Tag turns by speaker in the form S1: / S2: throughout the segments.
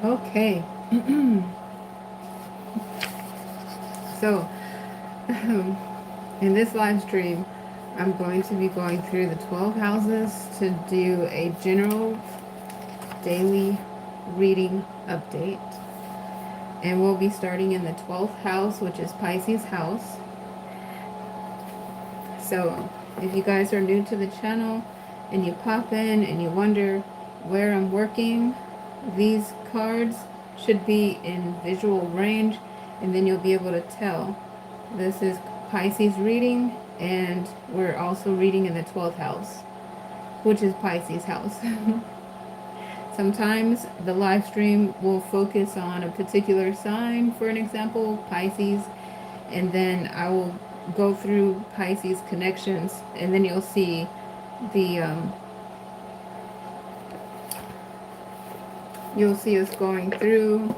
S1: Okay. So, in this live stream, I'm going to be going through the 12 houses to do a general daily reading update. And we'll be starting in the 12th house, which is Pisces house. So, if you guys are new to the channel and you pop in and you wonder where I'm working, these cards should be in visual range, and then you'll be able to tell. This is Pisces reading, and we're also reading in the 12th house, which is Pisces house. Sometimes the live stream will focus on a particular sign, for an example, Pisces, and then I will go through Pisces connections, and then you'll see the you'll see us going through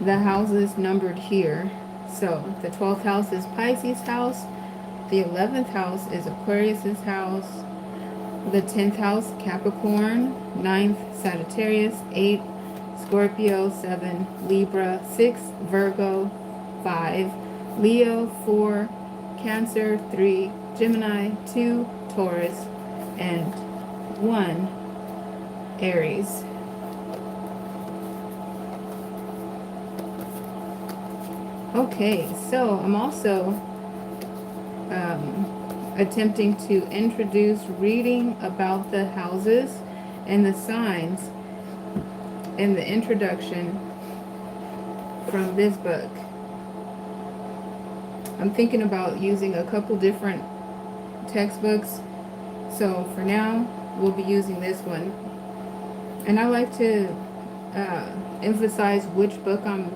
S1: the houses numbered here. So the 12th house is Pisces house, the 11th house is Aquarius's house, the 10th house Capricorn, 9th Sagittarius, 8 Scorpio, 7 Libra, 6 Virgo, 5 Leo, 4 Cancer, 3 Gemini, 2 Taurus, and 1 Aries. Okay, so I'm also attempting to introduce reading about the houses and the signs in the introduction from this book. I'm thinking about using a couple different textbooks, so for now we'll be using this one. And I like to emphasize which book I'm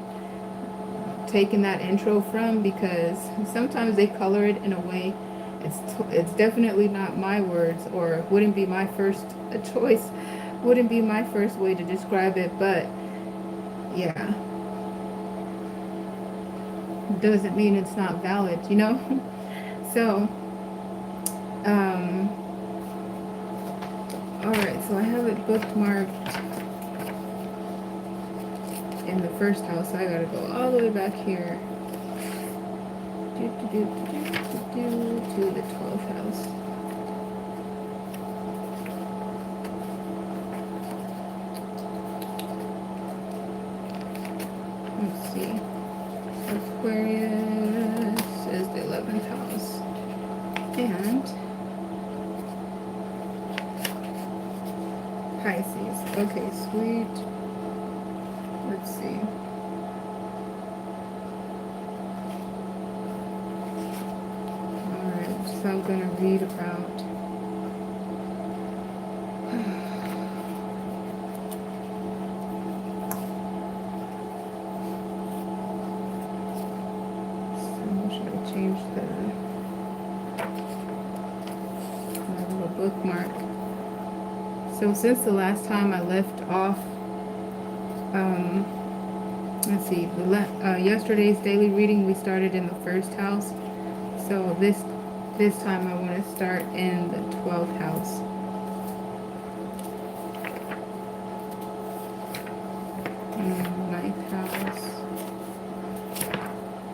S1: taking that intro from, because sometimes they color it in a way it's definitely not my words, or wouldn't be my first choice, wouldn't be my first way to describe it, but yeah, doesn't mean it's not valid, you know. So all right, so I have it bookmarked in the first house, so I gotta go all the way back here to the 12th house. Let's see. Aquarius is the 11th house. And Pisces. Okay, sweet. Let's see. Alright, so I'm going to read about change my little bookmark. So since the last time I left off, let's see, yesterday's daily reading, we started in the first house. So this time I want to start in the 12th house. Ninth house.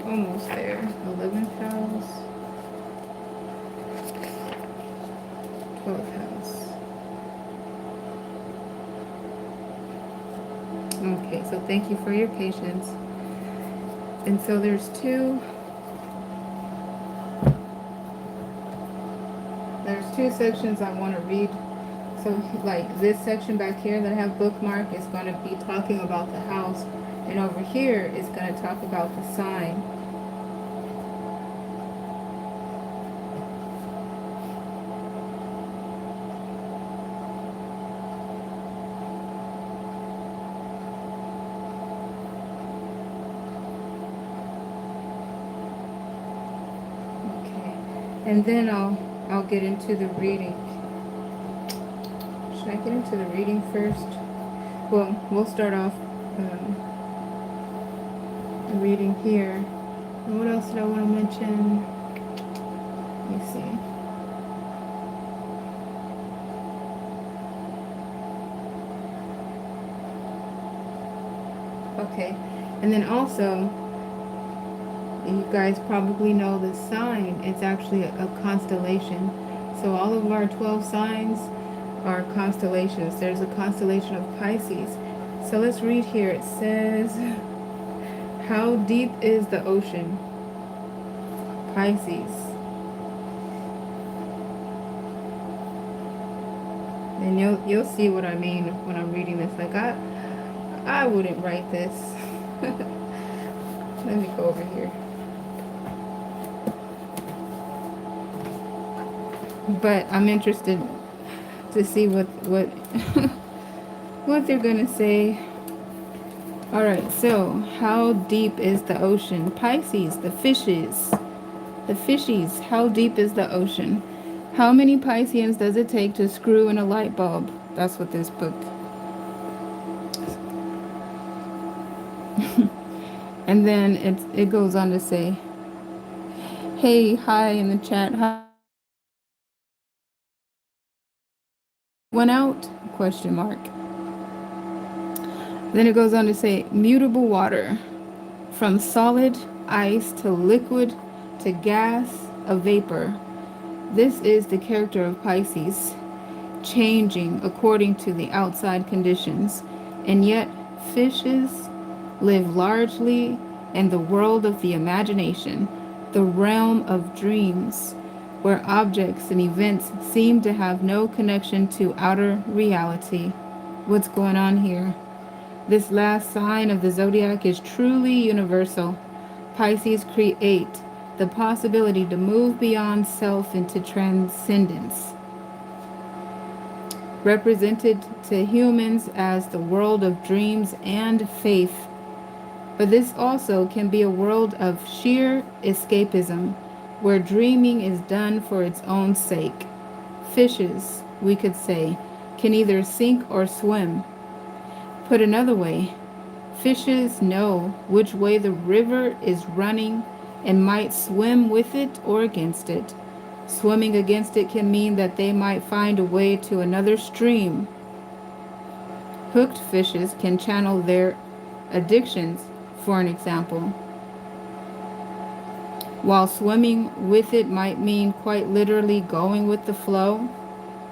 S1: Almost there. 11th house. 12th house. Okay, so thank you for your patience. And so there's two sections I want to read. So like this section back here that I have bookmarked is going to be talking about the house, and over here is going to talk about the sign. Okay, and then I'll get into the reading. Should I get into the reading first? Well, we'll start off the reading here. And what else did I want to mention? Let me see. Okay. And then also, you guys probably know the sign. It's actually a constellation. So all of our 12 signs are constellations. There's a constellation of Pisces. So let's read here. It says, how deep is the ocean? Pisces. And you'll see what I mean when I'm reading this. Like I wouldn't write this. Let me go over here. But I'm interested to see what what they're gonna say. All right, so how deep is the ocean? Pisces, the fishes. The fishies, how deep is the ocean? How many Pisceans does it take to screw in a light bulb? That's what this book. And then it goes on to say, hey, hi in the chat. Hi. Went out? Question mark. Then it goes on to say, mutable water. From solid ice to liquid to gas, a vapor. This is the character of Pisces, changing according to the outside conditions. And yet, fishes live largely in the world of the imagination, the realm of dreams, where objects and events seem to have no connection to outer reality. What's going on here? This last sign of the zodiac is truly universal. Pisces create the possibility to move beyond self into transcendence, represented to humans as the world of dreams and faith. But this also can be a world of sheer escapism, where dreaming is done for its own sake. Fishes, we could say, can either sink or swim. Put another way, fishes know which way the river is running and might swim with it or against it. Swimming against it can mean that they might find a way to another stream. Hooked fishes can channel their addictions, for an example, while swimming with it might mean quite literally going with the flow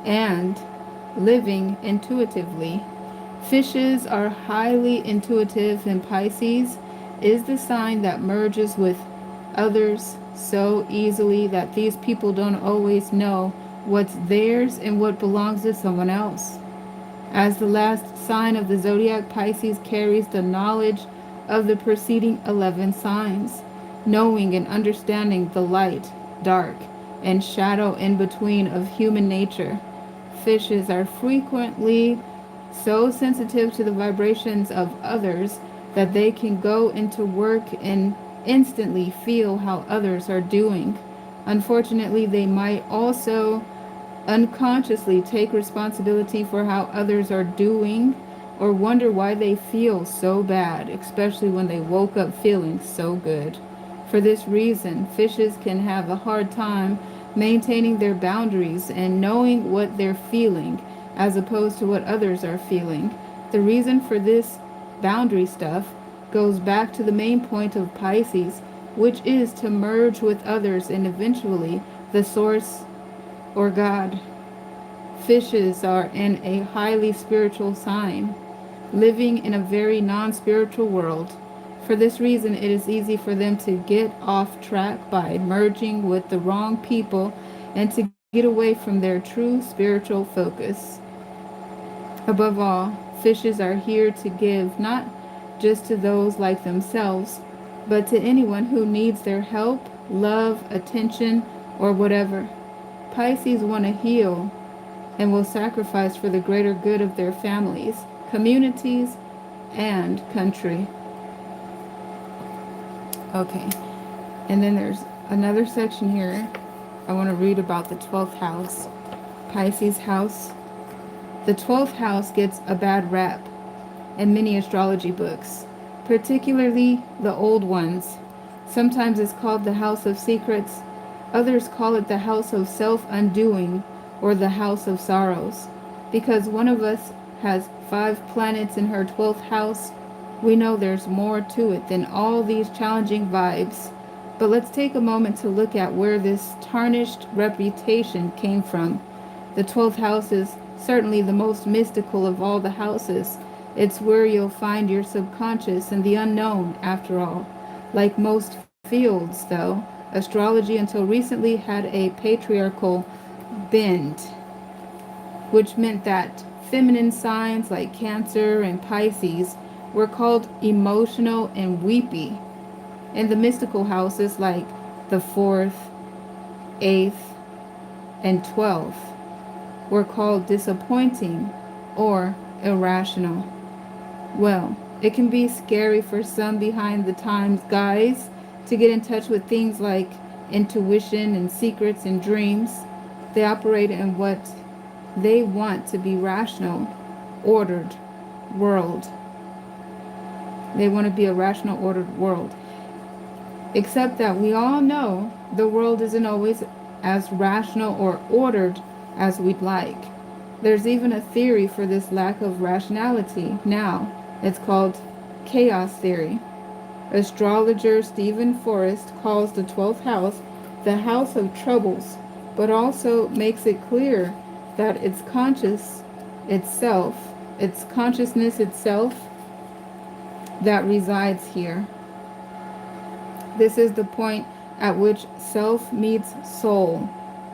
S1: and living intuitively. Fishes are highly intuitive, and Pisces is the sign that merges with others so easily that these people don't always know what's theirs and what belongs to someone else. As the last sign of the zodiac, Pisces carries the knowledge of the preceding 11 signs, knowing and understanding the light, dark, and shadow in between of human nature. Fishes are frequently so sensitive to the vibrations of others that they can go into work and instantly feel how others are doing. Unfortunately, they might also unconsciously take responsibility for how others are doing or wonder why they feel so bad, especially when they woke up feeling so good. For this reason, fishes can have a hard time maintaining their boundaries and knowing what they're feeling as opposed to what others are feeling. The reason for this boundary stuff goes back to the main point of Pisces, which is to merge with others and eventually the source or God. Fishes are in a highly spiritual sign, living in a very non-spiritual world. For this reason, it is easy for them to get off track by merging with the wrong people and to get away from their true spiritual focus. Above all, fishes are here to give not just to those like themselves, but to anyone who needs their help, love, attention, or whatever. Pisces want to heal and will sacrifice for the greater good of their families, communities, and country. Okay, and then there's another section here. I want to read about the 12th house, Pisces house. The 12th house gets a bad rap in many astrology books, particularly the old ones. Sometimes it's called the house of secrets. Others call it the house of self-undoing or the house of sorrows, because one of us has 5 planets in her 12th house. We know there's more to it than all these challenging vibes. But let's take a moment to look at where this tarnished reputation came from. The 12th house is certainly the most mystical of all the houses. It's where you'll find your subconscious and the unknown, after all. Like most fields, though, astrology until recently had a patriarchal bend, which meant that feminine signs like Cancer and Pisces were called emotional and weepy, and the mystical houses like the 4th, 8th, and 12th were called disappointing or irrational. Well, it can be scary for some behind the times guys to get in touch with things like intuition and secrets and dreams. They operate in what they want to be rational, ordered world. They want to be a rational, ordered world. Except that we all know the world isn't always as rational or ordered as we'd like. There's even a theory for this lack of rationality now. It's called chaos theory. Astrologer Stephen Forrest calls the 12th house the house of troubles, but also makes it clear that its consciousness itself that resides here. This is the point at which self meets soul,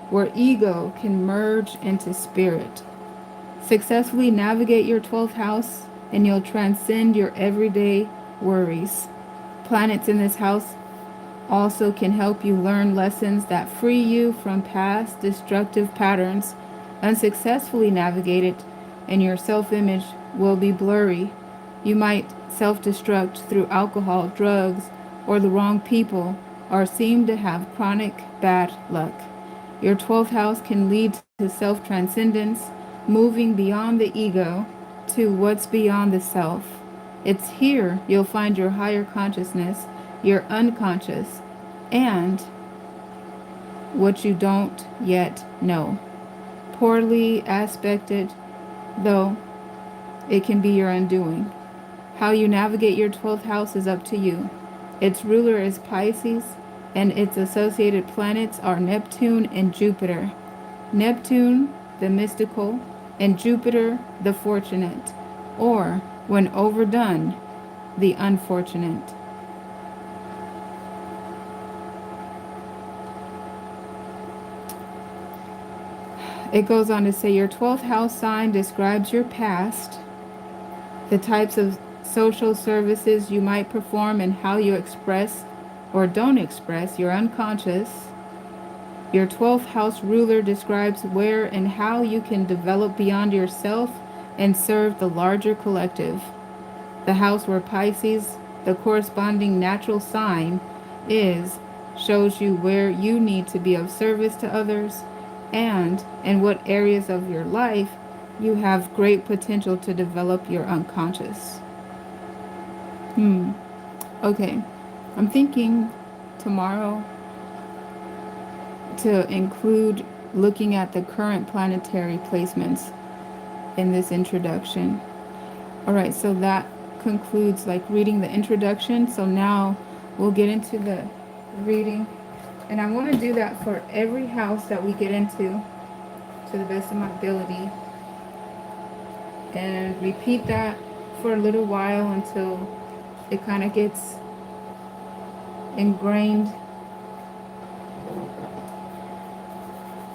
S1: where ego can merge into spirit. Successfully navigate your 12th house and you'll transcend your everyday worries. Planets in this house also can help you learn lessons that free you from past destructive patterns. Unsuccessfully navigated, and your self-image will be blurry. You might self-destruct through alcohol, drugs, or the wrong people, or seem to have chronic bad luck. Your 12th house can lead to self-transcendence, moving beyond the ego to what's beyond the self. It's here you'll find your higher consciousness, your unconscious, and what you don't yet know. Poorly aspected, though, it can be your undoing. How you navigate your 12th house is up to you. Its ruler is Pisces, and its associated planets are Neptune and Jupiter. Neptune, the mystical, and Jupiter, the fortunate, or, when overdone, the unfortunate. It goes on to say your 12th house sign describes your past, the types of social services you might perform, and how you express or don't express your unconscious. Your 12th house ruler describes where and how you can develop beyond yourself and serve the larger collective. The house where Pisces, the corresponding natural sign, is, shows you where you need to be of service to others and in what areas of your life you have great potential to develop your unconscious. Okay, I'm thinking tomorrow to include looking at the current planetary placements in this introduction. All right, so that concludes like reading the introduction. So now we'll get into the reading, and I want to do that for every house that we get into to the best of my ability, and repeat that for a little while until it kind of gets ingrained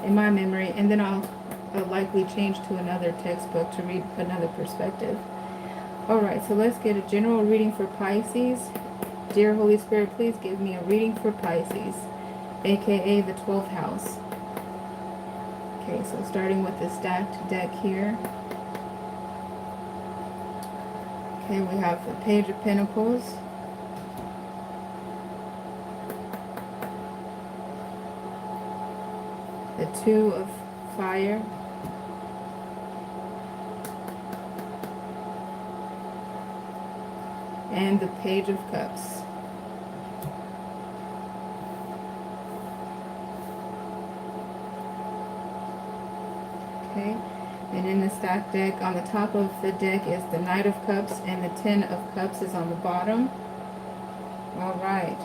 S1: in my memory, and then I'll likely change to another textbook to read another perspective. Alright, so let's get a general reading for Pisces. Dear Holy Spirit, please give me a reading for Pisces, aka the 12th house. Okay, so starting with the stacked deck here. Okay, we have the Page of Pentacles, the Two of Fire, and the Page of Cups. Okay, And in the stack deck, on the top of the deck is the Knight of Cups, and the Ten of Cups is on the bottom. All right.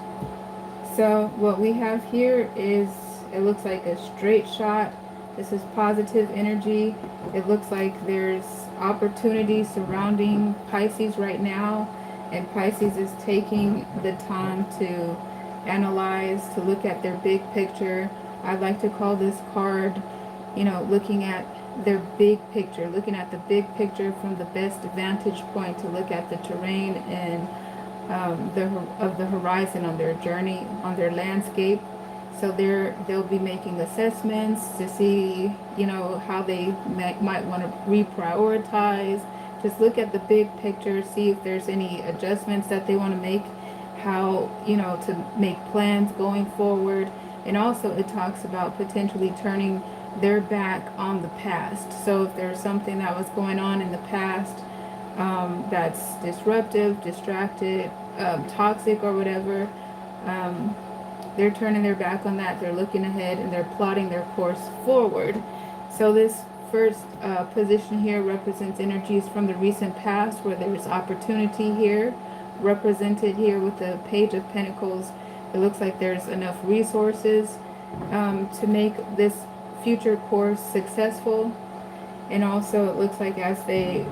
S1: So what we have here is, it looks like a straight shot. This is positive energy. It looks like there's opportunity surrounding Pisces right now, and Pisces is taking the time to analyze, to look at their big picture. I like to call this card, you know, looking at their big picture, looking at the big picture from the best vantage point to look at the terrain and of the horizon on their journey, on their landscape. So they'll be making assessments to see, you know, how they might want to reprioritize. Just look at the big picture, see if there's any adjustments that they want to make, how, you know, to make plans going forward. And also it talks about potentially turning their back on the past. So if there's something that was going on in the past that's disruptive, distracted, toxic, or whatever, they're turning their back on that. They're looking ahead and they're plotting their course forward. So this first position here represents energies from the recent past where there's opportunity here, represented here with the Page of Pentacles. It looks like there's enough resources to make this future course successful. And also it looks like as they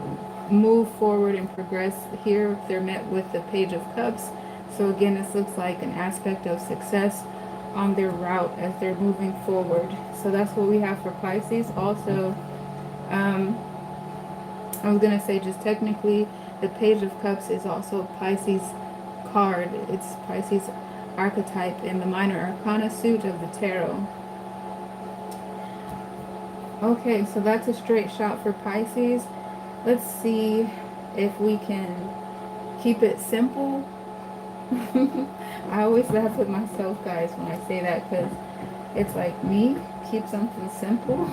S1: move forward and progress here, they're met with the Page of Cups. So again, this looks like an aspect of success on their route as they're moving forward. So that's what we have for Pisces. Also, I was going to say, just technically, the Page of Cups is also Pisces card. It's Pisces archetype in the Minor Arcana suit of the Tarot. Okay, so that's a straight shot for Pisces. Let's see if we can keep it simple. I always laugh at myself, guys, when I say that, because it's like, me, keep something simple.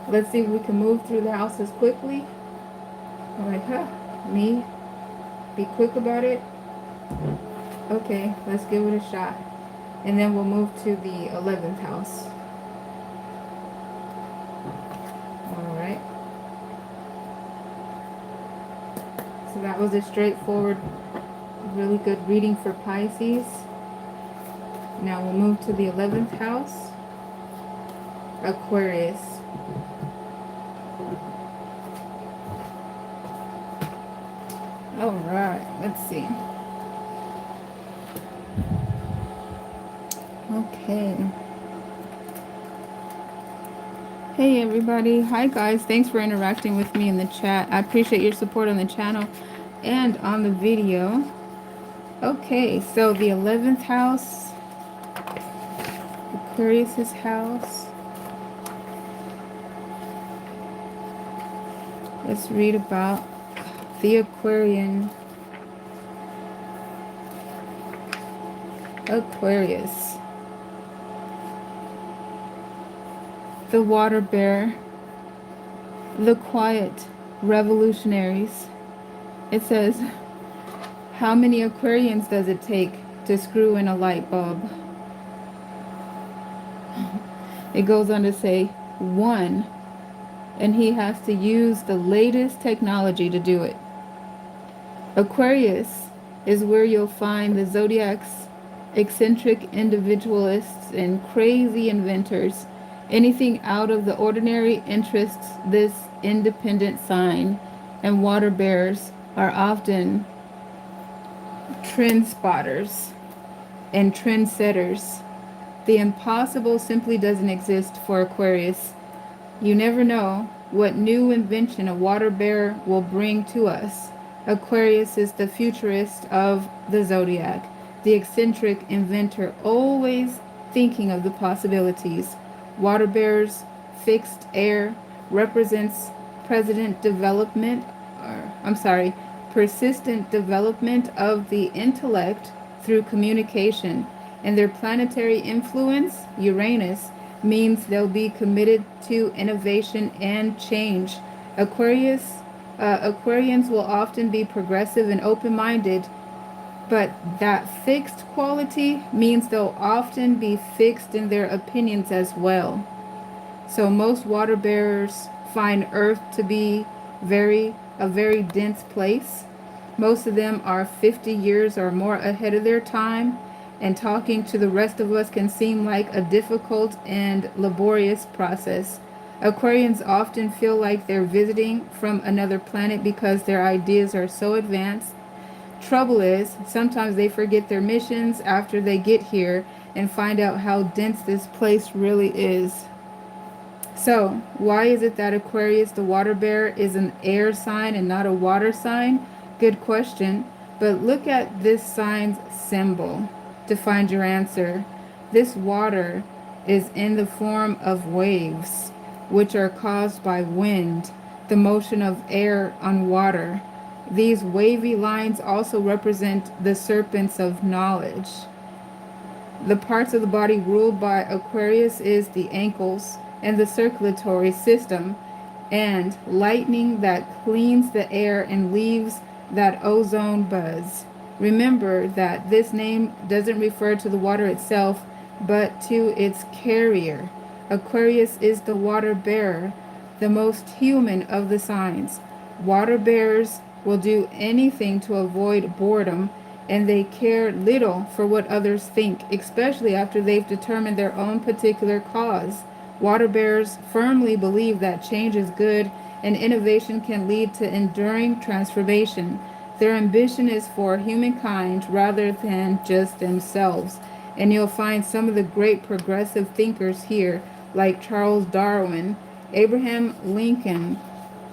S1: Let's see if we can move through the houses quickly. I'm like, huh, me, be quick about it. Okay, let's give it a shot. And then we'll move to the 11th house. Alright. So that was a straightforward, really good reading for Pisces. Now we'll move to the 11th house. Aquarius. Alright, let's see. Okay. Hey everybody. Hi guys. Thanks for interacting with me in the chat. I appreciate your support on the channel and on the video. Okay, so the 11th house, Aquarius's house. Let's read about the Aquarian. Aquarius. The water bear. The quiet revolutionaries. It says, how many Aquarians does it take to screw in a light bulb? It goes on to say, one. And he has to use the latest technology to do it. Aquarius is where you'll find the zodiac's eccentric individualists and crazy inventors. Anything out of the ordinary interests this independent sign, and water bears are often trend spotters and trendsetters. The impossible simply doesn't exist for Aquarius. You never know what new invention a water bear will bring to us. Aquarius is the futurist of the zodiac, the eccentric inventor, always thinking of the possibilities. Water bears, fixed air, represents persistent development of the intellect through communication. And their planetary influence, Uranus, means they'll be committed to innovation and change. Aquarians will often be progressive and open-minded, but that fixed quality means they'll often be fixed in their opinions as well. So most water bearers find Earth to be a very dense place. Most of them are 50 years or more ahead of their time, and talking to the rest of us can seem like a difficult and laborious process. Aquarians often feel like they're visiting from another planet because their ideas are so advanced. Trouble is, sometimes they forget their missions after they get here and find out how dense this place really is. So, why is it that Aquarius, the water bearer, is an air sign and not a water sign? Good question. But look at this sign's symbol to find your answer. This water is in the form of waves, which are caused by wind, the motion of air on water. These wavy lines also represent the serpents of knowledge. The parts of the body ruled by Aquarius is the ankles and the circulatory system, and lightning that cleans the air and leaves that ozone buzz. Remember that this name doesn't refer to the water itself, but to its carrier. Aquarius is the water bearer, the most human of the signs. Water bearers will do anything to avoid boredom, and they care little for what others think, especially after they've determined their own particular cause. Water bearers firmly believe that change is good and innovation can lead to enduring transformation. Their ambition is for humankind rather than just themselves. And you'll find some of the great progressive thinkers here, like Charles Darwin, Abraham Lincoln,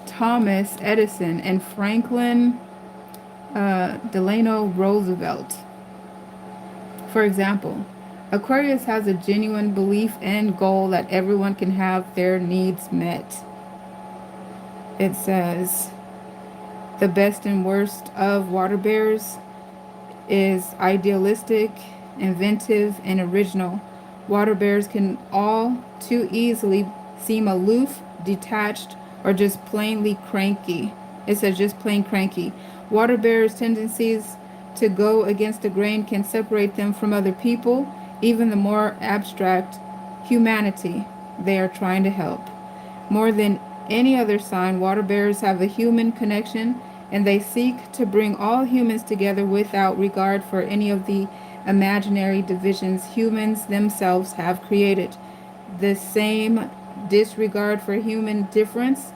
S1: Thomas Edison, and Franklin Delano Roosevelt. For example, Aquarius has a genuine belief and goal that everyone can have their needs met. It says the best and worst of water bears is idealistic, inventive, and original. Water bears can all too easily seem aloof, detached, or just plainly cranky. It says just plain cranky. Water bears' tendencies to go against the grain can separate them from other people, even the more abstract humanity they are trying to help. More than any other sign, water bearers have a human connection, and they seek to bring all humans together without regard for any of the imaginary divisions humans themselves have created. The same disregard for human difference,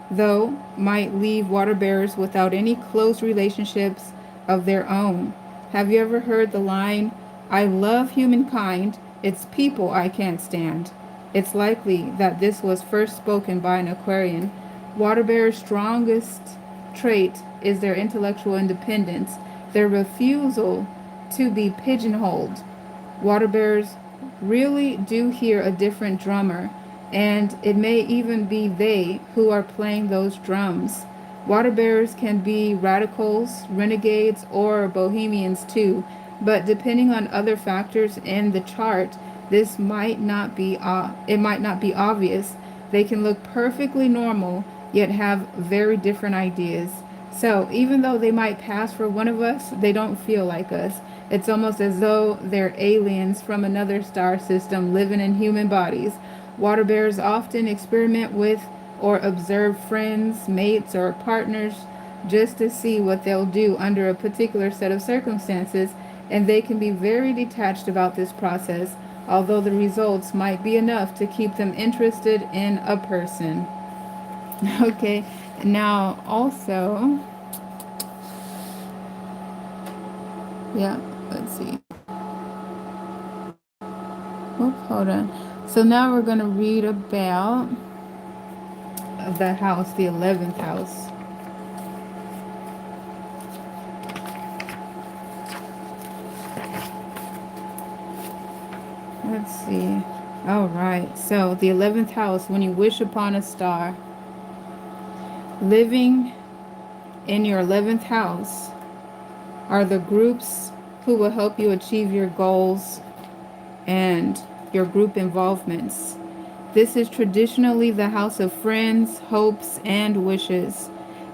S1: though, might leave water bearers without any close relationships of their own. Have you ever heard the line, "I love humankind, it's people I can't stand"? It's likely that this was first spoken by an Aquarian. Water bearers' strongest trait is their intellectual independence, their refusal to be pigeonholed. Water bearers really do hear a different drummer, and it may even be they who are playing those drums. Water bearers can be radicals, renegades, or bohemians too, but depending on other factors in the chart, this might not be it might not be obvious. They can look perfectly normal, yet have very different ideas. So even though they might pass for one of us, they don't feel like us. It's almost as though they're aliens from another star system living in human bodies. Water bears often experiment with or observe friends, mates, or partners just to see what they'll do under a particular set of circumstances, and they can be very detached about this process, although the results might be enough to keep them interested in a person. Okay, now also, yeah, let's see. Oops, hold on. So now we're going to read about the house, the 11th house. Let's see. All right. So the 11th house, when you wish upon a star, living in your 11th house are the groups who will help you achieve your goals and your group involvements. This is traditionally the house of friends, hopes, and wishes,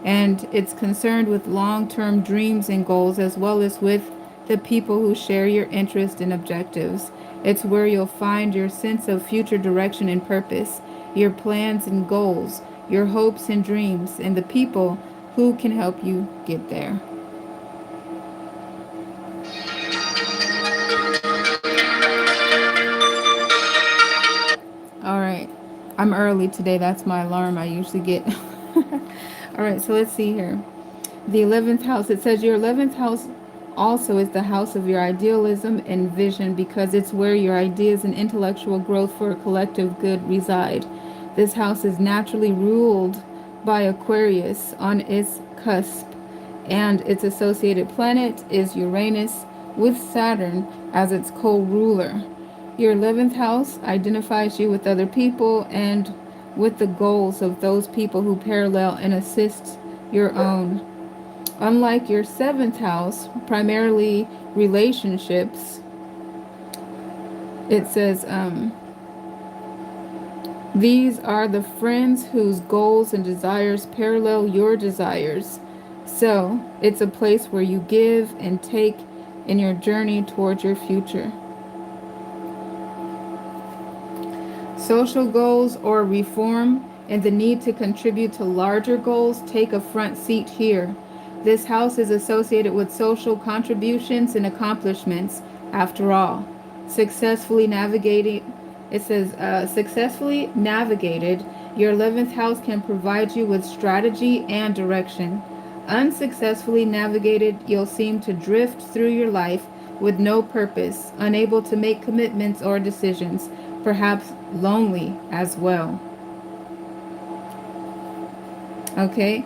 S1: and it's concerned with long-term dreams and goals as well as with the people who share your interest and objectives. It's where you'll find your sense of future direction and purpose. your plans and goals, your hopes and dreams, and the people who can help you get there. All right. I'm early today. That's my alarm I usually get. All right, so let's see here. The 11th house, it says your 11th house also is the house of your idealism and vision because it's where your ideas and intellectual growth for a collective good reside. This house is naturally ruled by Aquarius on its cusp, and its associated planet is Uranus with Saturn as its co-ruler. Your 11th house identifies you with other people and with the goals of those people who parallel and assist your own. Unlike your 7th house, primarily relationships, it says, these are the friends whose goals and desires parallel your desires. So it's a place where you give and take in your journey towards your future. Social goals or reform and the need to contribute to larger goals take a front seat here. This house is associated with social contributions and accomplishments. After all, successfully navigating, it says, successfully navigated, your 11th house can provide you with strategy and direction. Unsuccessfully navigated, you'll seem to drift through your life with no purpose, unable to make commitments or decisions, perhaps lonely as well. Okay,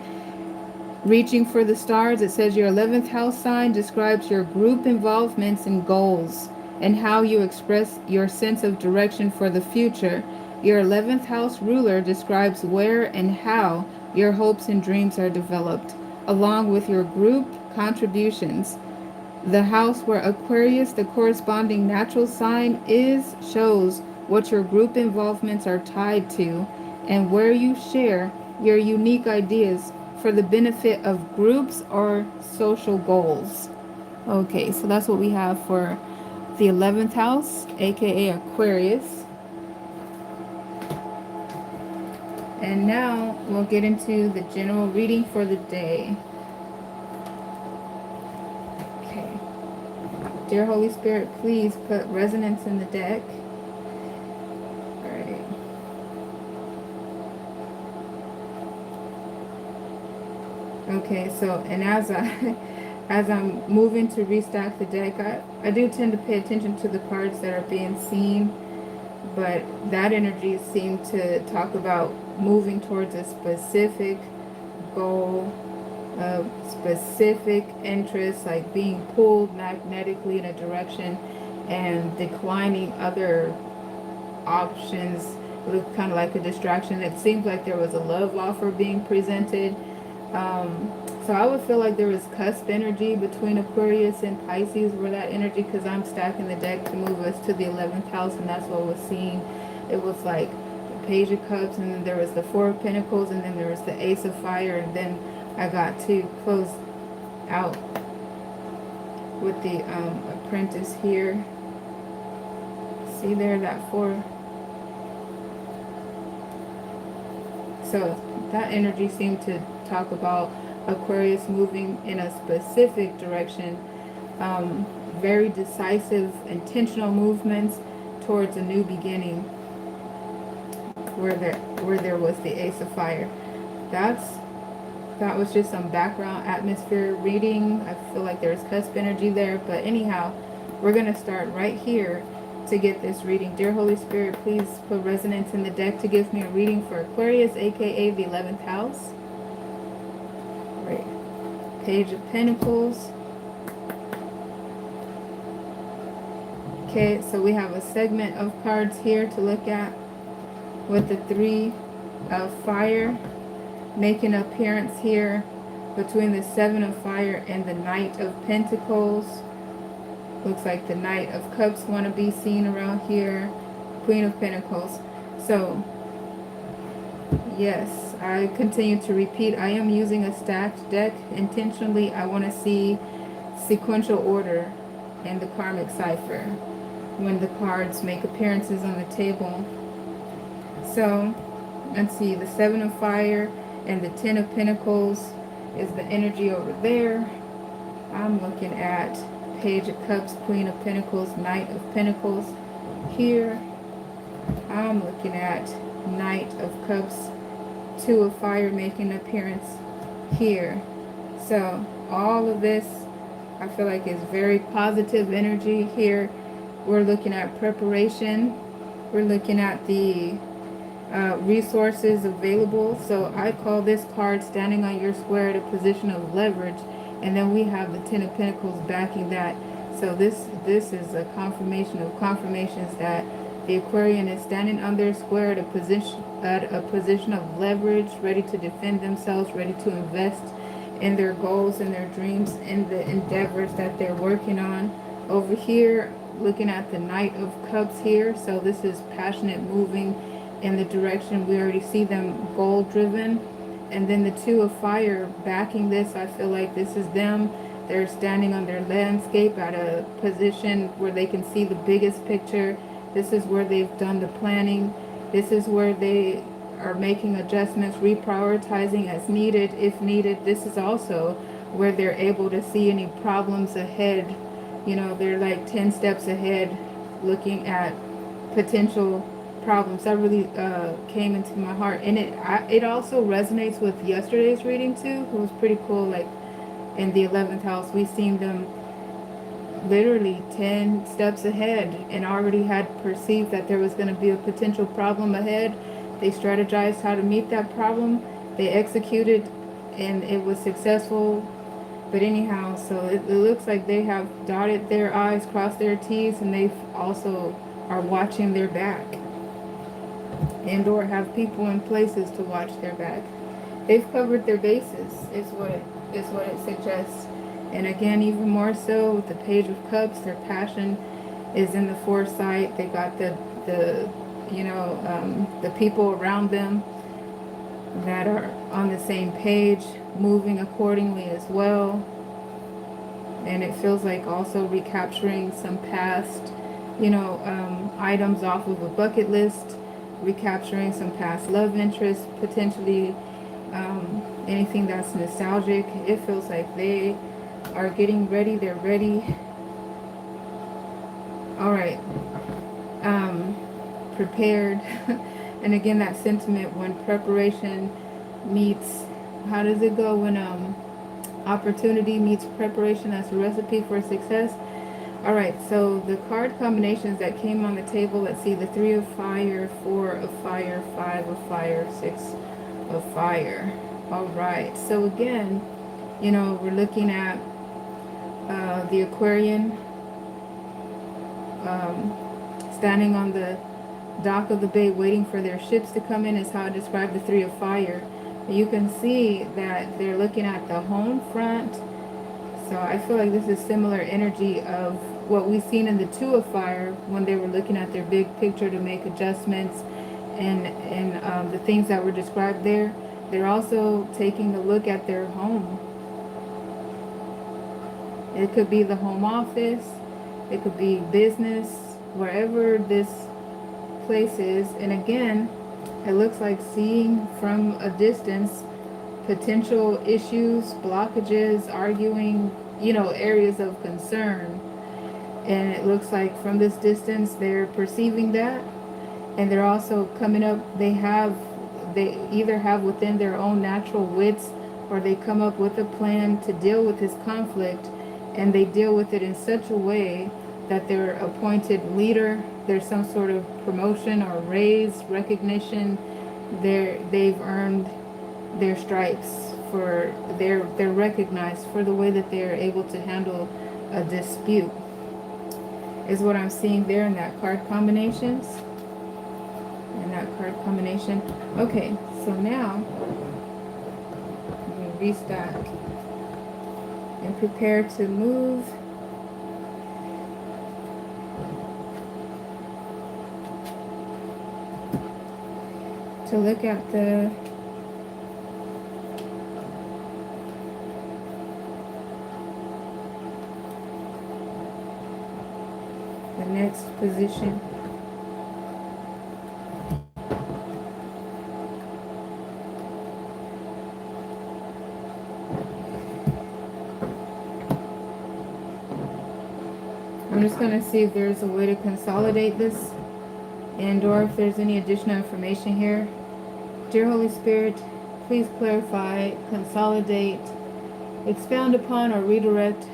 S1: reaching for the stars, it says your 11th house sign describes your group involvements and goals and how you express your sense of direction for the future. Your 11th house ruler describes where and how your hopes and dreams are developed, along with your group contributions. The house where Aquarius, the corresponding natural sign, is, shows what your group involvements are tied to and where you share your unique ideas for the benefit of groups or social goals. Okay, so that's what we have for the 11th house, aka Aquarius. And now we'll get into the general reading for the day. Okay. Dear Holy Spirit, please put resonance in the deck. All right. Okay, so and as I'm moving to restack the deck, I do tend to pay attention to the cards that are being seen, but that energy seemed to talk about moving towards a specific goal, a specific interest, like being pulled magnetically in a direction and declining other options. It looked kind of like a distraction. It seemed like there was a love offer being presented. So I would feel like there was cusp energy between Aquarius and Pisces, where that energy, because I'm stacking the deck to move us to the 11th house, and that's what was seen. It was like the Page of Cups, and then there was the Four of Pentacles, and then there was the Ace of Fire, and then I got to close out with the Apprentice here. See there, that four. So that energy seemed to talk about Aquarius moving in a specific direction, very decisive, intentional movements towards a new beginning, where there was the Ace of Fire. That was just some background atmosphere reading. I feel like there's cusp energy there, but anyhow, we're going to start right here to get this reading. Dear Holy Spirit, please put resonance in the deck to give me a reading for Aquarius, aka the 11th house. Right. Page of Pentacles. Okay, so we have a segment of cards here to look at with the Three of Fire making an appearance here between the Seven of Fire and the Knight of Pentacles. Looks like the Knight of Cups want to be seen around here. Queen of Pentacles. So, yes, I continue to repeat. I am using a stacked deck intentionally. I want to see sequential order in the karmic cipher when the cards make appearances on the table. So, Let's see, the Seven of Fire and the Ten of Pentacles is the energy over there. I'm looking at Page of Cups, Queen of Pentacles, Knight of Pentacles here. I'm looking at Knight of Cups, Two of Fire making an appearance here. So all of this, I feel like, is very positive energy here. We're looking at preparation. We're looking at the resources available. So I call this card standing on your square at a position of leverage. And then we have the Ten of Pentacles backing that. So this is a confirmation of confirmations that the Aquarian is standing on their square at a position of leverage, ready to defend themselves, ready to invest in their goals and their dreams and the endeavors that they're working on. Over here, looking at the Knight of Cups here. So this is passionate, moving in the direction. We already see them goal driven. And then the Two of Fire backing this. I feel like this is them. They're standing on their landscape at a position where they can see the biggest picture. This is where they've done the planning. This is where they are making adjustments, reprioritizing as needed, if needed. This is also where they're able to see any problems ahead. You know, they're like 10 steps ahead, looking at potential problems. That really came into my heart, and it also resonates with yesterday's reading too. It was pretty cool. Like in the 11th house, we seen them literally 10 steps ahead and already had perceived that there was going to be a potential problem ahead. They strategized how to meet that problem. They executed, and it was successful. But anyhow, so it looks like they have dotted their I's, crossed their T's, and they also are watching their back, and or have people in places to watch their back. They've covered their bases, is what it suggests. And again, even more so with the Page of Cups, their passion is in the foresight. They got the people around them that are on the same page, moving accordingly as well. And it feels like also recapturing some past, items off of a bucket list, recapturing some past love interest, potentially anything that's nostalgic. It feels like they are getting ready. They're ready. All right. Prepared. And again, that sentiment, when preparation meets, how does it go? When opportunity meets preparation, that's a recipe for success. All right, so the card combinations that came on the table, let's see, the Three of Fire, Four of Fire, Five of Fire, Six of Fire. All right, so again, we're looking at the Aquarian standing on the dock of the bay waiting for their ships to come in, is how I describe the Three of Fire. You can see that they're looking at the home front. So I feel like this is similar energy of what we've seen in the Two of Fire when they were looking at their big picture to make adjustments and the things that were described there. They're also taking a look at their home. It could be the home office. It could be business, wherever this place is. And again, it looks like seeing from a distance potential issues, blockages, arguing, areas of concern. And it looks like from this distance they're perceiving that, and they're also coming up, they either have within their own natural wits, or they come up with a plan to deal with this conflict, and they deal with it in such a way that their appointed leader, there's some sort of promotion or raise, recognition. They've earned their stripes, for they're recognized for the way that they're able to handle a dispute, is what I'm seeing there in that card combinations. Okay, so now let me restack and prepare to move. To look at the next position. I'm just going to see if there's a way to consolidate this and or if there's any additional information here. Dear Holy Spirit, please clarify, consolidate, expound upon, or redirect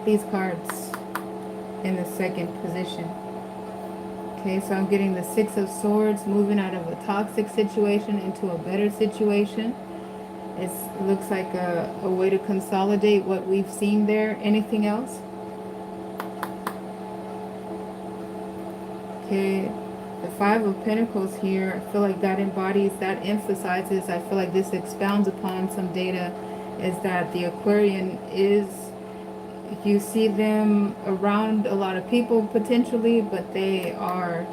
S1: these cards in the second position. Okay, so I'm getting the Six of Swords, moving out of a toxic situation into a better situation. It looks like a way to consolidate what we've seen there. Anything else? Okay, the Five of Pentacles here, I feel like that embodies, that emphasizes, I feel like this expounds upon some data, is that the Aquarian is, you see them around a lot of people potentially, but they are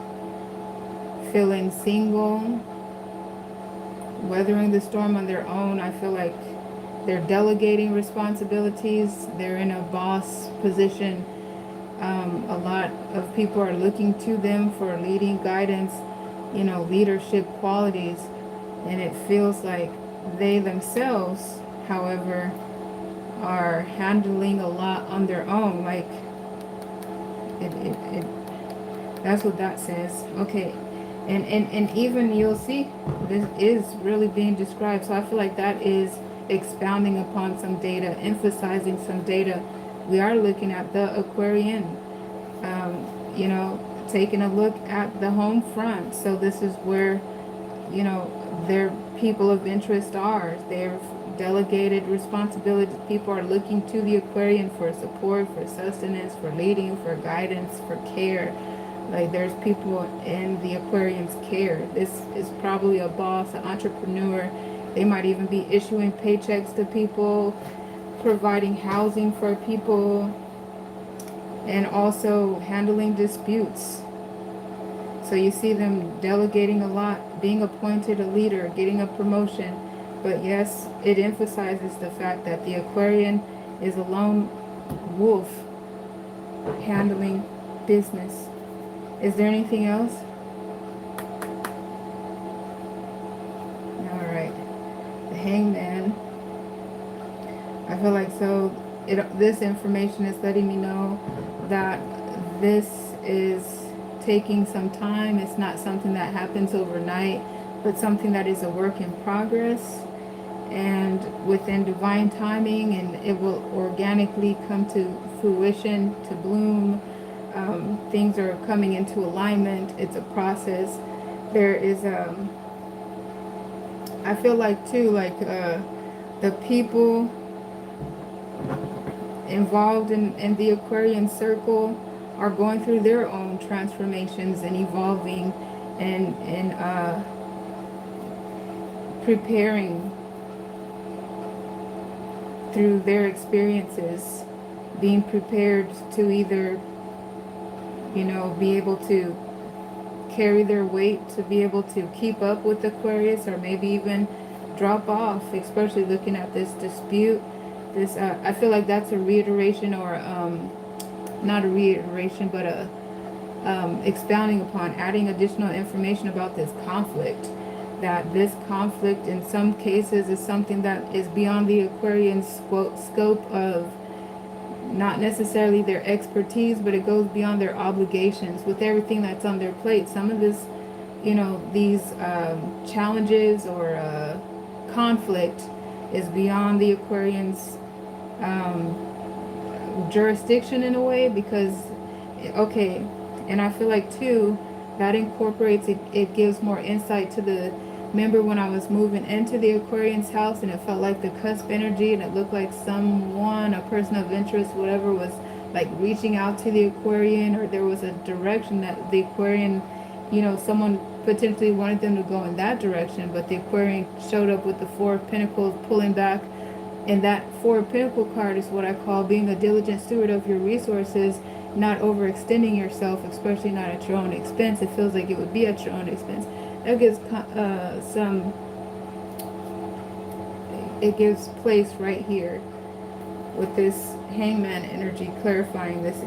S1: feeling single, weathering the storm on their own. I feel like they're delegating responsibilities. They're in a boss position. A lot of people are looking to them for leading guidance, you know, leadership qualities. And it feels like they themselves, however, are handling a lot on their own. Like, that's what that says. Okay. And even you'll see this is really being described. So I feel like that is expounding upon some data, emphasizing some data. We are looking at the Aquarian, you know, taking a look at the home front. So this is where, you know, their people of interest are. They're delegated responsibilities. People are looking to the Aquarian for support, for sustenance, for leading, for guidance, for care. Like, there's people in the Aquarian's care. This is probably a boss, an entrepreneur. They might even be issuing paychecks to people, providing housing for people, and also handling disputes. So you see them delegating a lot, being appointed a leader, getting a promotion. But yes, it emphasizes the fact that the Aquarian is a lone wolf handling business. Is there anything else? All right. The Hangman. I feel like this information is letting me know that this is taking some time. It's not something that happens overnight, but something that is a work in progress and within divine timing, and it will organically come to fruition, to bloom. Things are coming into alignment. It's a process. There is I feel like too, like the people involved in the Aquarian circle are going through their own transformations and evolving and preparing through their experiences, being prepared to either, you know, be able to carry their weight, to be able to keep up with Aquarius, or maybe even drop off, especially looking at this dispute. This I feel like that's a reiteration, or not a reiteration, but a expounding upon, adding additional information about this conflict. That this conflict in some cases is something that is beyond the Aquarian scope of not necessarily their expertise, but it goes beyond their obligations with everything that's on their plate. Some of this, you know, these challenges or conflict is beyond the Aquarian's jurisdiction in a way, because, okay, and I feel like too, that incorporates, it gives more insight to the, remember when I was moving into the Aquarian's house and it felt like the cusp energy, and it looked like someone, a person of interest, whatever, was like reaching out to the Aquarian, or there was a direction that the Aquarian, you know, someone potentially wanted them to go in that direction, but the Aquarian showed up with the Four of Pentacles pulling back. And that Four of Pentacles card is what I call being a diligent steward of your resources, not overextending yourself, especially not at your own expense. It feels like it would be at your own expense. That gives it gives place right here with this Hangman energy, clarifying this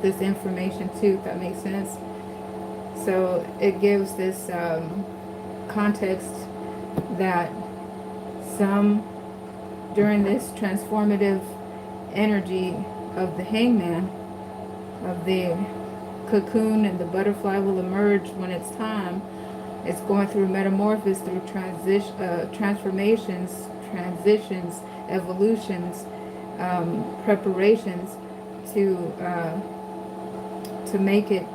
S1: this information too, if that makes sense. So it gives this context that during this transformative energy of the Hangman, of the cocoon, and the butterfly will emerge when it's time. It's going through metamorphosis, through transformations, transitions, evolutions, preparations to to make it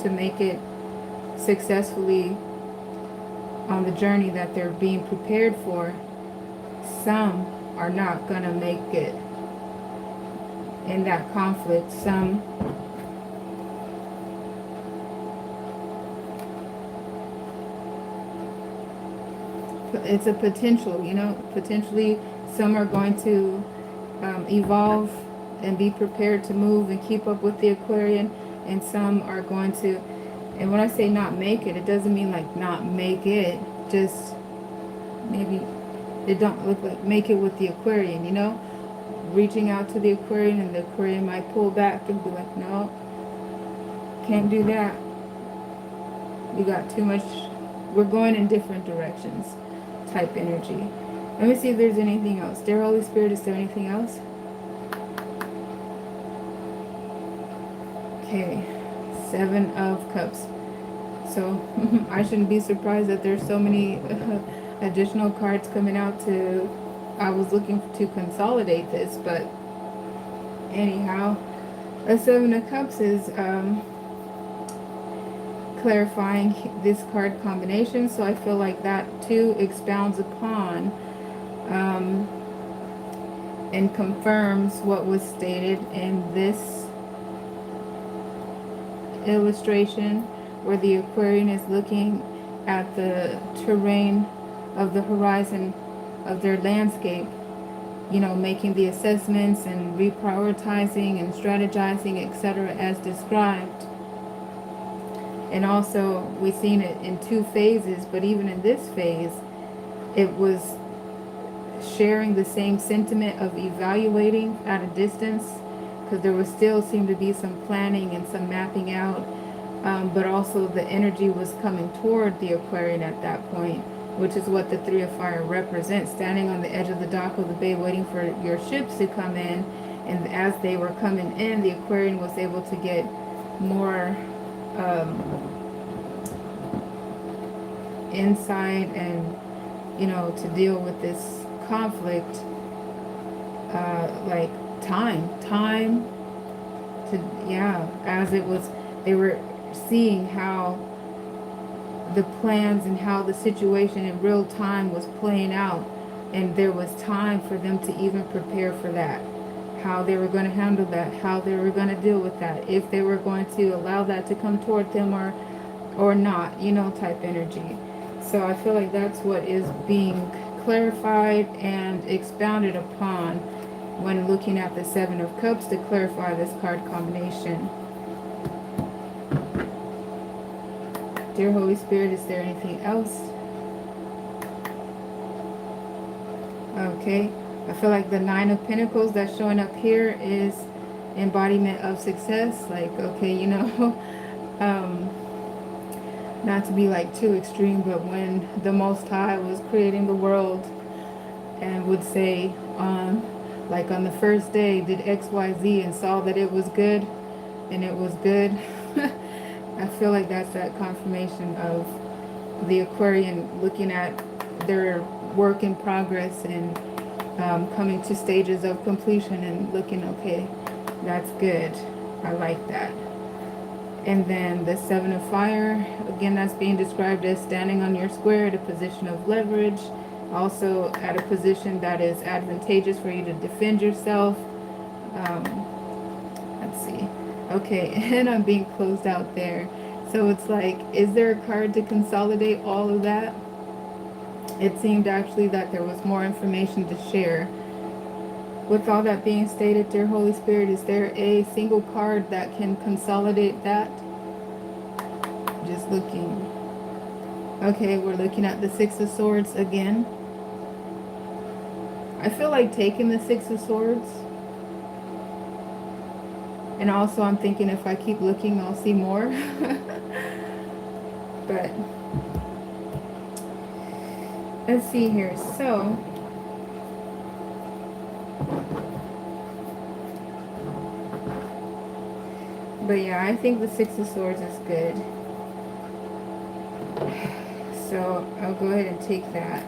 S1: to make it successfully on the journey that they're being prepared for. Some are not gonna make it in that conflict. Some it's a potential, you know, potentially some are going to evolve and be prepared to move and keep up with the Aquarian, and some are going to, and when I say not make it, it doesn't mean like not make it, just maybe it don't look like make it with the Aquarian, you know, reaching out to the Aquarian, and the Aquarian might pull back and be like, no, can't do that. You got too much, we're going in different directions type energy. Let me see if there's anything else. Dear Holy Spirit, is there anything else? Okay, Seven of Cups. So I shouldn't be surprised that there's so many additional cards coming out to, I was looking to consolidate this, but anyhow, a Seven of Cups is clarifying this card combination. So I feel like that too expounds upon and confirms what was stated in this illustration, where the Aquarian is looking at the terrain of the horizon of their landscape, you know, making the assessments and reprioritizing and strategizing, etc., as described. And also we've seen it in two phases, but even in this phase it was sharing the same sentiment of evaluating at a distance, because there was still seemed to be some planning and some mapping out, but also the energy was coming toward the Aquarian at that point, which is what the Three of Fire represents, standing on the edge of the dock of the bay waiting for your ships to come in. And as they were coming in, the Aquarian was able to get more insight and, you know, to deal with this conflict, like time to, yeah, as it was, they were seeing how the plans and how the situation in real time was playing out, and there was time for them to even prepare for that, how they were going to handle that, how they were going to deal with that, if they were going to allow that to come toward them or not, you know, type energy. So I feel like that's what is being clarified and expounded upon when looking at the Seven of Cups to clarify this card combination. Dear Holy Spirit, is there anything else? Okay, I feel like the Nine of Pentacles that's showing up here is embodiment of success. Like, okay, you know, not to be like too extreme, but when the Most High was creating the world and would say, like on the first day did XYZ and saw that it was good, and it was good. I feel like that's that confirmation of the Aquarian looking at their work in progress and coming to stages of completion and looking, okay, that's good. I like that. And then the Seven of Fire, again, that's being described as standing on your square at a position of leverage, also at a position that is advantageous for you to defend yourself. Let's see. Okay, and I'm being closed out there. So it's like, is there a card to consolidate all of that? It seemed actually that there was more information to share. With all that being stated, dear Holy Spirit, is there a single card that can consolidate that? Just looking. Okay, we're looking at the Six of Swords again. I feel like taking the Six of Swords. And also I'm thinking if I keep looking, I'll see more. But let's see here. So But yeah, I think the Six of Swords is good. So I'll go ahead and take that.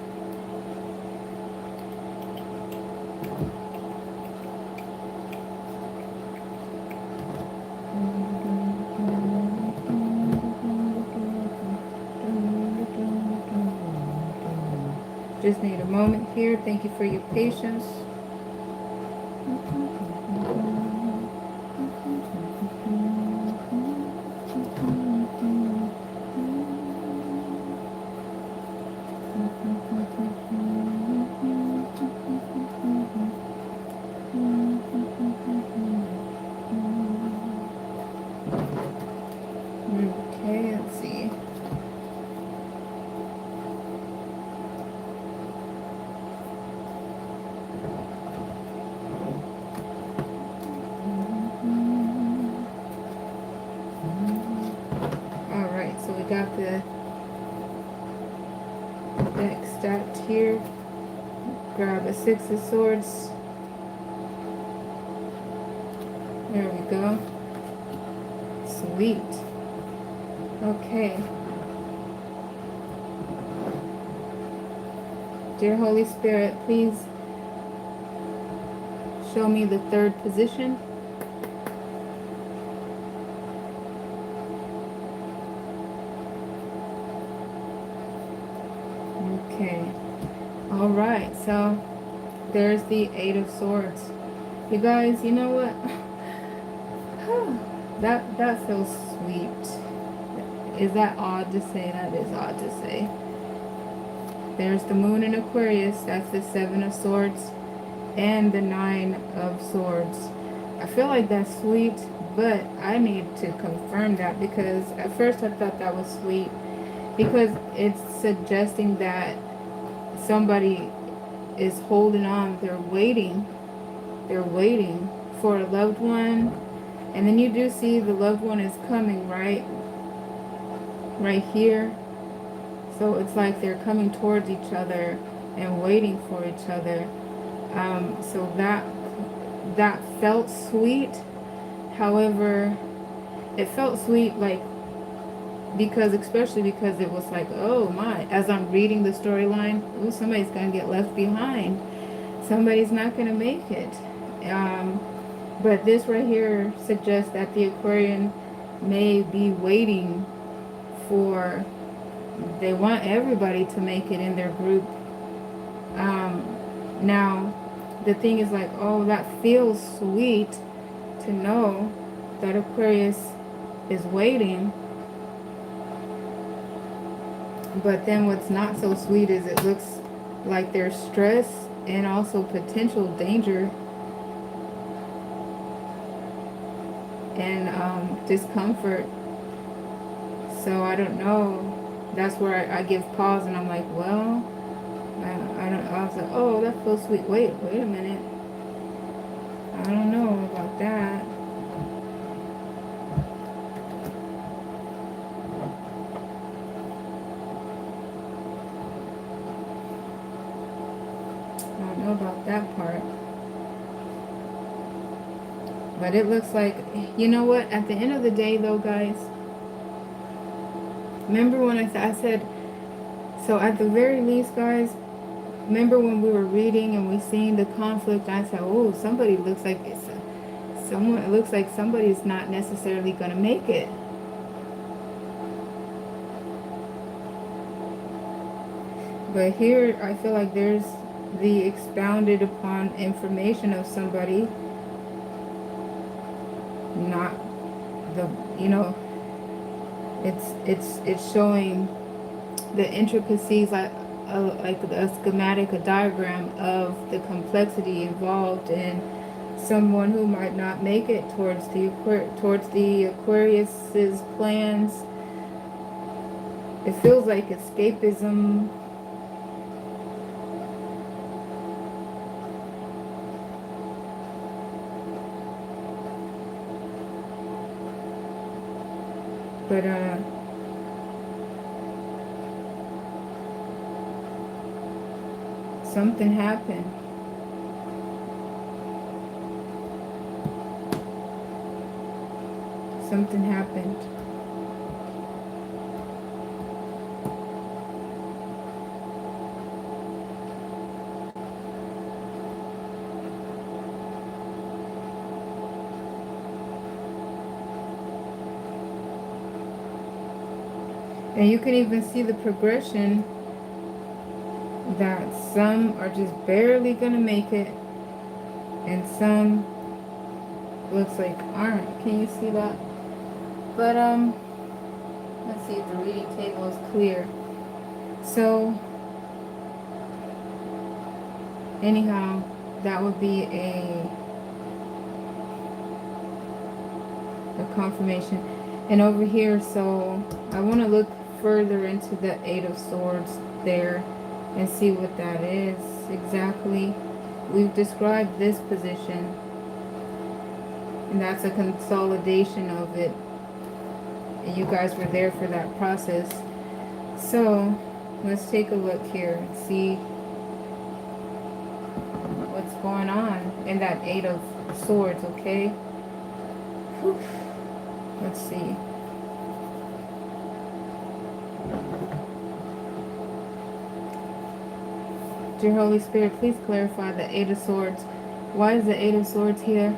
S1: Just need a moment here. Thank you for your patience. Okay, let's see. Alright, so we got the deck stacked here. Grab a Six of Swords. There we go. Sweet. Okay. Dear Holy Spirit, please show me the third position. Okay. All right. So there's the Eight of Swords. You guys, you know what? that feels sweet. Is that odd to say? That is odd to say. There's the Moon in Aquarius. That's the Seven of Swords and the Nine of Swords. I feel like that's sweet, but I need to confirm that, because at first I thought that was sweet because it's suggesting that somebody is holding on. They're waiting for a loved one. And then you do see the loved one is coming right here. So it's like they're coming towards each other and waiting for each other. So that felt sweet. However, it felt sweet like especially because it was like, oh my, as I'm reading the storyline, ooh, somebody's gonna get left behind. Somebody's not gonna make it. But this right here suggests that the Aquarian may be waiting for, they want everybody to make it in their group. Now, the thing is like, oh, that feels sweet to know that Aquarius is waiting. But then what's not so sweet is it looks like there's stress and also potential danger and discomfort. So I don't know. That's where I give pause and I'm like, well, I was like, oh, that feels sweet. Wait a minute. I don't know about that. I don't know about that part. But it looks like, you know what? At the end of the day, though, guys, remember when I said, so at the very least, guys, remember when we were reading and we seen the conflict, I said, oh, somebody looks like it looks like somebody's not necessarily going to make it. But here, I feel like there's the expounded upon information of somebody, not the, you know, it's showing the intricacies, like a schematic, a diagram of the complexity involved in someone who might not make it towards the Aquarius's plans. It feels like escapism. But something happened. Something happened. And you can even see the progression that some are just barely gonna make it and some looks like aren't. Can you see that? But let's see if the reading table is clear. So anyhow, that would be a confirmation. And over here, so I want to look further into the Eight of Swords there and see what that is exactly. We've described this position, and that's a consolidation of it. And you guys were there for that process. So let's take a look here and see what's going on in that Eight of Swords, okay? Whew. Let's see. Dear Holy Spirit, please clarify the Eight of Swords. Why is the Eight of Swords here?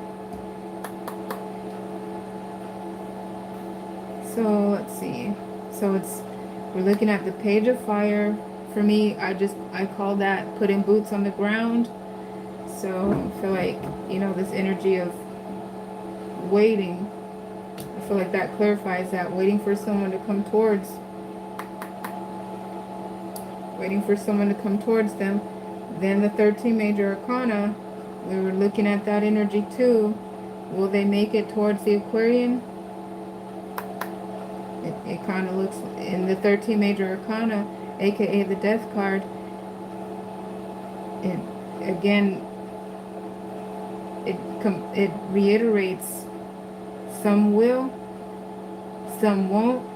S1: So let's see. So we're looking at the Page of Fire. For me, I call that putting boots on the ground. So I feel like, this energy of waiting. I feel like that clarifies that. Waiting for someone to come towards them. Then the 13 major arcana, we were looking at that energy too. Will they make it towards the Aquarian? It kind of looks in the 13 major arcana, aka the Death card. It reiterates, some will, some won't.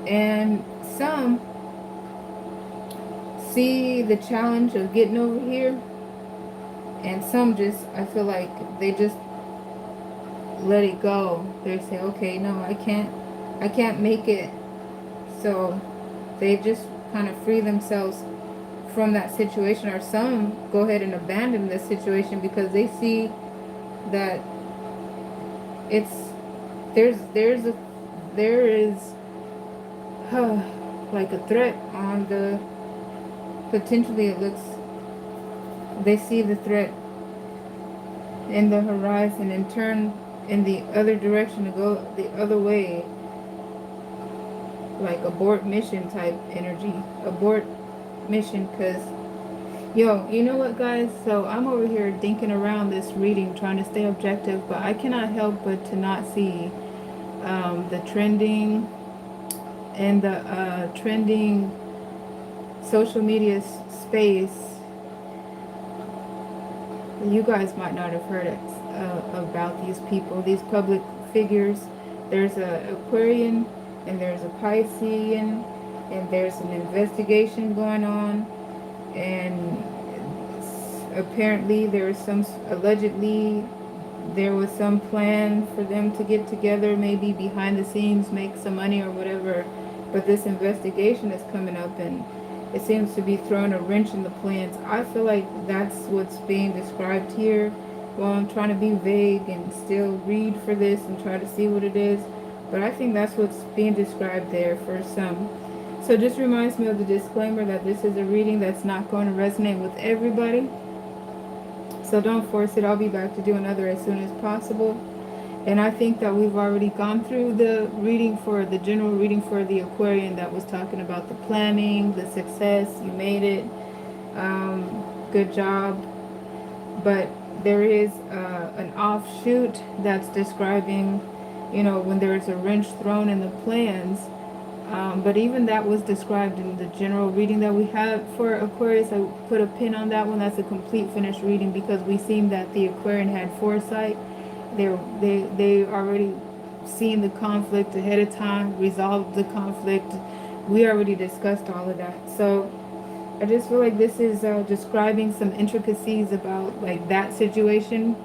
S1: And some see the challenge of getting over here, and some just, I feel like they just let it go. They say, okay, no, I can't make it. So they just kind of free themselves from that situation, or some go ahead and abandon this situation because they see that there is like a threat on the, potentially it looks, they see the threat in the horizon and turn in the other direction, to go the other way, like abort mission type energy. Abort mission, because you know what, guys? So I'm over here thinking around this reading, trying to stay objective, but I cannot help but to not see the trending and the trending social media space. You guys might not have heard it, about these people, these public figures. There's a Aquarian and there's a Piscean, and there's an investigation going on, and apparently allegedly there was some plan for them to get together, maybe behind the scenes, make some money or whatever. But this investigation is coming up, and it seems to be throwing a wrench in the plans. I feel like that's what's being described here. Well, I'm trying to be vague and still read for this and try to see what it is, but I think that's what's being described there for some. So just reminds me of the disclaimer that this is a reading that's not going to resonate with everybody. So don't force it. I'll be back to do another as soon as possible. And I think that we've already gone through the reading for the general reading for the Aquarian that was talking about the planning, the success. You made it. Good job. But there is an offshoot that's describing, when there's a wrench thrown in the plans. But even that was described in the general reading that we had for Aquarius. I put a pin on that one. That's a complete finished reading, because we seen that the Aquarian had foresight. They already seeing the conflict ahead of time, resolve the conflict. We already discussed all of that. So I just feel like this is describing some intricacies about like that situation,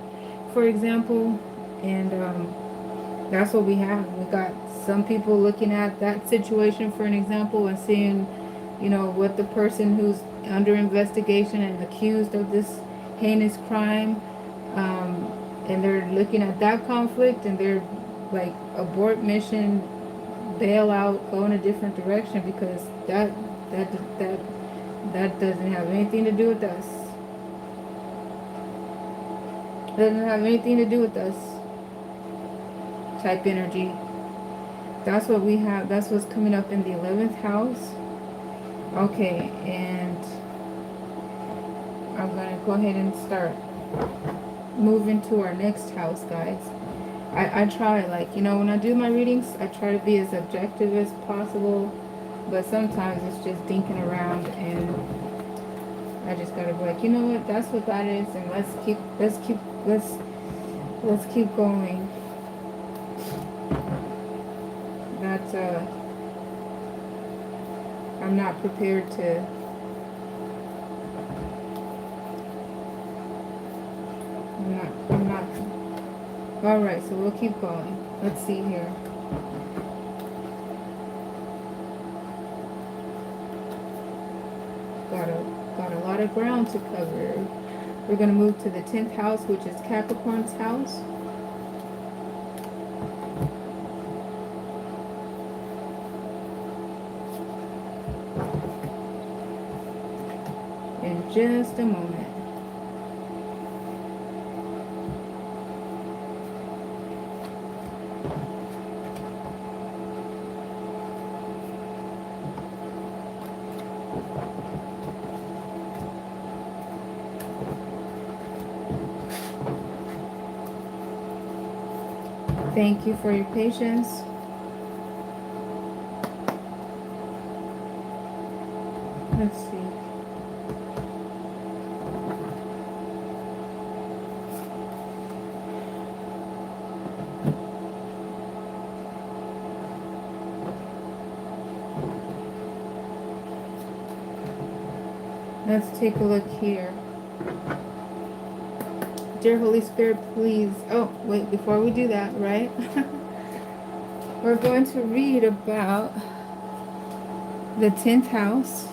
S1: for example. And that's what we have. We got some people looking at that situation for an example and seeing, you know, what the person who's under investigation and accused of this heinous crime, and they're looking at that conflict and they're like abort mission, bail out, go in a different direction because that that that doesn't have anything to do with us. Doesn't have anything to do with us. Type energy. That's what we have. That's what's coming up in the 11th house. Okay, and I'm gonna go ahead and start moving to our next house, guys. I try, like, you know, when I do my readings, I try to be as objective as possible, but sometimes it's just dinking around, and I just gotta be like, you know what, that's what that is, and let's keep going. That's I'm not prepared to. I'm not. All right, so we'll keep going. Let's see here. Got a lot of ground to cover. We're gonna move to the 10th house, which is Capricorn's house. In just a moment. Thank you for your patience. Let's see. Let's take a look here. Dear Holy Spirit, please. Oh, wait, before we do that, right? We're going to read about the 10th house,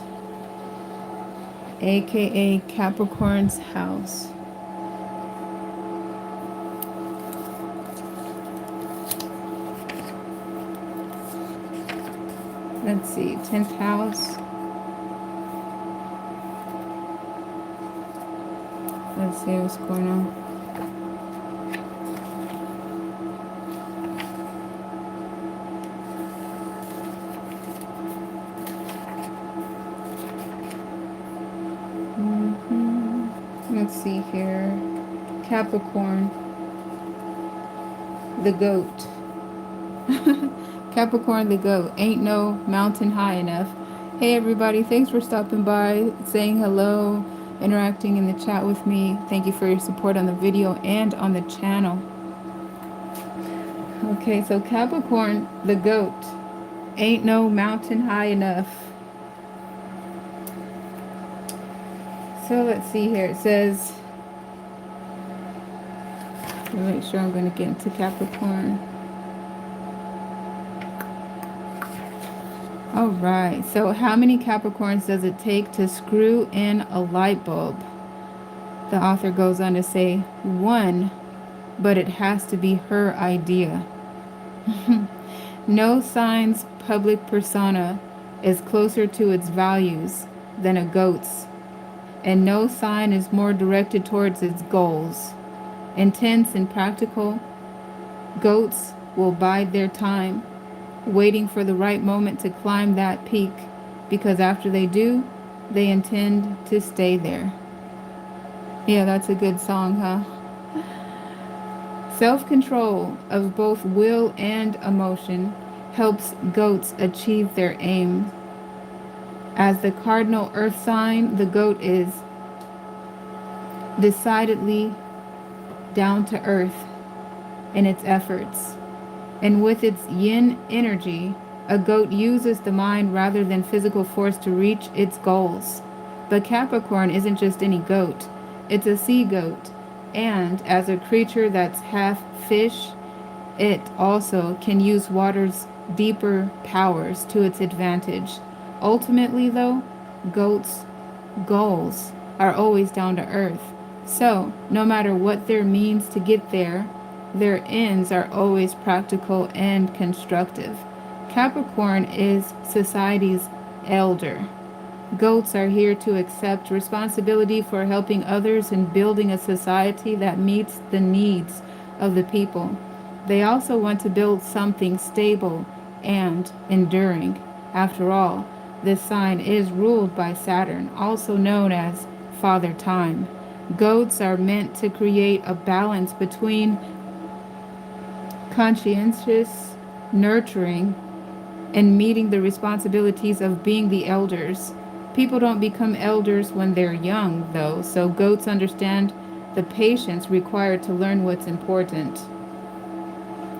S1: aka Capricorn's house. Let's see, 10th house. Let's see what's going on. Let's see here. Capricorn, the goat. Capricorn the goat. Ain't no mountain high enough. Hey everybody, thanks for stopping by, saying hello, interacting in the chat with me. Thank you for your support on the video and on the channel. Okay, so Capricorn the goat. Ain't no mountain high enough. So let's see here. It says, let me make sure I'm going to get into Capricorn. All right, so how many Capricorns does it take to screw in a light bulb? The author goes on to say, one, but it has to be her idea. No sign's public persona is closer to its values than a goat's, and no sign is more directed towards its goals. Intense and practical, goats will bide their time, waiting for the right moment to climb that peak, because after they do, they intend to stay there. Yeah, that's a good song, huh? Self-control of both will and emotion helps goats achieve their aim. As the cardinal earth sign, the goat is decidedly down to earth in its efforts. And with its yin energy, a goat uses the mind rather than physical force to reach its goals. But Capricorn isn't just any goat, it's a sea goat. And as a creature that's half fish, it also can use water's deeper powers to its advantage. Ultimately, though, goats' goals are always down to earth. So, no matter what their means to get there, their ends are always practical and constructive. Capricorn is society's elder. Goats are here to accept responsibility for helping others and building a society that meets the needs of the people. They also want to build something stable and enduring. After all, this sign is ruled by Saturn, also known as Father Time. Goats are meant to create a balance between conscientious nurturing and meeting the responsibilities of being the elders. People don't become elders when they're young, though, so goats understand the patience required to learn what's important.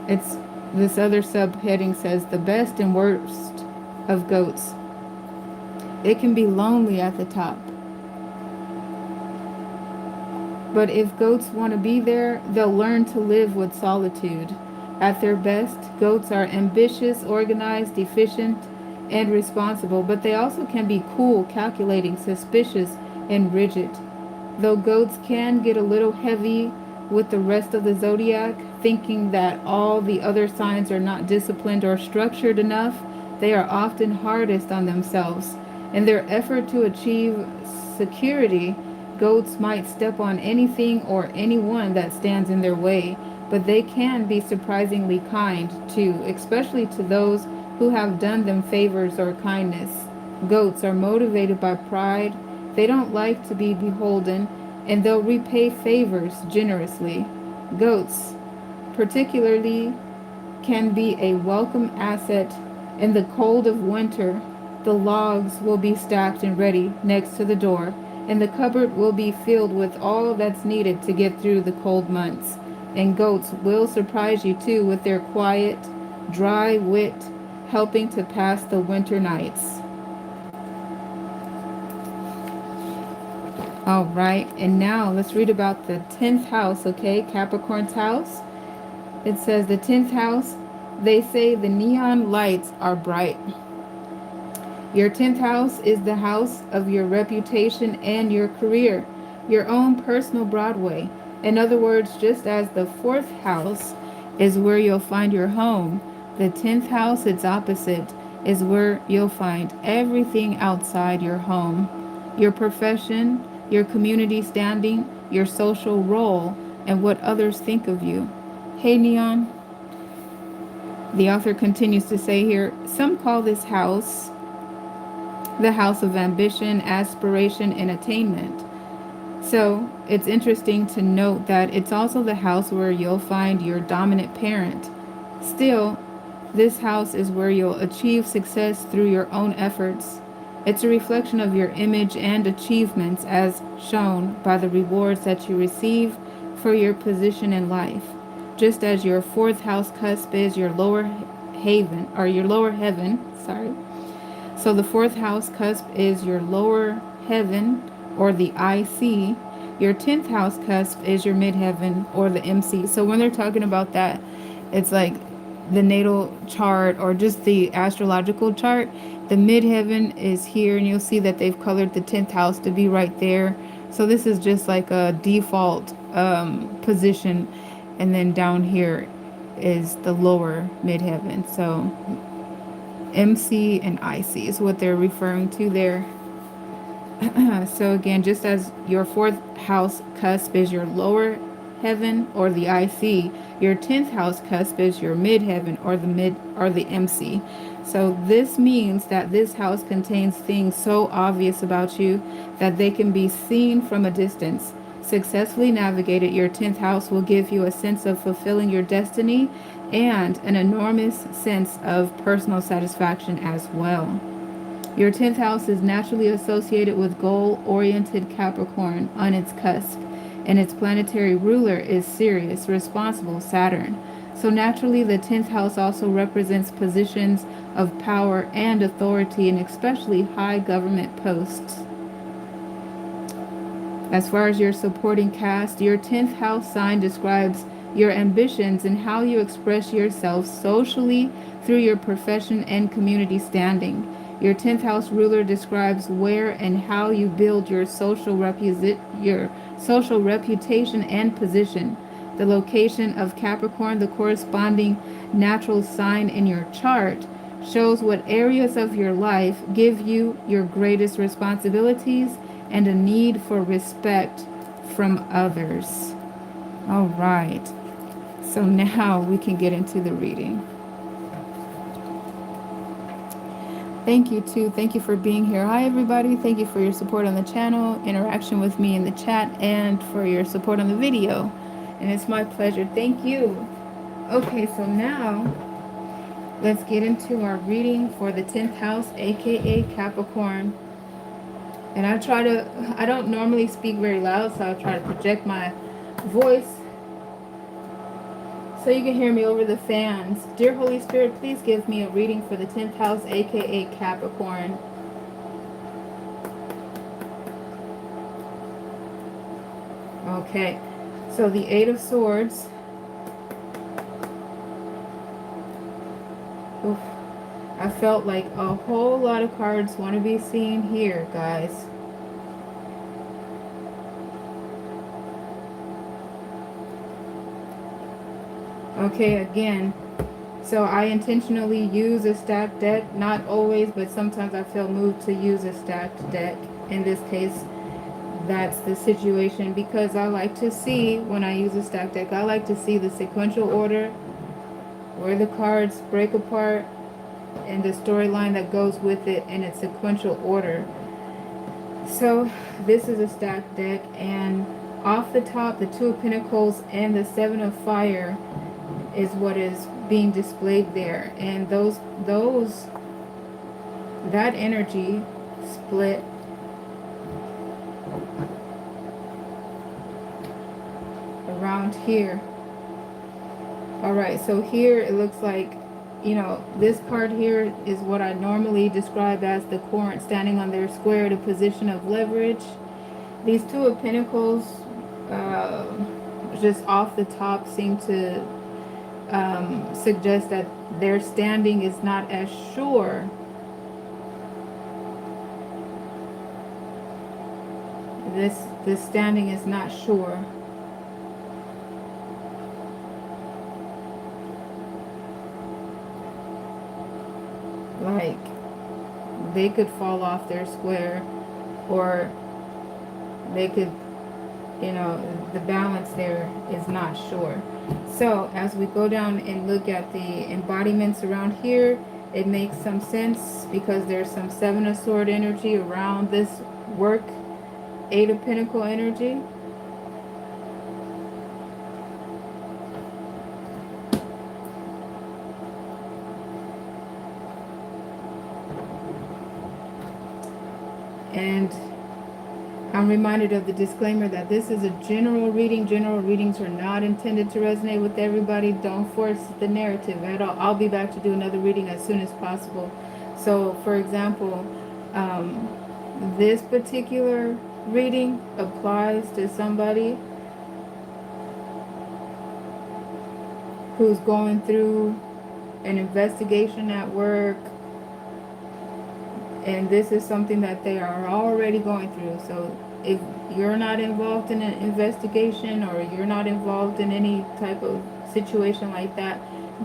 S1: It's this other subheading says the best and worst of goats. It can be lonely at the top. But if goats want to be there, they'll learn to live with solitude. At their best, goats are ambitious, organized, efficient, and responsible, but they also can be cool, calculating, suspicious, and rigid. Though goats can get a little heavy with the rest of the zodiac, thinking that all the other signs are not disciplined or structured enough, they are often hardest on themselves. In their effort to achieve security, goats might step on anything or anyone that stands in their way, but they can be surprisingly kind too, especially to those who have done them favors or kindness. Goats are motivated by pride. They don't like to be beholden, and they'll repay favors generously. Goats, particularly, can be a welcome asset in the cold of winter. The logs will be stacked and ready next to the door, and the cupboard will be filled with all that's needed to get through the cold months. And goats will surprise you too with their quiet, dry wit, helping to pass the winter nights. All right, and now let's read about the 10th house, okay? Capricorn's house. It says the 10th house, they say the neon lights are bright. Your 10th house is the house of your reputation and your career, your own personal Broadway. In other words, just as the 4th house is where you'll find your home, the 10th house, its opposite, is where you'll find everything outside your home. Your profession, your community standing, your social role, and what others think of you. Hey, Neon. The author continues to say here, some call this house the house of ambition, aspiration, and attainment. So it's interesting to note that it's also the house where you'll find your dominant parent. Still, this house is where you'll achieve success through your own efforts. It's a reflection of your image and achievements as shown by the rewards that you receive for your position in life. Just as your 4th house cusp is your lower haven, or your lower heaven, sorry. So the 4th house cusp is your lower heaven, or the IC. Your 10th house cusp is your midheaven, or the MC. So when they're talking about that, it's like the natal chart or just the astrological chart. The midheaven is here, and you'll see that they've colored the 10th house to be right there. So this is just like a default position, and then down here is the lower midheaven. So MC and IC is what they're referring to there. So again, just as your 4th house cusp is your lower heaven or the IC, your 10th house cusp is your midheaven or the MC. So this means that this house contains things so obvious about you that they can be seen from a distance. Successfully navigated, your 10th house will give you a sense of fulfilling your destiny and an enormous sense of personal satisfaction as well. Your 10th house is naturally associated with goal-oriented Capricorn on its cusp, and its planetary ruler is Sirius, responsible Saturn. So So naturally, the 10th house also represents positions of power and authority, and especially high government posts. As far as your supporting cast, your 10th house sign describes your ambitions and how you express yourself socially through your profession and community standing. Your 10th house ruler describes where and how you build your social reputation and position. The location of Capricorn, the corresponding natural sign in your chart, shows what areas of your life give you your greatest responsibilities and a need for respect from others. All right. So now we can get into the reading. Thank you too. Thank you for being here. Hi everybody. Thank you for your support on the channel, interaction with me in the chat, and for your support on the video. And it's my pleasure. Thank you. Okay, so now let's get into our reading for the 10th house, aka Capricorn. And I don't normally speak very loud, so I'll try to project my voice so you can hear me over the fans. Dear Holy Spirit, please give me a reading for the 10th house, aka Capricorn. Okay, so the 8 of Swords. Oof. I felt like a whole lot of cards want to be seen here, guys. Okay, again, so I intentionally use a stacked deck. Not always, but sometimes I feel moved to use a stacked deck. In this case, that's the situation, because I like to see, when I use a stacked deck, I like to see the sequential order, where the cards break apart, and the storyline that goes with it in its sequential order. So this is a stacked deck, and off the top, the 2 of Pentacles and the 7 of Fire is what is being displayed there. And that energy split around here. All right, so here it looks like, you know, this card here is what I normally describe as the Court standing on their square, the position of leverage. These 2 of Pentacles, just off the top, seem to suggest that their standing is not as sure. This standing is not sure. Like, they could fall off their square, or they could, you know, the balance there is not sure. So as we go down and look at the embodiments around here, it makes some sense, because there's some 7 of Sword energy around this work, 8 of Pentacle energy. And I'm reminded of the disclaimer that this is a general reading. General readings are not intended to resonate with everybody. Don't force the narrative at all. I'll be back to do another reading as soon as possible. So, for example, this particular reading applies to somebody who's going through an investigation at work, and this is something that they are already going through. So if you're not involved in an investigation, or you're not involved in any type of situation like that,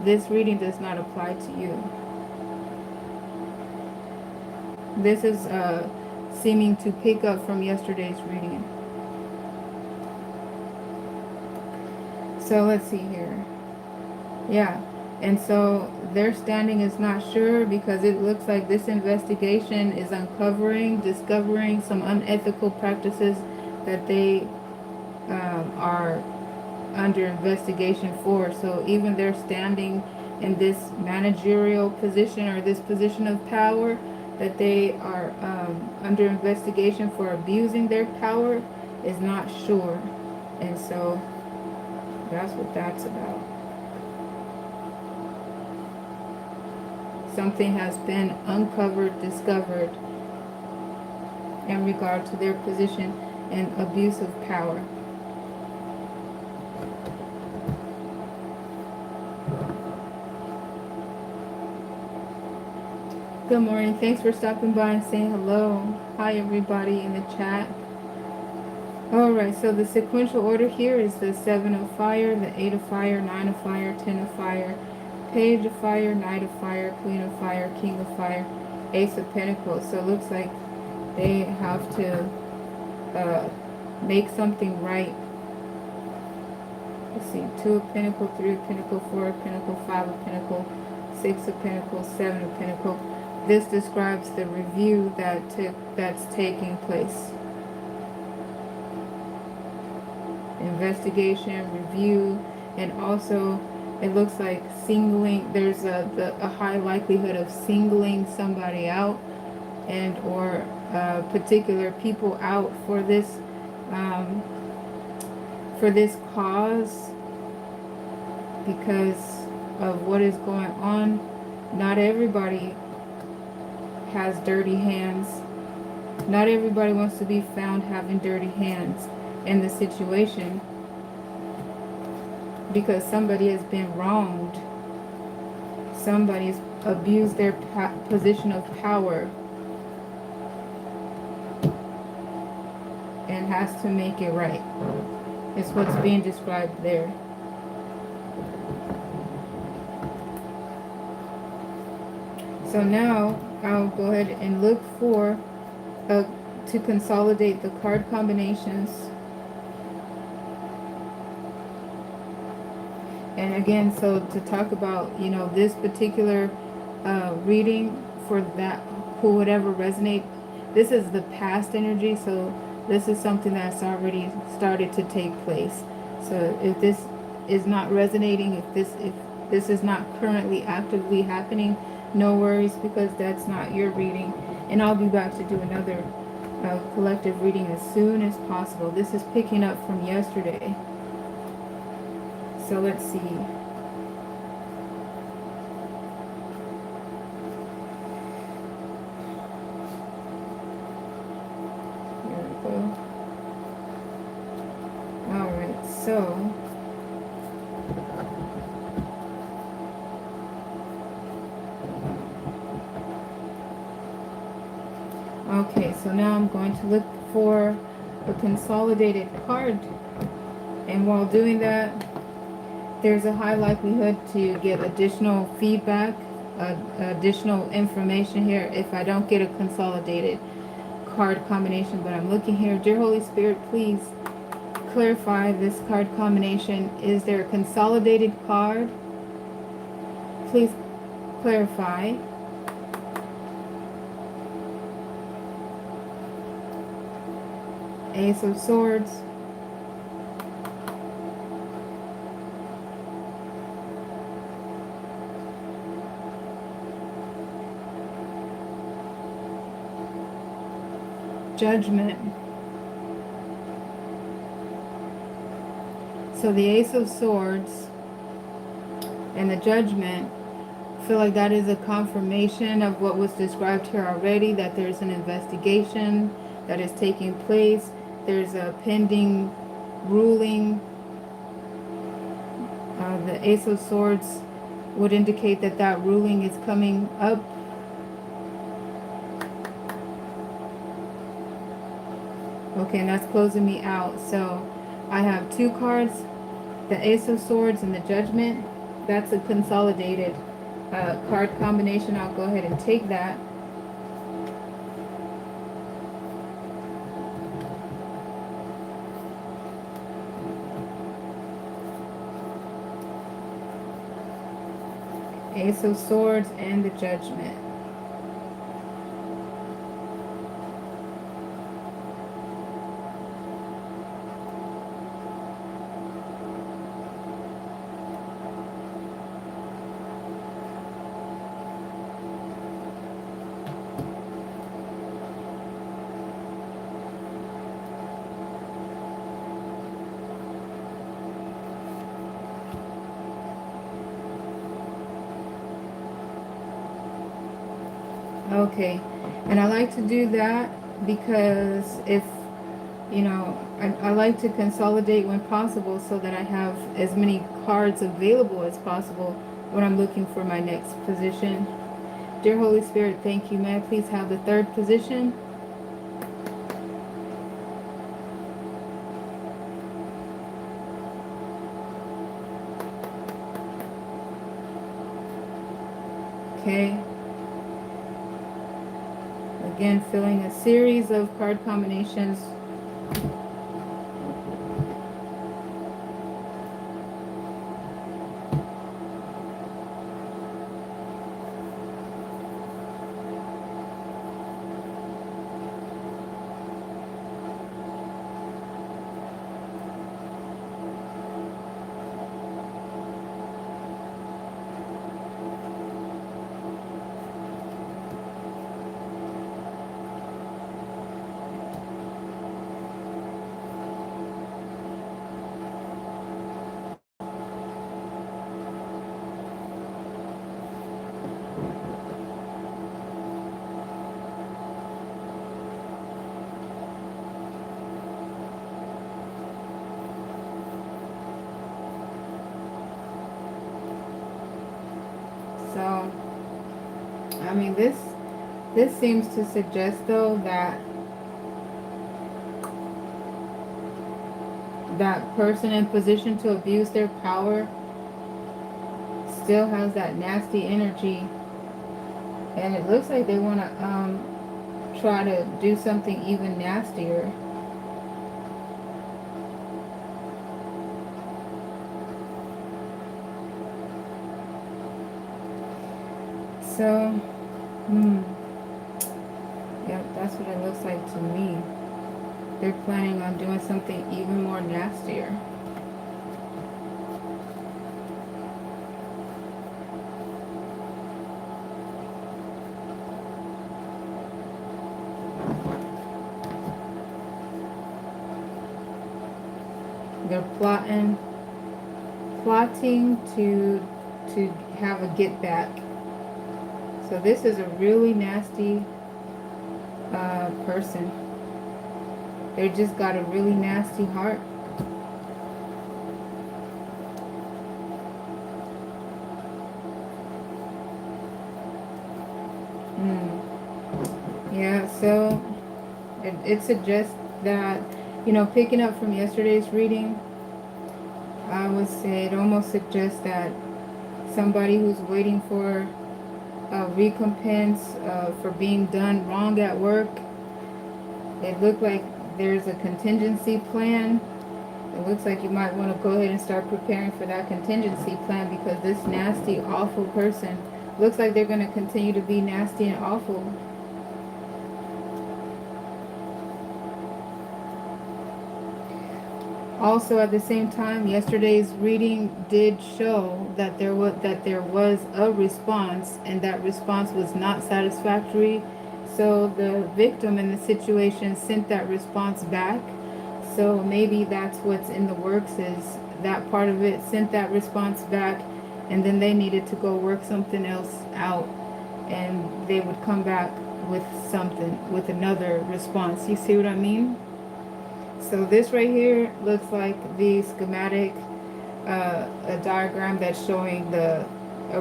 S1: this reading does not apply to you. This is seeming to pick up from yesterday's reading. So let's see here. Yeah. And so their standing is not sure, because it looks like this investigation is discovering some unethical practices that they are under investigation for. So even their standing in this managerial position, or this position of power, that they are under investigation for abusing their power, is not sure. And so that's what that's about. Something has been uncovered, discovered in regard to their position and abuse of power. Good morning. Thanks for stopping by and saying hello. Hi, everybody in the chat. All right, so the sequential order here is the 7 of fire, the 8 of fire, 9 of fire, 10 of fire, page of fire, knight of fire, queen of fire, king of fire, ace of pentacles. So it looks like they have to make something right. Let's see, 2 of pentacles, 3 of pentacles, 4 of pentacles, 5 of pentacles, 6 of pentacles, 7 of pentacles. This describes the review that's taking place. Investigation, review, and also it looks like singling. There's a high likelihood of singling somebody out and or particular people out for this cause because of what is going on. Not everybody has dirty hands. Not everybody wants to be found having dirty hands in the situation because somebody has been wronged. Somebody's abused their position of power and has to make it right. It's what's being described there. So now I'll go ahead and look for to consolidate the card combinations. And again, so to talk about, this particular reading for that, who would ever resonate, this is the past energy, so this is something that's already started to take place. So if this is not resonating, if this is not currently actively happening, no worries, because that's not your reading. And I'll be back to do another collective reading as soon as possible. This is picking up from yesterday. So let's see. Here we go. All right, so okay, so now I'm going to look for a consolidated card, and while doing that, there's a high likelihood to get additional feedback, additional information here if I don't get a consolidated card combination. But I'm looking here. Dear Holy Spirit, please clarify this card combination. Is there a consolidated card? Please clarify. Ace of Swords. Judgment. So the Ace of Swords and the Judgment, I feel like that is a confirmation of what was described here already, that there's an investigation that is taking place. There's a pending ruling. The Ace of Swords would indicate that that ruling is coming up. Okay, and that's closing me out. So I have two cards, the Ace of Swords and the Judgment. That's a consolidated card combination. I'll go ahead and take that. Ace of Swords and the Judgment. Okay. And I like to do that because if, I like to consolidate when possible so that I have as many cards available as possible when I'm looking for my next position. Dear Holy Spirit, thank you. May I please have the third position? Okay. Again, filling a series of card combinations. So, I mean, this seems to suggest though that that person in position to abuse their power still has that nasty energy, and it looks like they want to try to do something even nastier. So, yep, that's what it looks like to me. They're planning on doing something even more nastier. They're plotting to have a get back. So this is a really nasty person. They just got a really nasty heart. Yeah, so it suggests that, picking up from yesterday's reading, I would say it almost suggests that somebody who's waiting for a recompense for being done wrong at work, it looked like there's a contingency plan. It looks like you might want to go ahead and start preparing for that contingency plan, because this nasty, awful person looks like they're going to continue to be nasty and awful. Also, at the same time, yesterday's reading did show that there was a response, and that response was not satisfactory. So the victim in the situation sent that response back. So maybe that's what's in the works, is that part of it sent that response back, and then they needed to go work something else out, and they would come back with with another response. You see what I mean? So this right here looks like the schematic, a diagram that's showing a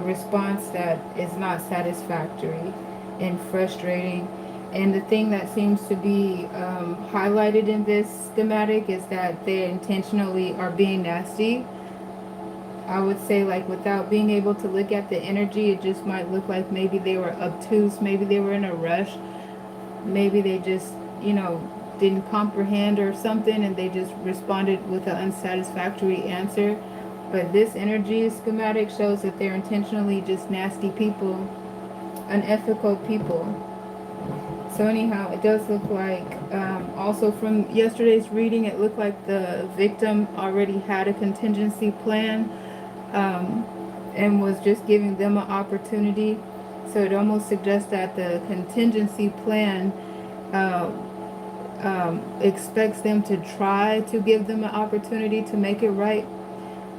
S1: response that is not satisfactory and frustrating. And the thing that seems to be highlighted in this schematic is that they intentionally are being nasty. I would say, like, without being able to look at the energy, it just might look like maybe they were obtuse, maybe they were in a rush, maybe they just, didn't comprehend or something, and they just responded with an unsatisfactory answer. But this energy schematic shows that they're intentionally just nasty people, unethical people. So anyhow, it does look like, also from yesterday's reading, it looked like the victim already had a contingency plan, and was just giving them an opportunity. So it almost suggests that the contingency plan expects them to try to give them an opportunity to make it right.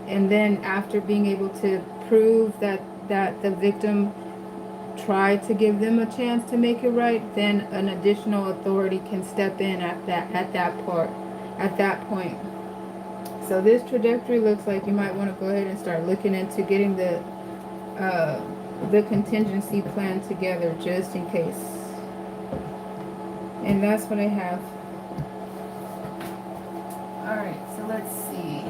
S1: And then after being able to prove that the victim try to give them a chance to make it right, then an additional authority can step in at that point. So this trajectory looks like you might want to go ahead and start looking into getting the contingency plan together just in case. And that's what I have. Alright, so let's see.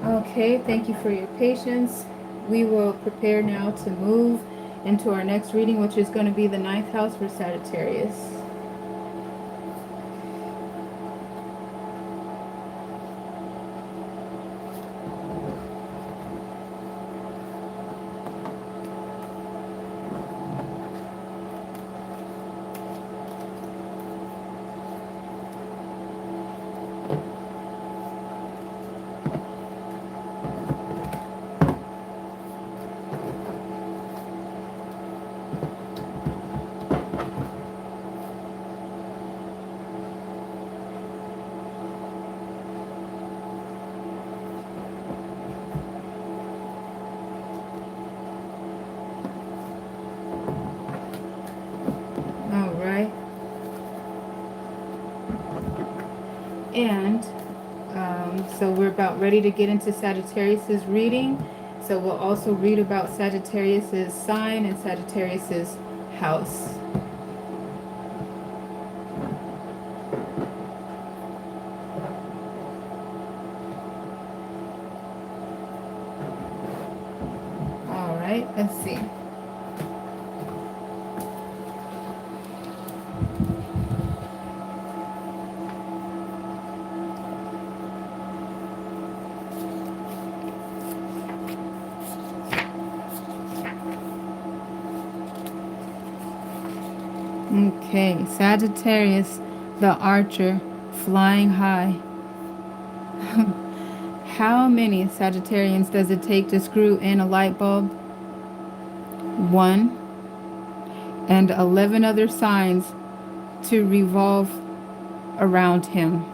S1: Okay, thank you for your patience. We will prepare now to move into our next reading, which is going to be the 9th house for Sagittarius. Alright. And so we're about ready to get into Sagittarius's reading. So we'll also read about Sagittarius's sign and Sagittarius's house. All right, let's see. Okay, Sagittarius, the archer, flying high. How many Sagittarians does it take to screw in a light bulb? 1, and 11 other signs to revolve around him.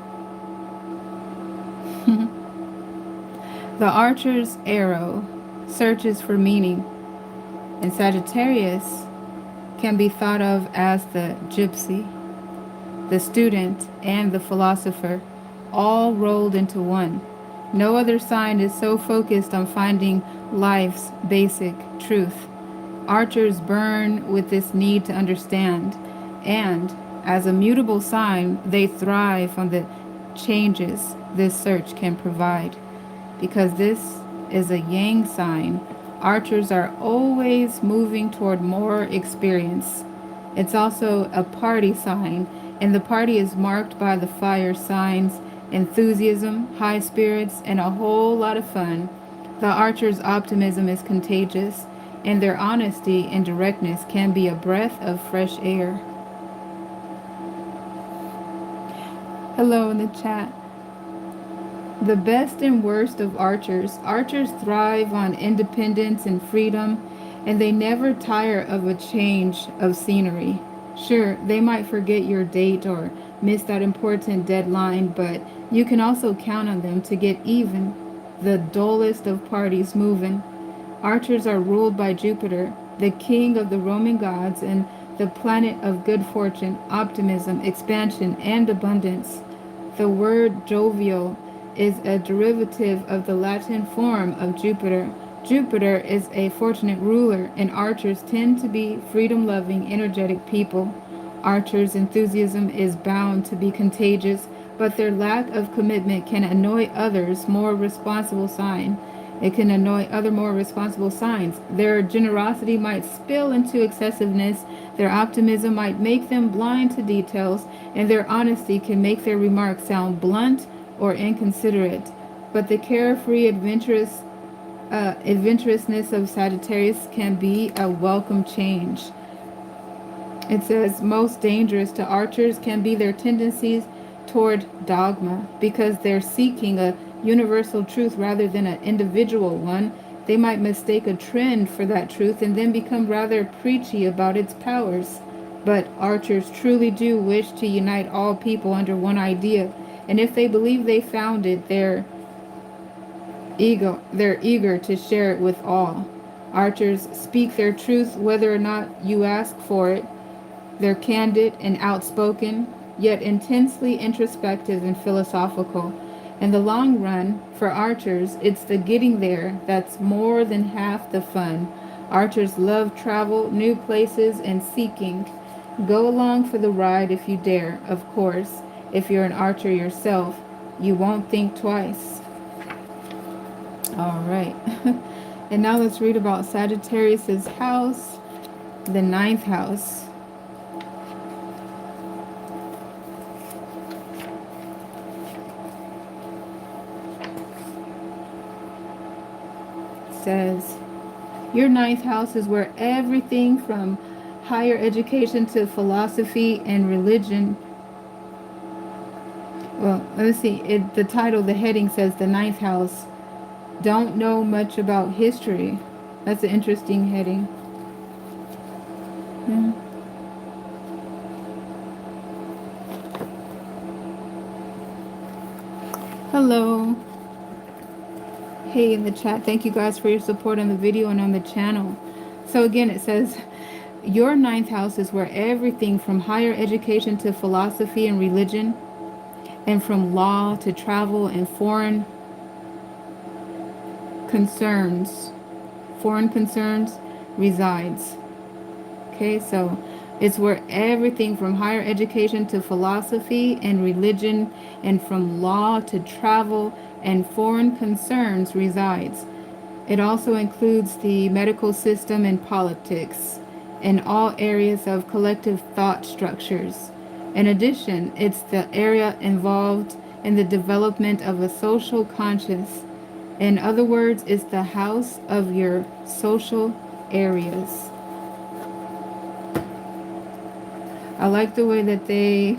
S1: The archer's arrow searches for meaning, and Sagittarius can be thought of as the gypsy, the student, and the philosopher, all rolled into one. No other sign is so focused on finding life's basic truth. Archers burn with this need to understand, and as a mutable sign, they thrive on the changes this search can provide. Because this is a yang sign, archers are always moving toward more experience. It's also a party sign, and the party is marked by the fire signs, enthusiasm, high spirits, and a whole lot of fun. The archer's optimism is contagious, and their honesty and directness can be a breath of fresh air. Hello in the chat. The best and worst of archers. Archers thrive on independence and freedom, and they never tire of a change of scenery. Sure, they might forget your date or miss that important deadline, but you can also count on them to get even the dullest of parties moving. Archers are ruled by Jupiter, the king of the Roman gods and the planet of good fortune, optimism, expansion, and abundance. The word jovial is a derivative of the Latin form of Jupiter. Jupiter is a fortunate ruler, and archers tend to be freedom-loving, energetic people. Archers' enthusiasm is bound to be contagious, but their lack of commitment can annoy others more responsible signs. It can annoy other more responsible signs. Their generosity might spill into excessiveness, their optimism might make them blind to details, and their honesty can make their remarks sound blunt or inconsiderate. But the carefree, adventurousness of Sagittarius can be a welcome change. It says most dangerous to archers can be their tendencies toward dogma, because they're seeking a universal truth rather than an individual one. They might mistake a trend for that truth and then become rather preachy about its powers. But archers truly do wish to unite all people under one idea, and if they believe they found it, they're eager to share it with all. Archers speak their truth whether or not you ask for it. They're candid and outspoken, yet intensely introspective and philosophical. In the long run, for archers, it's the getting there that's more than half the fun. Archers love travel, new places, and seeking. Go along for the ride if you dare, of course. If you're an archer yourself, you won't think twice. All right. And now let's read about Sagittarius's house, the ninth house. Says, your ninth house is where everything from higher education to philosophy and religion. Well, let's see. The title, the heading says the ninth house. Don't know much about history. That's an interesting heading. Yeah. Hello. Hey in the chat. Thank you guys for your support on the video and on the channel. So again, it says your ninth house is where everything from higher education to philosophy and religion, and from law to travel and foreign concerns resides. Okay, so it's where everything from higher education to philosophy and religion, and from law to travel and foreign concerns resides. It also includes the medical system and politics, and all areas of collective thought structures. In addition, it's the area involved in the development of a social conscience. In other words, it's the house of your social areas. I like the way that they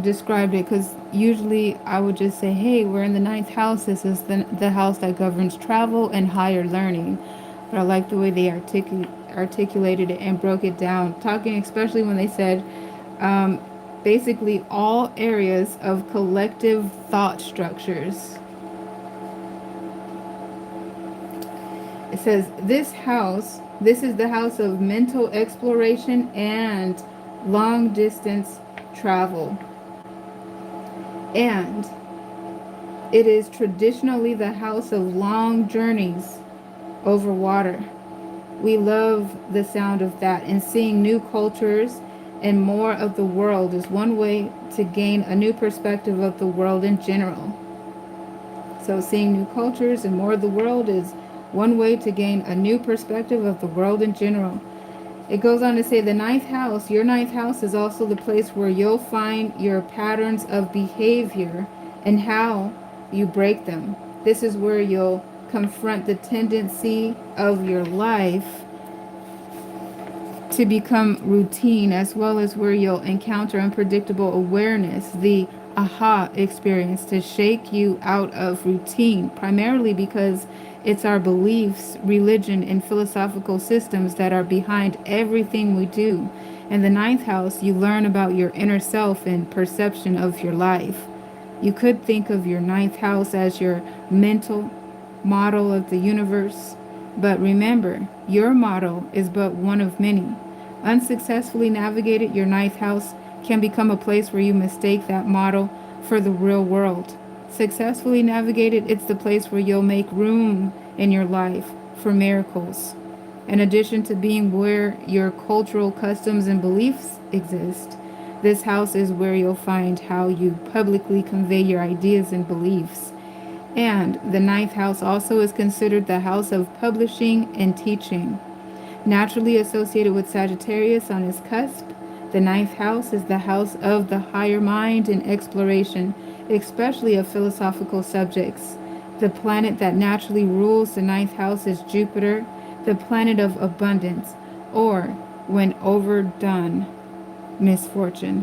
S1: described it, because usually I would just say, hey, we're in the ninth house. This is the house that governs travel and higher learning. But I like the way they articulated it and broke it down, talking especially when they said basically all areas of collective thought structures. It says this is the house of mental exploration and long distance travel. And it is traditionally the house of long journeys over water. We love the sound of that, and seeing new cultures and more of the world is one way to gain a new perspective of the world in general. So seeing new cultures and more of the world is one way to gain a new perspective of the world in general. It goes on to say the ninth house, your ninth house, is also the place where you'll find your patterns of behavior and how you break them. This is where you'll confront the tendency of your life to become routine, as well as where you'll encounter unpredictable awareness, the aha experience, to shake you out of routine, primarily because it's our beliefs, religion, and philosophical systems that are behind everything we do. In the ninth house, you learn about your inner self and perception of your life. You could think of your ninth house as your mental model of the universe, but remember, your model is but one of many. Unsuccessfully navigated, your ninth house can become a place where you mistake that model for the real world. Successfully navigated, it's the place where you'll make room in your life for miracles. In addition to being where your cultural customs and beliefs exist, this house is where you'll find how you publicly convey your ideas and beliefs. And the ninth house also is considered the house of publishing and teaching. Naturally associated with Sagittarius on his cusp, the ninth house is the house of the higher mind and exploration, especially of philosophical subjects. The planet that naturally rules the ninth house is Jupiter, the planet of abundance, or, when overdone, misfortune.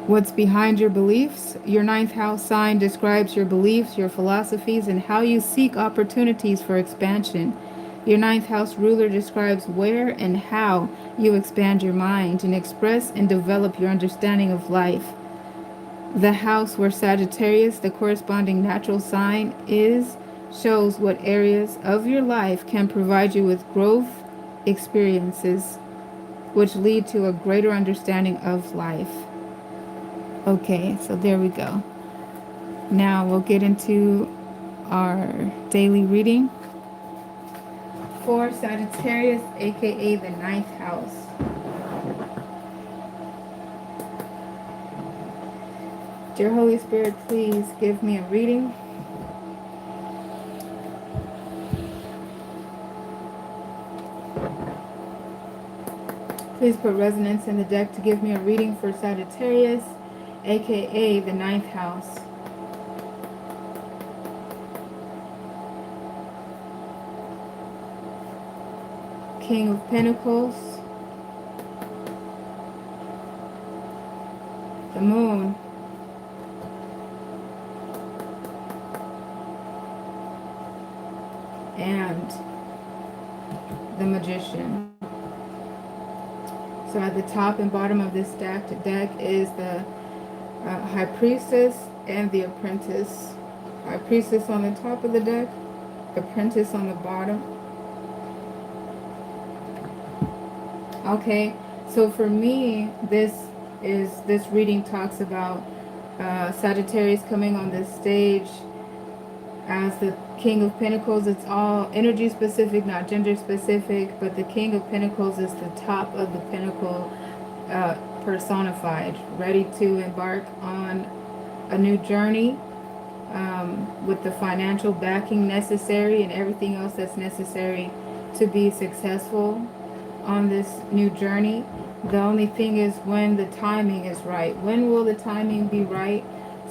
S1: What's behind your beliefs? Your ninth house sign describes your beliefs, your philosophies, and how you seek opportunities for expansion. Your ninth house ruler describes where and how you expand your mind and express and develop your understanding of life. The house where Sagittarius, the corresponding natural sign, is shows what areas of your life can provide you with growth experiences which lead to a greater understanding of life. Okay, so there we go. Now we'll get into our daily reading for Sagittarius, aka the ninth house. Dear Holy Spirit, please give me a reading. Please put resonance in the deck to give me a reading for Sagittarius, aka the ninth house. King of Pentacles, the Moon, and the Magician. So at the top and bottom of this stacked deck is the High Priestess and the Apprentice. High Priestess on the top of the deck, Apprentice on the bottom. Okay, so for me, this reading talks about Sagittarius coming on this stage as the King of Pentacles. It's all energy specific, not gender specific, but the King of Pentacles is the top of the pinnacle personified, ready to embark on a new journey with the financial backing necessary and everything else that's necessary to be successful on this new journey. The only thing is when the timing is right. When will the timing be right?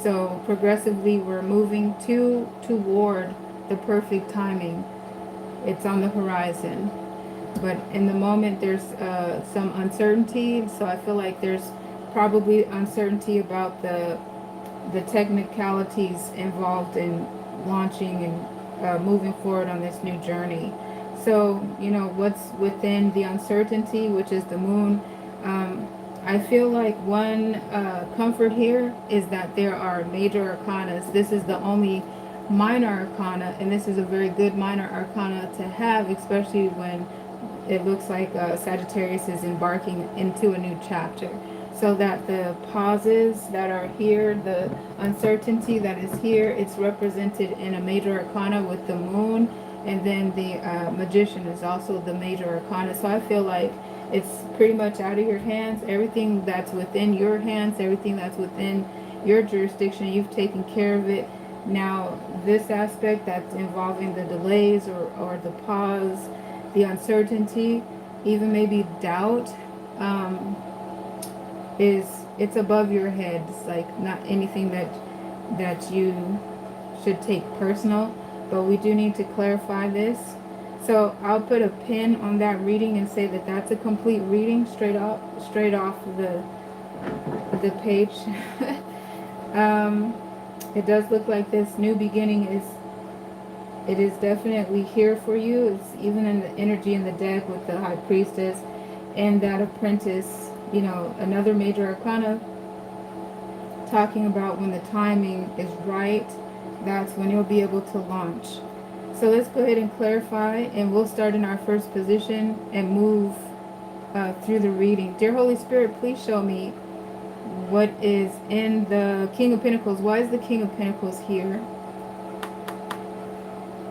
S1: So progressively we're moving toward the perfect timing. It's on the horizon. But in the moment there's some uncertainty. So I feel like there's probably uncertainty about the technicalities involved in launching and moving forward on this new journey. So, you know, what's within the uncertainty, which is the Moon. I feel like one comfort here is that there are major arcanas. This is the only minor arcana, and this is a very good minor arcana to have, especially when it looks like Sagittarius is embarking into a new chapter. So that the pauses that are here, the uncertainty that is here, it's represented in a major arcana with the Moon, and then the Magician is also the major arcana. So I feel like it's pretty much out of your hands. Everything that's within your hands, everything that's within your jurisdiction, you've taken care of it. Now, this aspect that's involving the delays or the pause, the uncertainty, even maybe doubt, it's above your head. It's like not anything that you should take personal, but we do need to clarify this. So I'll put a pin on that reading and say that that's a complete reading straight off the page. It does look like this new beginning is definitely here for you. It's even in the energy in the deck with the High Priestess and that Apprentice, you know, another major arcana talking about when the timing is right, that's when you'll be able to launch. So let's go ahead and clarify, and we'll start in our first position and move through the reading. Dear Holy Spirit, please show me what is in the King of Pentacles. Why is the King of Pentacles here?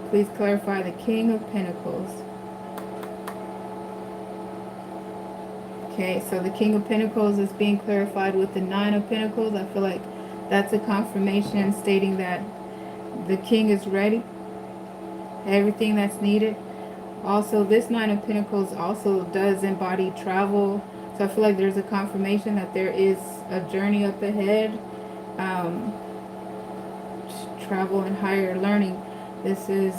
S1: Please clarify the King of Pentacles. Okay, so the King of Pentacles is being clarified with the Nine of Pentacles. I feel like that's a confirmation stating that the King is ready. Everything that's needed. Also, this Nine of Pentacles also does embody travel. So I feel like there's a confirmation that there is a journey up ahead. Travel and higher learning. This is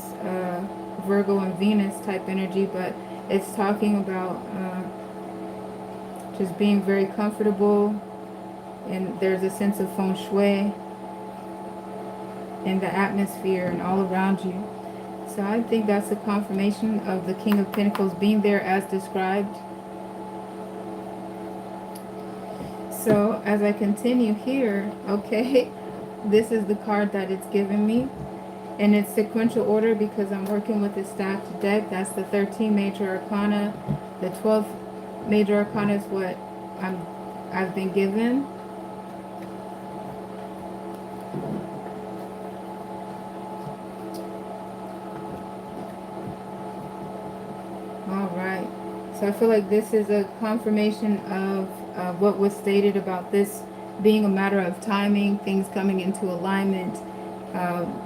S1: Virgo and Venus type energy, but it's talking about just being very comfortable. And there's a sense of feng shui in the atmosphere and all around you. So I think that's a confirmation of the King of Pentacles being there as described. So as I continue here, okay, this is the card that it's given me. And it's sequential order because I'm working with a stacked deck. That's the 13 major arcana. The 12th major arcana is what I've been given. All right. So I feel like this is a confirmation of what was stated about this being a matter of timing, things coming into alignment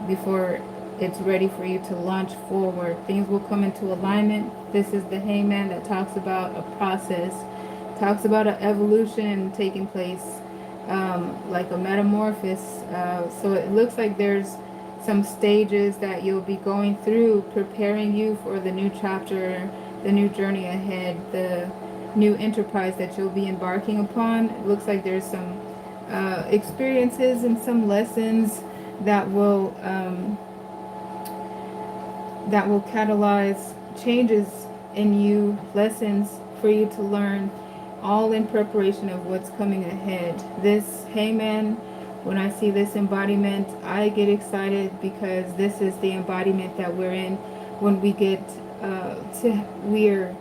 S1: before it's ready for you to launch forward. Things will come into alignment. This is the Hangman that talks about a process, talks about an evolution taking place, like a metamorphosis. So it looks like there's some stages that you'll be going through, preparing you for the new chapter, the new journey ahead, the new enterprise that you'll be embarking upon. It looks like there's some experiences and some lessons that will catalyze changes in you, lessons for you to learn, all in preparation of what's coming ahead. This Hangman, when I see this embodiment, I get excited because this is the embodiment that we're in when we get we're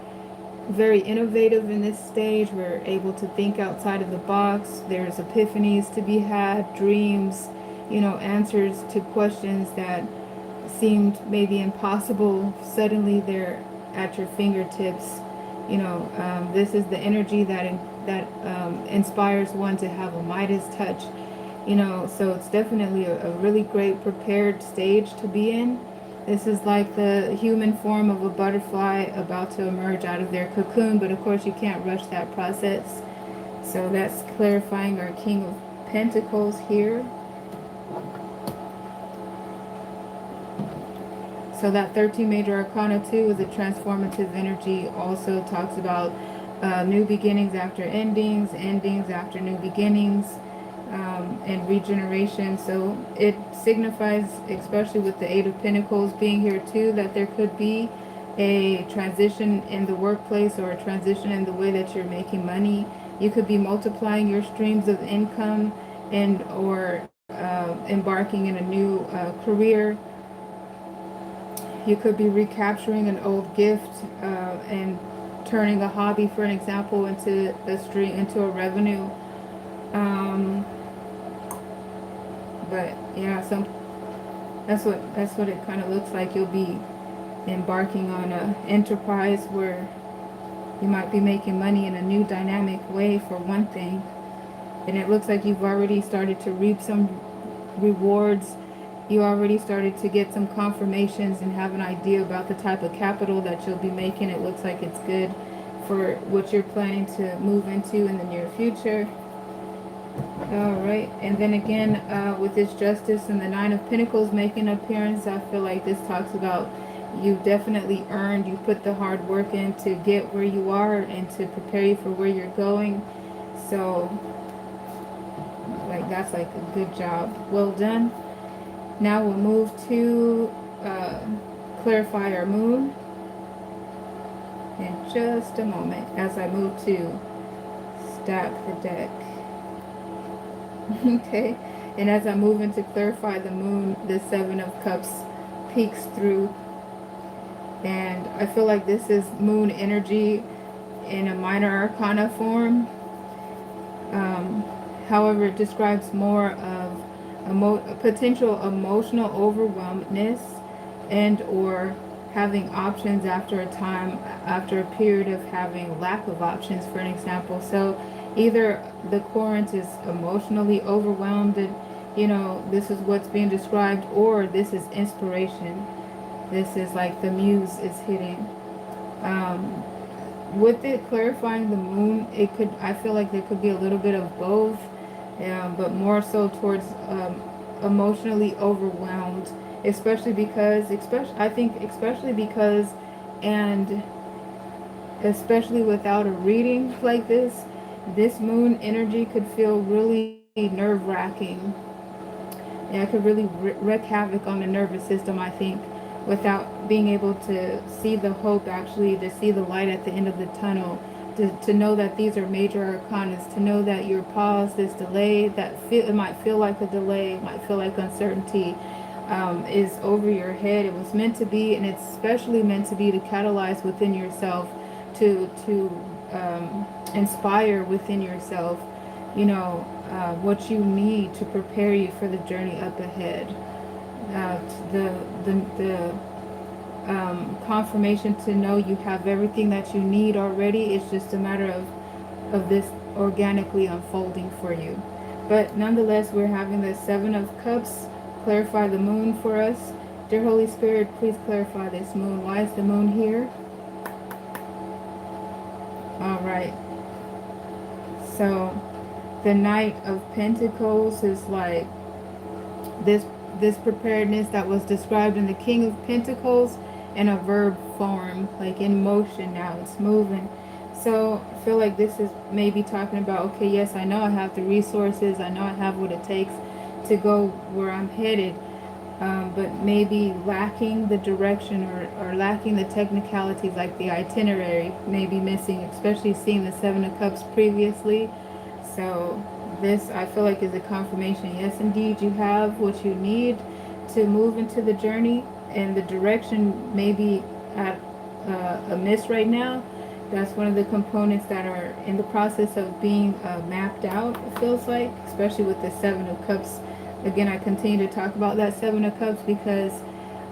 S1: very innovative in this stage. We're able to think outside of the box. There's epiphanies to be had, dreams, answers to questions that seemed maybe impossible. Suddenly they're at your fingertips. This is the energy that inspires one to have a Midas touch. So it's definitely a really great prepared stage to be in. This is like the human form of a butterfly about to emerge out of their cocoon, but of course you can't rush that process. So that's clarifying our King of Pentacles here. So that 13 major arcana too is a transformative energy. Also talks about new beginnings after endings, endings after new beginnings, and regeneration. So it signifies, especially with the Eight of Pentacles being here too, that there could be a transition in the workplace or a transition in the way that you're making money. You could be multiplying your streams of income or embarking in a new career. You could be recapturing an old gift and turning a hobby, for an example, into a revenue. But yeah, that's what it kind of looks like. You'll be embarking on an enterprise where you might be making money in a new dynamic way, for one thing. And it looks like you've already started to reap some rewards. You already started to get some confirmations and have an idea about the type of capital that you'll be making. It looks like it's good for what you're planning to move into in the near future. All right, and then again, with this Justice and the Nine of Pentacles making an appearance, I feel like this talks about you've definitely earned, you put the hard work in to get where you are and to prepare you for where you're going. So, like, that's like a good job. Well done. Now we'll move to clarify our moon in just a moment as I move to stack the deck. Okay, and as I move into clarify the moon, the Seven of Cups peeks through, and I feel like this is moon energy in a minor arcana form. However, it describes more of a potential emotional overwhelmedness and or having options after a period of having lack of options, for an example. So either the Corinth is emotionally overwhelmed and this is what's being described, or this is inspiration. This is like the muse is hitting. With it clarifying the moon, I feel like there could be a little bit of both, but more so towards emotionally overwhelmed, especially because without a reading like this moon energy could feel really nerve-wracking. Yeah, it could really wreak havoc on the nervous system, I think, without being able to see the hope, actually, to see the light at the end of the tunnel, to know that these are major arcanas, to know that your pause, this delay, it might feel like a delay, it might feel like uncertainty. is over your head. It was meant to be, and it's especially meant to be to catalyze within yourself, to inspire within yourself, what you need to prepare you for the journey up ahead. Uh, the confirmation to know you have everything that you need already. It's just a matter of this organically unfolding for you. But nonetheless, we're having the Seven of Cups clarify the moon for us. Dear Holy Spirit, please clarify this moon. Why is the moon here? All right. So the Knight of Pentacles is like this this preparedness that was described in the King of Pentacles in a verb form, like in motion now. It's moving. So I feel like this is maybe talking about, okay, yes, I know I have the resources. I know I have what it takes to go where I'm headed. But maybe lacking the direction, or lacking the technicalities, like the itinerary may be missing, especially seeing the Seven of Cups previously. So this, I feel like, is a confirmation. Yes, indeed, you have what you need to move into the journey, and the direction may be at a miss right now. That's one of the components that are in the process of being mapped out, it feels like, especially with the Seven of Cups. Again, I continue to talk about that Seven of Cups because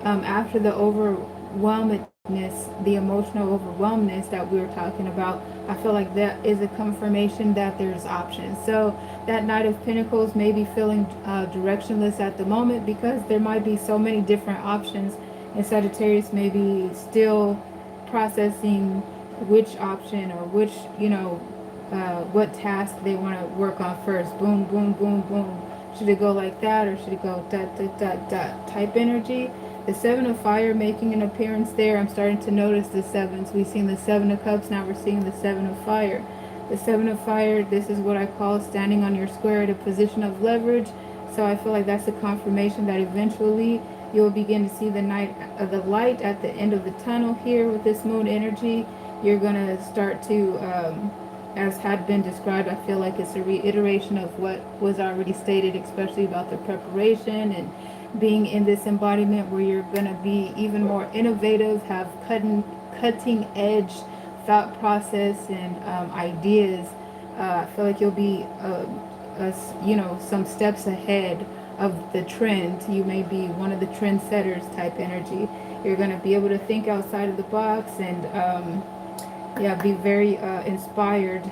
S1: after the overwhelmedness, the emotional overwhelmedness that we were talking about, I feel like that is a confirmation that there's options. So that Knight of Pentacles may be feeling directionless at the moment because there might be so many different options, and Sagittarius may be still processing which option, or which, what task they want to work on first. Boom, boom, boom, boom. Should it go like that, or should it go dot, dot, dot, dot type energy? The Seven of Fire making an appearance there. I'm starting to notice the sevens. We've seen the Seven of Cups. Now we're seeing the Seven of Fire. The Seven of Fire, this is what I call standing on your square at a position of leverage. So I feel like that's a confirmation that eventually you'll begin to see the light at the end of the tunnel here with this moon energy. You're going to start to, as had been described, I feel like it's a reiteration of what was already stated, especially about the preparation and being in this embodiment where you're going to be even more innovative, have cutting edge thought process and ideas. I feel like you'll be, some steps ahead of the trend. You may be one of the trendsetters type energy. You're going to be able to think outside of the box and, be very inspired,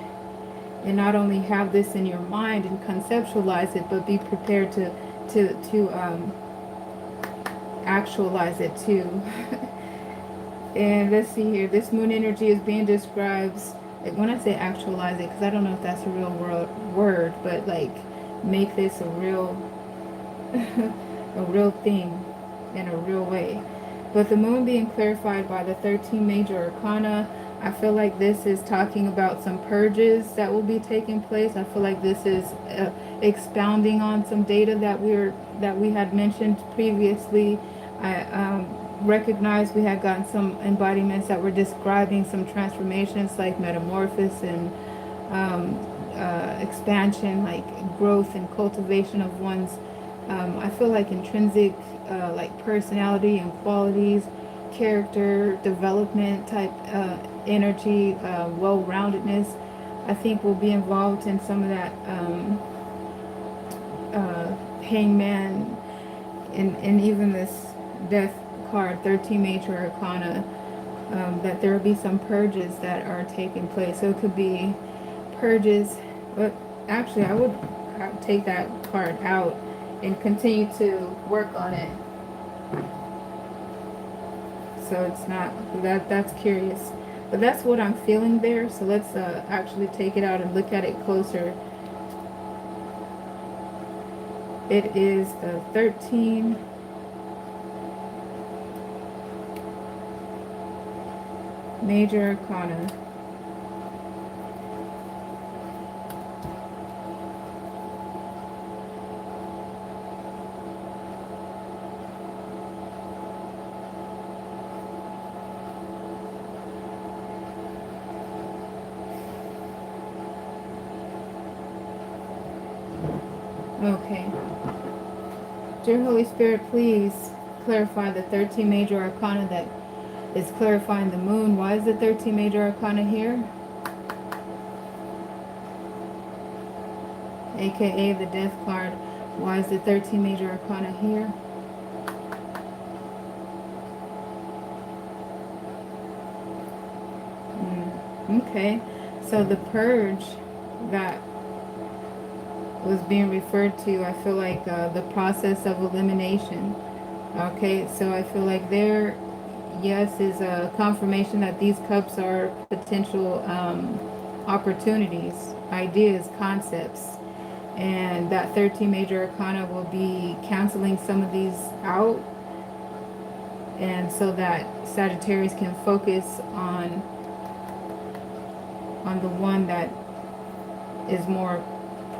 S1: and not only have this in your mind and conceptualize it, but be prepared to actualize it too. And let's see here. This moon energy is being described, like when I say actualize it, because I don't know if that's a real word, but like make this a real a real thing in a real way. But the moon being clarified by the 13 major arcana, I feel like this is talking about some purges that will be taking place. I feel like this is expounding on some data that we had mentioned previously. I recognized we had gotten some embodiments that were describing some transformations, like metamorphosis and expansion, like growth and cultivation of one's, I feel like intrinsic, like personality and qualities, character development type energy, well-roundedness. I think will be involved in some of that hangman, and even this death card, 13 major arcana, that there will be some purges that are taking place. So it could be purges, but actually I would take that card out and continue to work on it. So it's not that's curious, but that's what I'm feeling there. So let's actually take it out and look at it closer. It is the 13 major arcana. Okay. Dear Holy Spirit, please clarify the 13 major arcana that is clarifying the moon. Why is the 13 major arcana here? AKA the death card. Why is the 13 major arcana here? Okay, so the purge that was being referred to, I feel like the process of elimination. Okay, so I feel like there, yes, is a confirmation that these cups are potential opportunities, ideas, concepts, and that 13 major arcana will be canceling some of these out, and so that Sagittarius can focus on the one that is more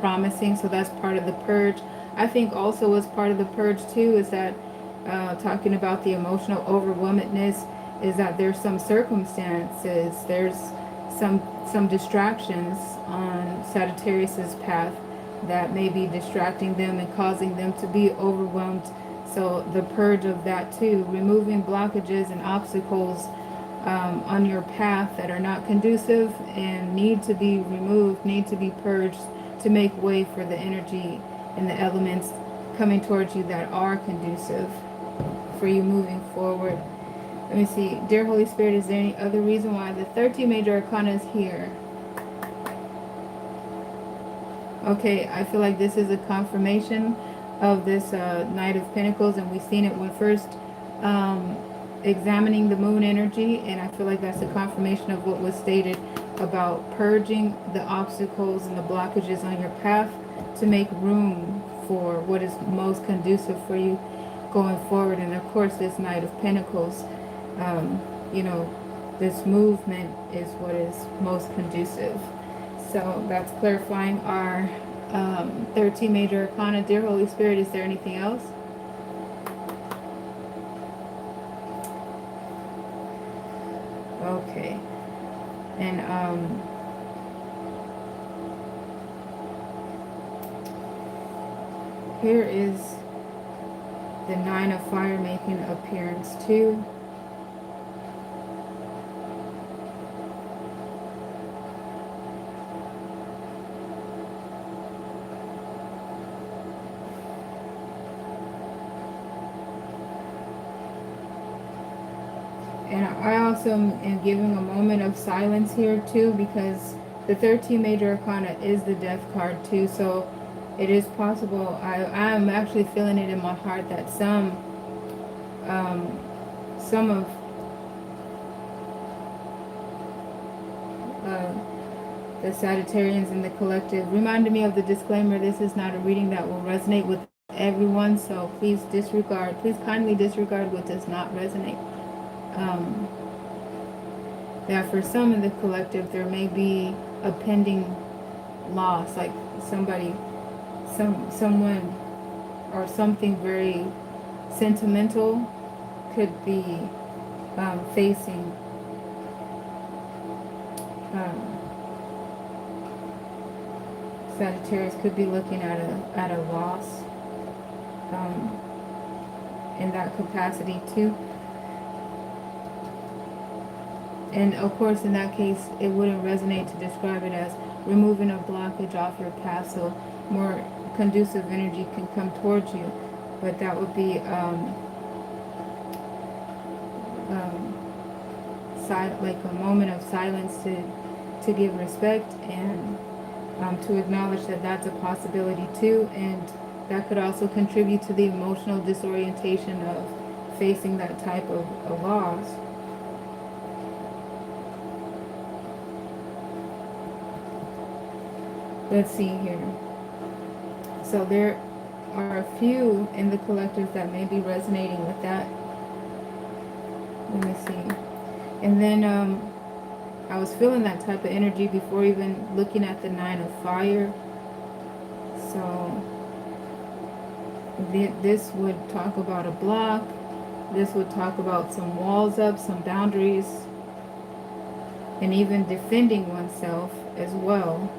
S1: promising. So that's part of the purge. I think also as part of the purge too is that talking about the emotional overwhelmedness is that there's some circumstances, there's some distractions on Sagittarius's path that may be distracting them and causing them to be overwhelmed. So the purge of that too, removing blockages and obstacles on your path that are not conducive and need to be removed, need to be purged to make way for the energy and the elements coming towards you that are conducive for you moving forward. Let me see. Dear Holy Spirit, is there any other reason why the 13 major arcana is here? Okay, I feel like this is a confirmation of this Knight of Pentacles, and we've seen it when first examining the moon energy, and I feel like that's a confirmation of what was stated about purging the obstacles and the blockages on your path to make room for what is most conducive for you going forward. And of course, this Knight of Pentacles, you know, this movement is what is most conducive. So that's clarifying our 13 major arcana. Dear Holy Spirit, is there anything else? Okay. And here is the Nine of Fire making an appearance too. And I also am giving a moment of silence here too, because the 13 major arcana is the death card too. So it is possible, I am actually feeling it in my heart that some of the Sagittarians in the collective reminded me of the disclaimer. This is not a reading that will resonate with everyone, so please kindly disregard what does not resonate. That for some in the collective there may be a pending loss, like someone or something very sentimental could be facing Sagittarius could be looking at a loss in that capacity too. And of course, in that case, it wouldn't resonate to describe it as removing a blockage off your path, so more conducive energy can come towards you. But that would be like a moment of silence to give respect and to acknowledge that that's a possibility too. And that could also contribute to the emotional disorientation of facing that type of loss. Let's see here. So there are a few in the collective that may be resonating with that. Let me see. And then I was feeling that type of energy before even looking at the Nine of Fire. So this would talk about a block. This would talk about some walls up, some boundaries, and even defending oneself as well.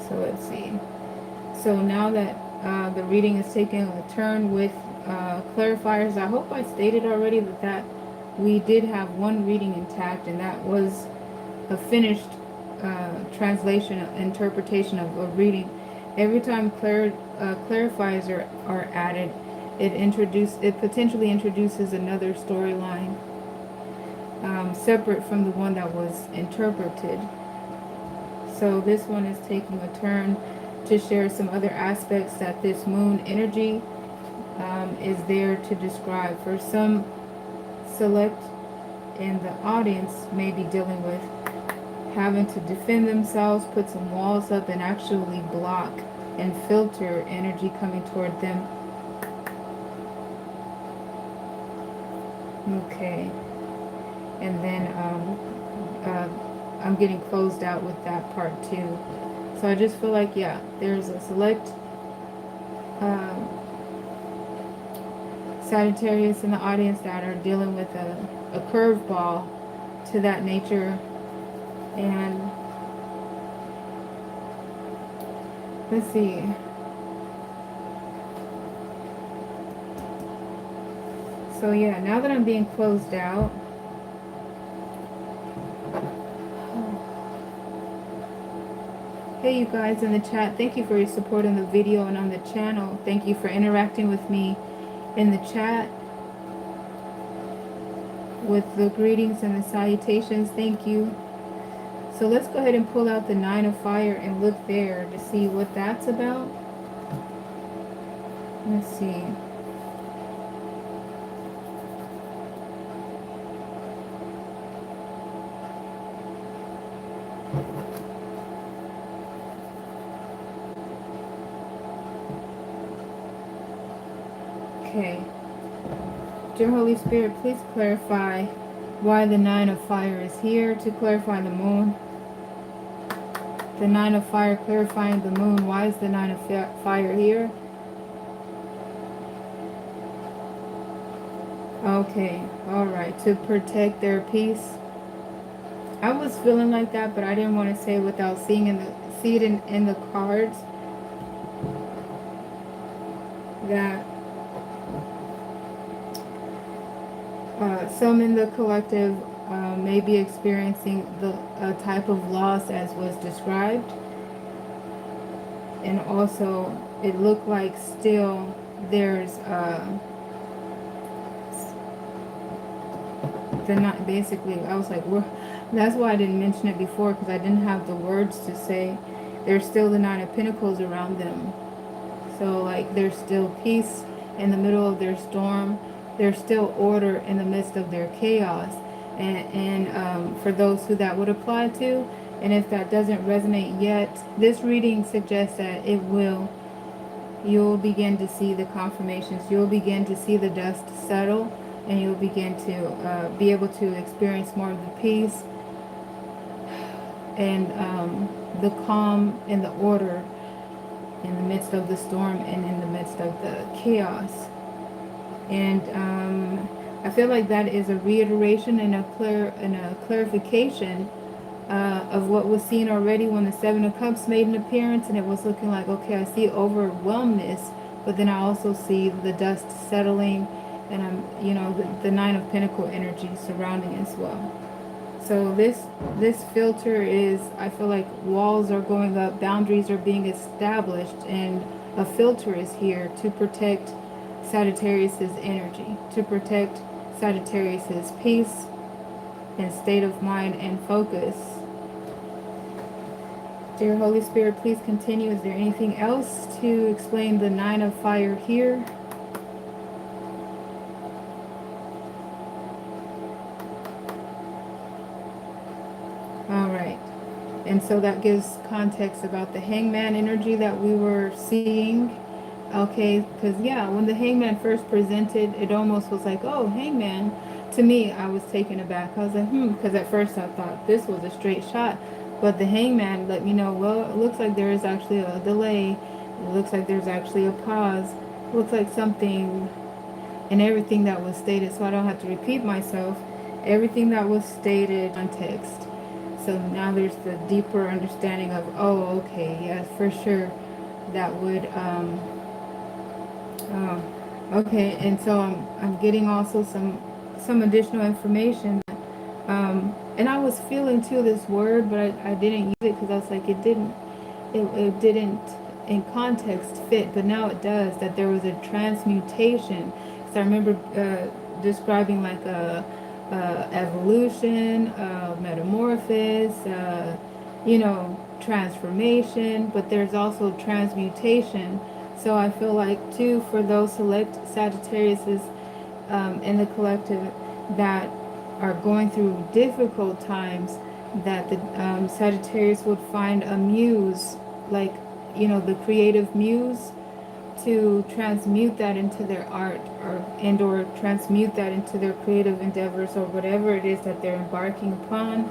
S1: So let's see. So now that the reading is taking a turn with clarifiers. I hope I stated already that we did have one reading intact, and that was a finished translation, interpretation of a reading. Every time clarifiers are added, it potentially introduces another storyline separate from the one that was interpreted. So this one is taking a turn to share some other aspects that this moon energy is there to describe. For some select in the audience may be dealing with having to defend themselves, put some walls up, and actually block and filter energy coming toward them. Okay. And then I'm getting closed out with that part too. So I just feel like, yeah, there's a select Sagittarius in the audience that are dealing with a curveball to that nature. And let's see. So yeah, now that I'm being closed out, hey you guys in the chat, thank you for your support on the video and on the channel. Thank you for interacting with me in the chat with the greetings and the salutations. Thank you. So let's go ahead and pull out the Nine of Fire and look there to see what that's about. Let's see. Okay. Dear Holy Spirit, please clarify why the Nine of Fire is here to clarify the moon. The Nine of Fire clarifying the moon. Why is the Nine of Fire here? Okay, alright. To protect their peace. I was feeling like that, but I didn't want to say it without see it in the cards. That some in the collective may be experiencing the type of loss as was described. And also, it looked like still there's not basically, I was like, that's why I didn't mention it before, because I didn't have the words to say. There's still the Nine of Pentacles around them. So like there's still peace in the middle of their storm. There's still order in the midst of their chaos. And for those who that would apply to, and if that doesn't resonate yet, this reading suggests that it will. You'll begin to see the confirmations. You'll begin to see the dust settle, and you'll begin to be able to experience more of the peace and the calm and the order in the midst of the storm and in the midst of the chaos. And I feel like that is a reiteration and a clarification of what was seen already when the Seven of Cups made an appearance, and it was looking like, okay, I see overwhelmness, but then I also see the dust settling, and I'm, you know, the Nine of Pentacle energy surrounding as well. So this filter is, I feel like walls are going up, boundaries are being established, and a filter is here to protect Sagittarius's energy, to protect Sagittarius's peace and state of mind and focus. Dear Holy Spirit, please continue. Is there anything else to explain the Nine of Fire here? Alright. And so that gives context about the Hangman energy that we were seeing. Okay, because yeah, when the Hangman first presented, it almost was like, oh, Hangman. To me, I was taken aback. I was like, because at first I thought this was a straight shot. But the Hangman let me know, well, it looks like there is actually a delay. It looks like there's actually a pause. It looks like something in everything that was stated, so I don't have to repeat myself. Everything that was stated, context. So now there's the deeper understanding of, oh, okay, yes, for sure. That would Oh, okay. And so I'm getting also some additional information. And I was feeling too this word, but I didn't use it because I was like it didn't in context fit. But now it does. That there was a transmutation. So I remember describing like a evolution, metamorphosis, transformation. But there's also transmutation. So I feel like too for those select Sagittariuses in the collective that are going through difficult times, that the Sagittarius would find a muse, like, the creative muse, to transmute that into their art, or transmute that into their creative endeavors, or whatever it is that they're embarking upon.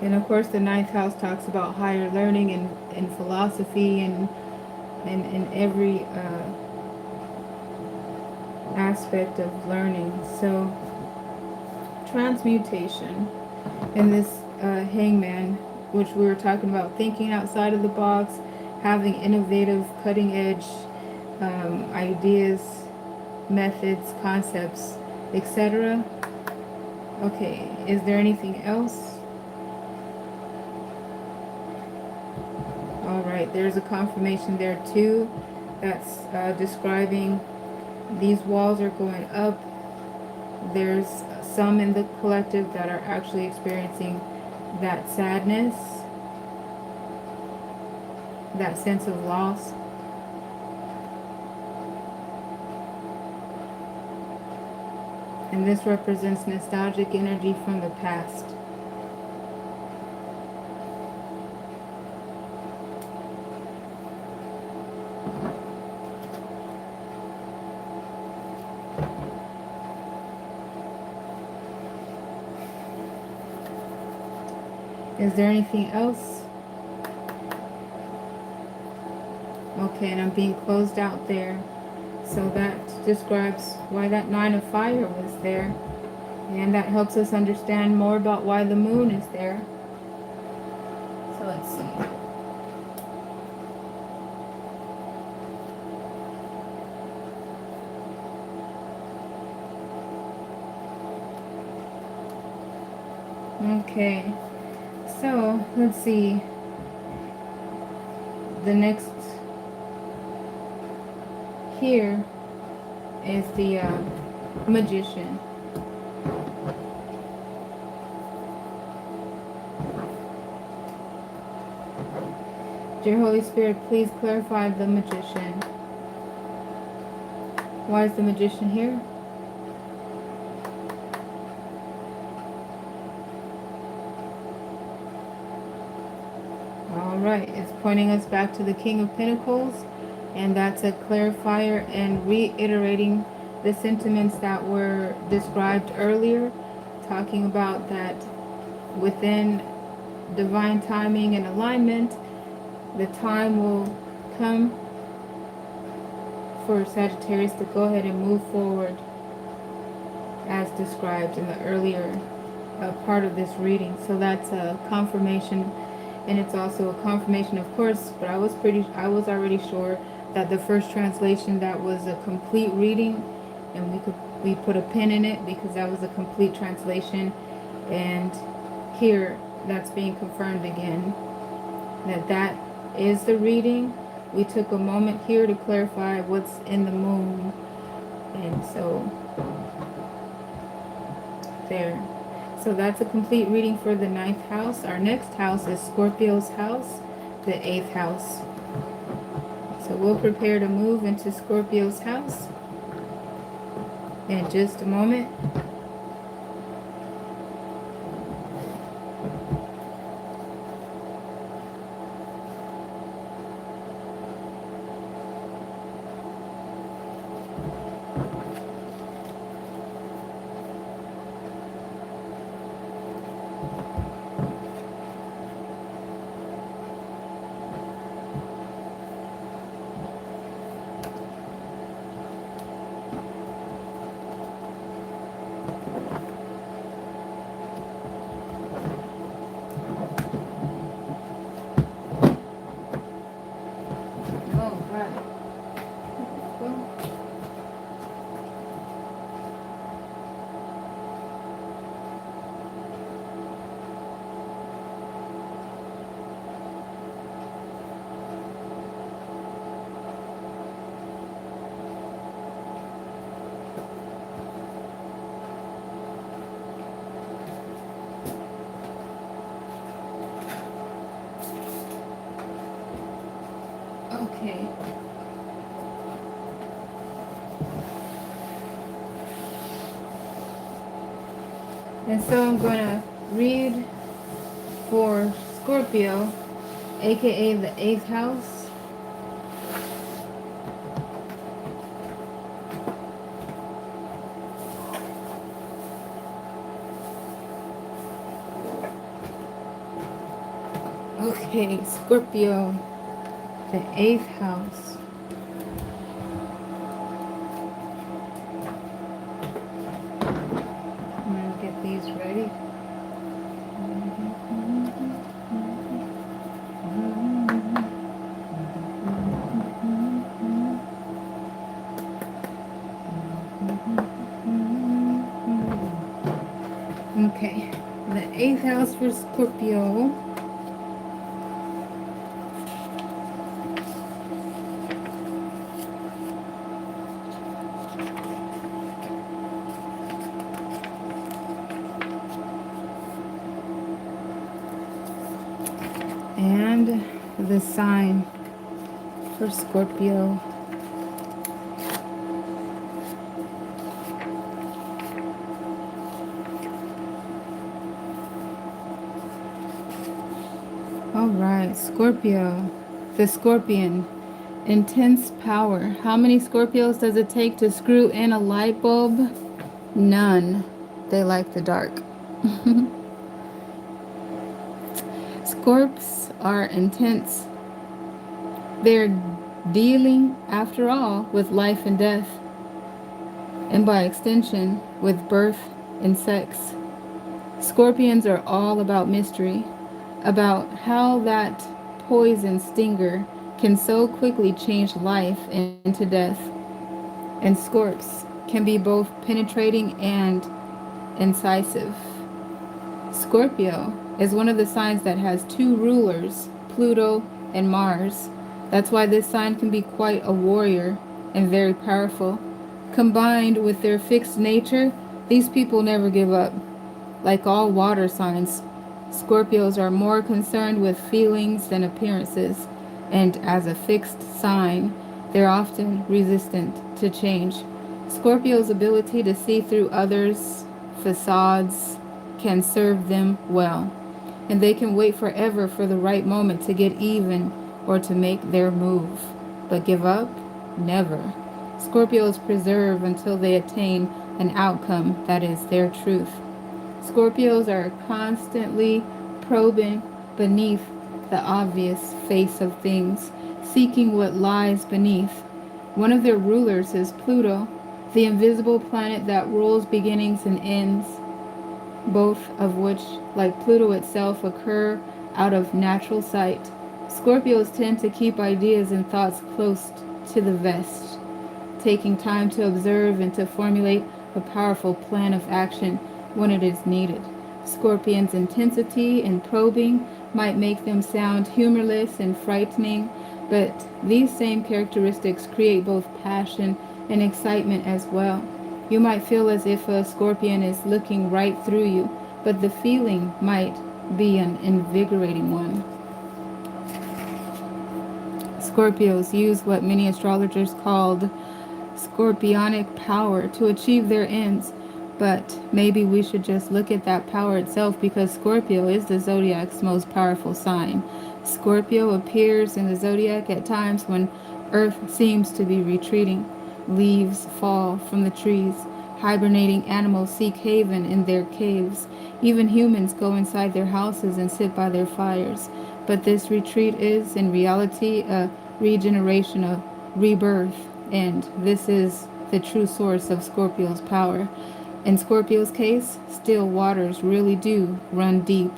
S1: And of course, the ninth house talks about higher learning and philosophy and every aspect of learning. So, transmutation in this hangman, which we were talking about, thinking outside of the box, having innovative, cutting edge ideas, methods, concepts, etc. Okay, is there anything else? All right, there's a confirmation there too that's describing these walls are going up. There's some in the collective that are actually experiencing that sadness, that sense of loss. And this represents nostalgic energy from the past. Is there anything else? Okay, and I'm being closed out there. So that describes why that Nine of Fire was there. And that helps us understand more about why the moon is there. So let's see. Okay, so let's see. The next here is the Magician. Dear Holy Spirit, please clarify the Magician. Why is the Magician here? Alright, it's pointing us back to the King of Pentacles, and that's a clarifier and reiterating the sentiments that were described earlier, talking about that within divine timing and alignment, the time will come for Sagittarius to go ahead and move forward as described in the earlier part of this reading. So that's a confirmation, and it's also a confirmation, of course, but I was already sure that the first translation, that was a complete reading, and we put a pin in it because that was a complete translation. And here that's being confirmed again, that is the reading. We took a moment here to clarify what's in the moon, and so there. So that's a complete reading for the ninth house. Our next house is Scorpio's house, the 8th house. So we'll prepare to move into Scorpio's house in just a moment. And so I'm going to read for Scorpio, aka the 8th house. Okay, Scorpio, the 8th house. I'm going to get these ready. Okay, the 8th house for Scorpio. And the sign for Scorpio. All right, Scorpio, the scorpion, intense power. How many Scorpios does it take to screw in a light bulb? None. They like the dark. Scorps are intense. They're dealing, after all, with life and death, and by extension, with birth and sex. Scorpions are all about mystery, about how that poison stinger can so quickly change life into death. And Scorps can be both penetrating and incisive. Scorpio is one of the signs that has two rulers, Pluto and Mars. That's why this sign can be quite a warrior and very powerful. Combined with their fixed nature, these people never give up. Like all water signs, Scorpios are more concerned with feelings than appearances, and as a fixed sign, they're often resistant to change. Scorpio's ability to see through others' facades can serve them well, and they can wait forever for the right moment to get even or to make their move. But give up? Never. Scorpios preserve until they attain an outcome that is their truth. Scorpios are constantly probing beneath the obvious face of things, seeking what lies beneath. One of their rulers is Pluto, the invisible planet that rules beginnings and ends, both of which, like Pluto itself, occur out of natural sight. Scorpios tend to keep ideas and thoughts close to the vest, taking time to observe and to formulate a powerful plan of action when it is needed. Scorpions' intensity and probing might make them sound humorless and frightening, but these same characteristics create both passion and excitement as well. You might feel as if a scorpion is looking right through you, but the feeling might be an invigorating one. Scorpios use what many astrologers called scorpionic power to achieve their ends, but maybe we should just look at that power itself, because Scorpio is the zodiac's most powerful sign. Scorpio appears in the zodiac at times when Earth seems to be retreating. Leaves fall from the trees. Hibernating animals seek haven in their caves. Even humans go inside their houses and sit by their fires. But this retreat is, in reality, a regeneration, a rebirth, and this is the true source of Scorpio's power. In Scorpio's case, still waters really do run deep.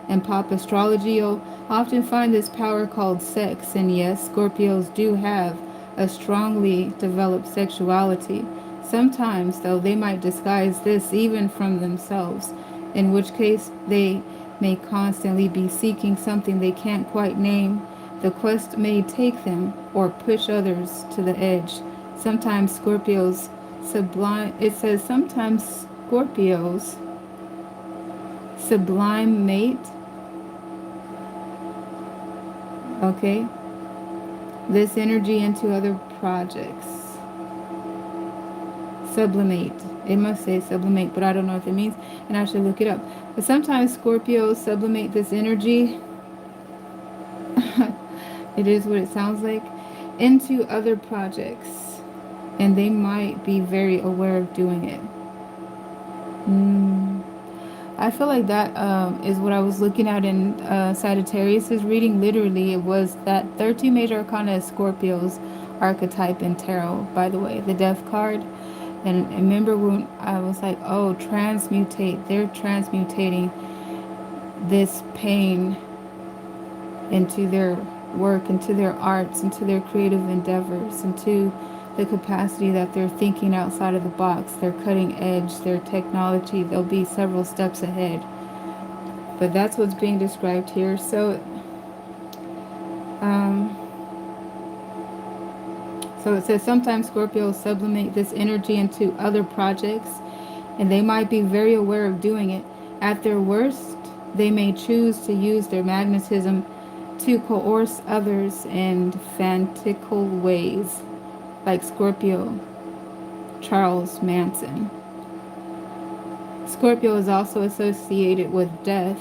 S1: In pop astrology, you'll often find this power called sex, and yes, Scorpios do have a strongly developed sexuality. Sometimes, though, they might disguise this even from themselves, in which case they may constantly be seeking something they can't quite name. The quest may take them or push others to the edge. Sometimes Scorpios sometimes Scorpios sublime mate. Okay? This energy into other projects. Sublimate. It must say sublimate, but I don't know what it means, and I should look it up. But sometimes Scorpios sublimate this energy, it is what it sounds like, into other projects, and they might be very aware of doing it. I feel like that is what I was looking at in Sagittarius's reading. Literally, it was that 13 major arcana is Scorpio's archetype in tarot, by the way, the death card. And remember when I was like, oh, transmutate. They're transmutating this pain into their work, into their arts, into their creative endeavors, into the capacity that they're thinking outside of the box, their cutting edge, their technology. They'll be several steps ahead. But that's what's being described here. Um, so it says sometimes Scorpios sublimate this energy into other projects, and they might be very aware of doing it. At their worst, they may choose to use their magnetism to coerce others in fanatical ways, like Scorpio Charles Manson. Scorpio is also associated with death,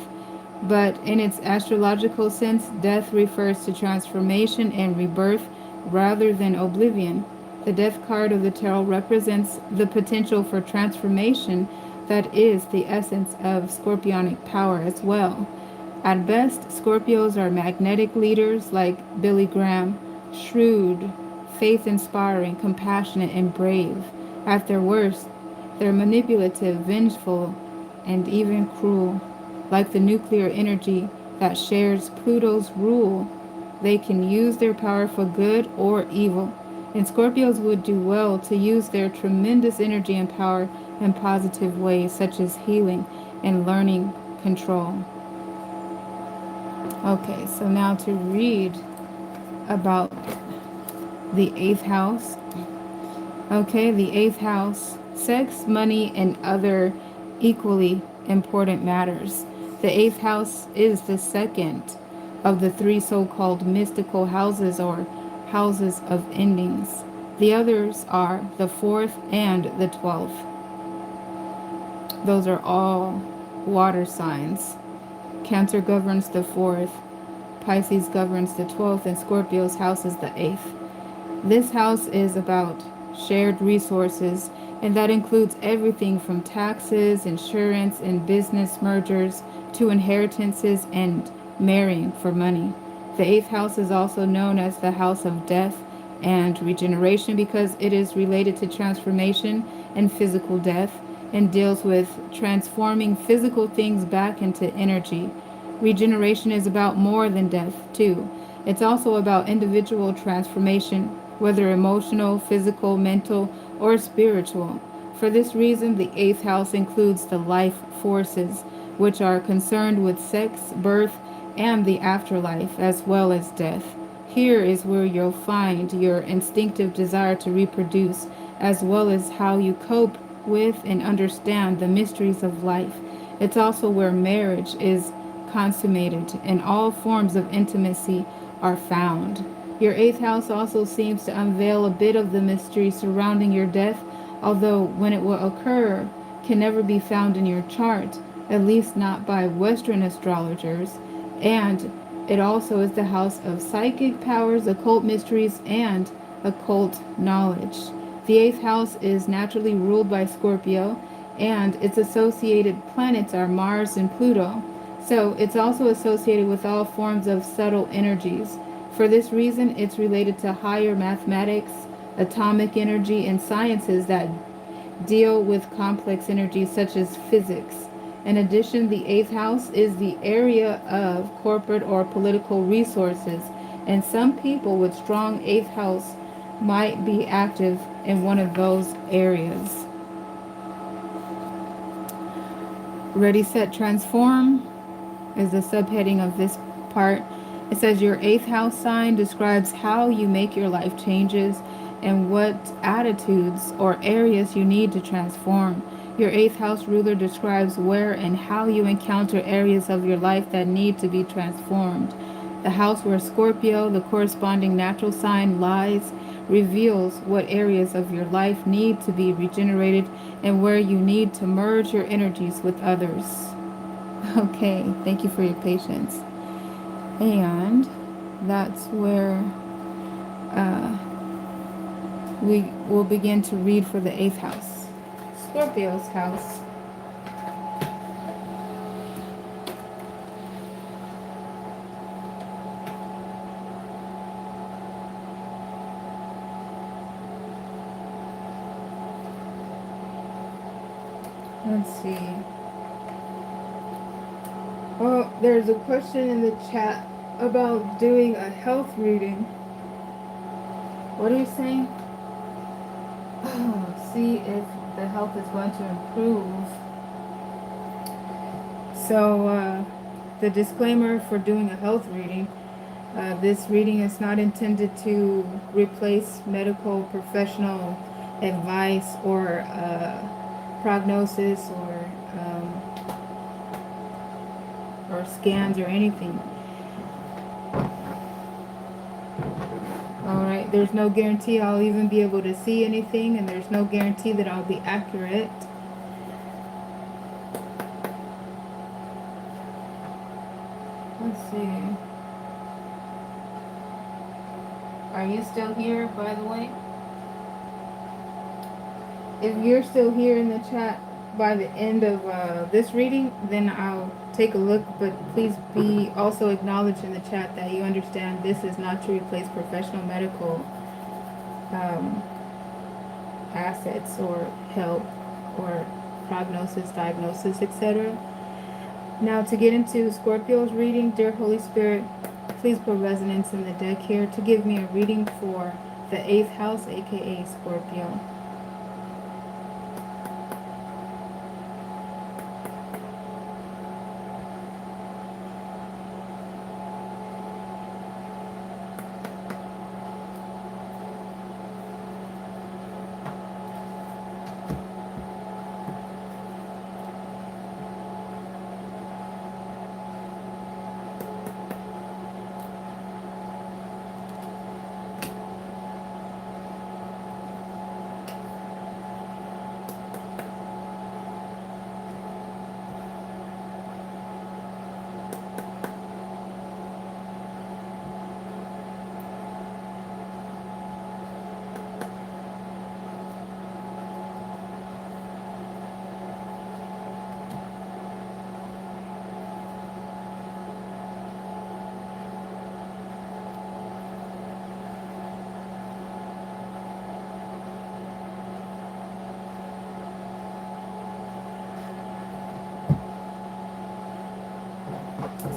S1: but in its astrological sense, death refers to transformation and rebirth rather than oblivion. The death card of the tarot represents the potential for transformation that is the essence of scorpionic power as well. At best, Scorpios are magnetic leaders like Billy Graham, shrewd, faith-inspiring, compassionate, and brave. At their worst, they're manipulative, vengeful, and even cruel. Like the nuclear energy that shares Pluto's rule, they can use their power for good or evil. And Scorpios would do well to use their tremendous energy and power in positive ways, such as healing and learning control. Okay, so now to read about the 8th house. Okay, the 8th house, sex, money, and other equally important matters. The 8th house is the second of the 3 so-called mystical houses or houses of endings. The others are the 4th and the 12th. Those are all water signs. Cancer governs the 4th, Pisces governs the 12th, and Scorpio's house is the 8th. This house is about shared resources, and that includes everything from taxes, insurance, and business mergers to inheritances and marrying for money. The 8th house is also known as the house of death and regeneration because it is related to transformation and physical death and deals with transforming physical things back into energy. Regeneration is about more than death, too. It's also about individual transformation, whether emotional, physical, mental, or spiritual. For this reason, the 8th house includes the life forces, which are concerned with sex, birth, and the afterlife, as well as death. Here is where you'll find your instinctive desire to reproduce, as well as how you cope with and understand the mysteries of life. It's also where marriage is consummated and all forms of intimacy are found. Your 8th house also seems to unveil a bit of the mystery surrounding your death, although when it will occur can never be found in your chart, at least not by Western astrologers. And it also is the house of psychic powers, occult mysteries, and occult knowledge. The 8th house is naturally ruled by Scorpio, and its associated planets are Mars and Pluto. So it's also associated with all forms of subtle energies. For this reason, it's related to higher mathematics, atomic energy, and sciences that deal with complex energies such as physics. In addition, the 8th house is the area of corporate or political resources, and some people with strong 8th house might be active in one of those areas. Ready, Set, Transform is the subheading of this part. It says your 8th house sign describes how you make your life changes and what attitudes or areas you need to transform. Your 8th house ruler describes where and how you encounter areas of your life that need to be transformed. The house where Scorpio, the corresponding natural sign, lies, reveals what areas of your life need to be regenerated and where you need to merge your energies with others. Okay, thank you for your patience. And that's where we will begin to read for the 8th house, Scorpio's house. Let's see. Oh, there's a question in the chat about doing a health reading. What are you saying? Oh, see if the health is going to improve. So, the disclaimer for doing a health reading, this reading is not intended to replace medical professional advice or prognosis or scans or anything. Alright, there's no guarantee I'll even be able to see anything, and there's no guarantee that I'll be accurate. Let's see. Are you still here, by the way? If you're still here in the chat by the end of this reading, then I'll take a look, but please be also acknowledged in the chat that you understand this is not to replace professional medical assets or help or prognosis, diagnosis, etc. Now to get into Scorpio's reading, dear Holy Spirit, please put resonance in the deck here to give me a reading for the 8th house, aka Scorpio.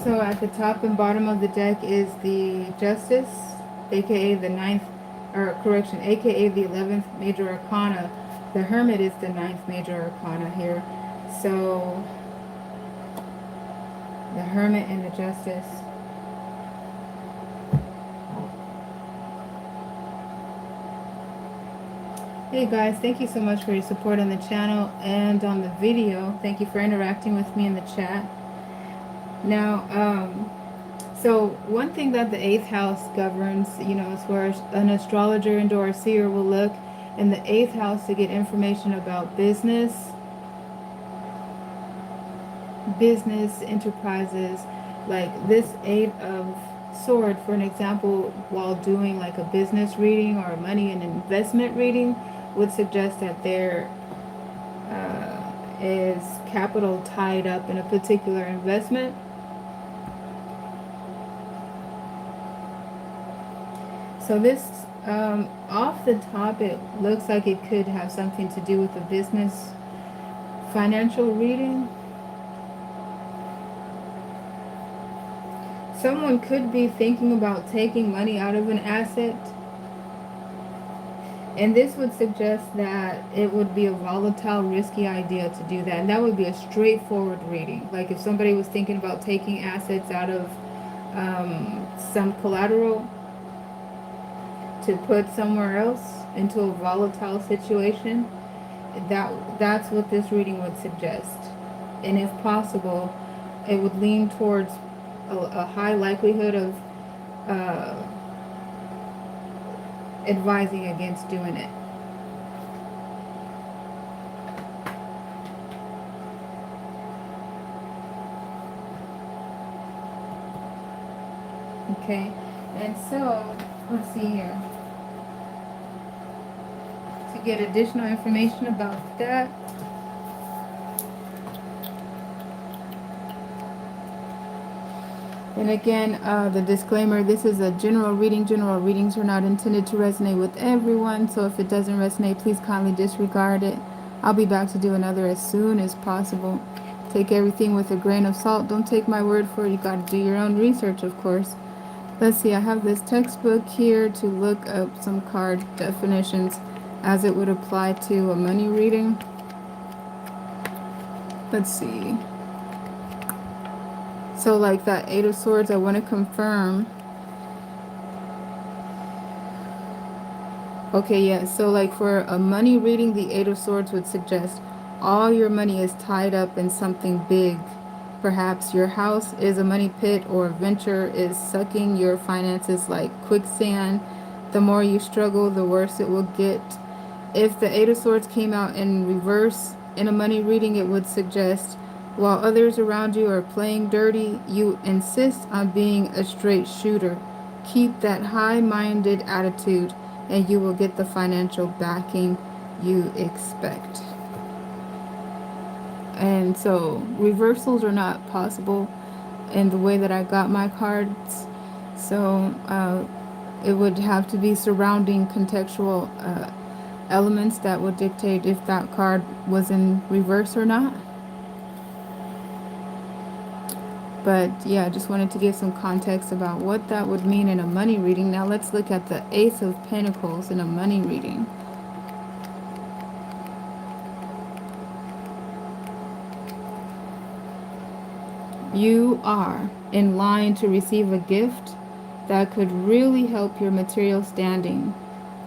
S1: So at the top and bottom of the deck is the Justice, aka the 9th, or correction, aka the 11th major arcana. The Hermit is the 9th major arcana here. So the Hermit and the Justice. Hey guys, thank you so much for your support on the channel and on the video. Thank you for interacting with me in the chat. Now, so one thing that the 8th house governs, is where an astrologer and or a seer will look in the 8th house to get information about business, enterprises. Like this 8 of Swords, for an example, while doing like a business reading or a money and investment reading, would suggest that there is capital tied up in a particular investment. So this, off the top, it looks like it could have something to do with a business financial reading. Someone could be thinking about taking money out of an asset. And this would suggest that it would be a volatile, risky idea to do that. And that would be a straightforward reading. Like if somebody was thinking about taking assets out of some collateral to put somewhere else into a volatile situation, that's what this reading would suggest. And if possible, it would lean towards a high likelihood of advising against doing it. Okay, and so let's see here. To get additional information about that, and again, the disclaimer, this is a general reading. General readings are not intended to resonate with everyone, so if it doesn't resonate, please kindly disregard it. I'll be back to do another as soon as possible. Take everything with a grain of salt. Don't take my word for it. You got to do your own research, of course. Let's see, I have this textbook here to look up some card definitions as it would apply to a money reading. Let's see. So like that Eight of Swords, I want to confirm. Okay, yeah, so like for a money reading, the Eight of Swords would suggest all your money is tied up in something big. Perhaps your house is a money pit, or venture is sucking your finances like quicksand. The more you struggle, the worse it will get. If the Eight of Swords came out in reverse in a money reading, it would suggest while others around you are playing dirty, you insist on being a straight shooter. Keep that high-minded attitude and you will get the financial backing you expect. And so reversals are not possible in the way that I got my cards. So it would have to be surrounding contextual elements that would dictate if that card was in reverse or not. But yeah, I just wanted to give some context about what that would mean in a money reading. Now let's look at the Ace of Pentacles in a money reading. You are in line to receive a gift that could really help your material standing.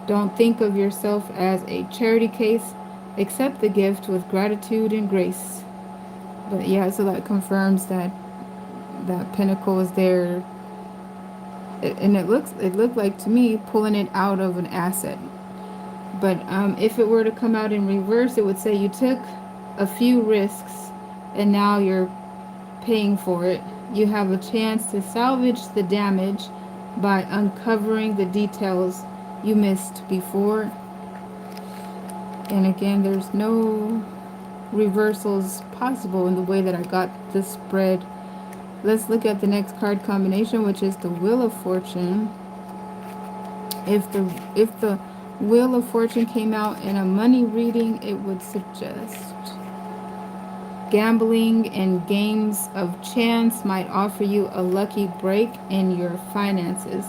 S1: Don't think of yourself as a charity case. Accept the gift with gratitude and grace. But yeah, so that confirms that that pentacle is there. And it looked like to me pulling it out of an asset. But if it were to come out in reverse, it would say you took a few risks and now you're paying for it. You have a chance to salvage the damage by uncovering the details you missed before. And again, there's no reversals possible in the way that I got this spread. Let's look at the next card combination, which is the Wheel of Fortune. If the Wheel of Fortune came out in a money reading, it would suggest gambling and games of chance might offer you a lucky break in your finances.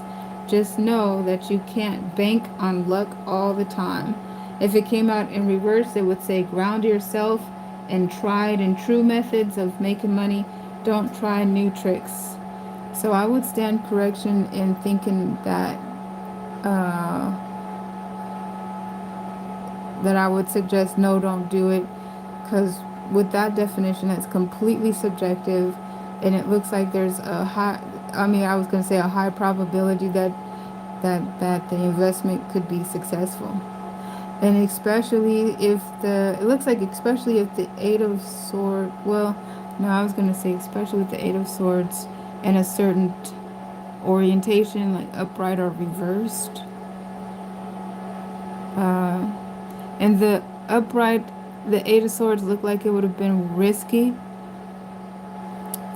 S1: Just know that you can't bank on luck all the time. If it came out in reverse, it would say ground yourself in tried and true methods of making money. Don't try new tricks. So I would stand correction in thinking that that I would suggest no, don't do it, because with that definition, it's completely subjective, and it looks like there's a high, I was going to say a high probability that the investment could be successful. And especially if it looks like especially if the Eight of Swords, well, no, I was going to say especially with the Eight of Swords and a certain orientation, like upright or reversed. And the upright, the Eight of Swords looked like it would have been risky,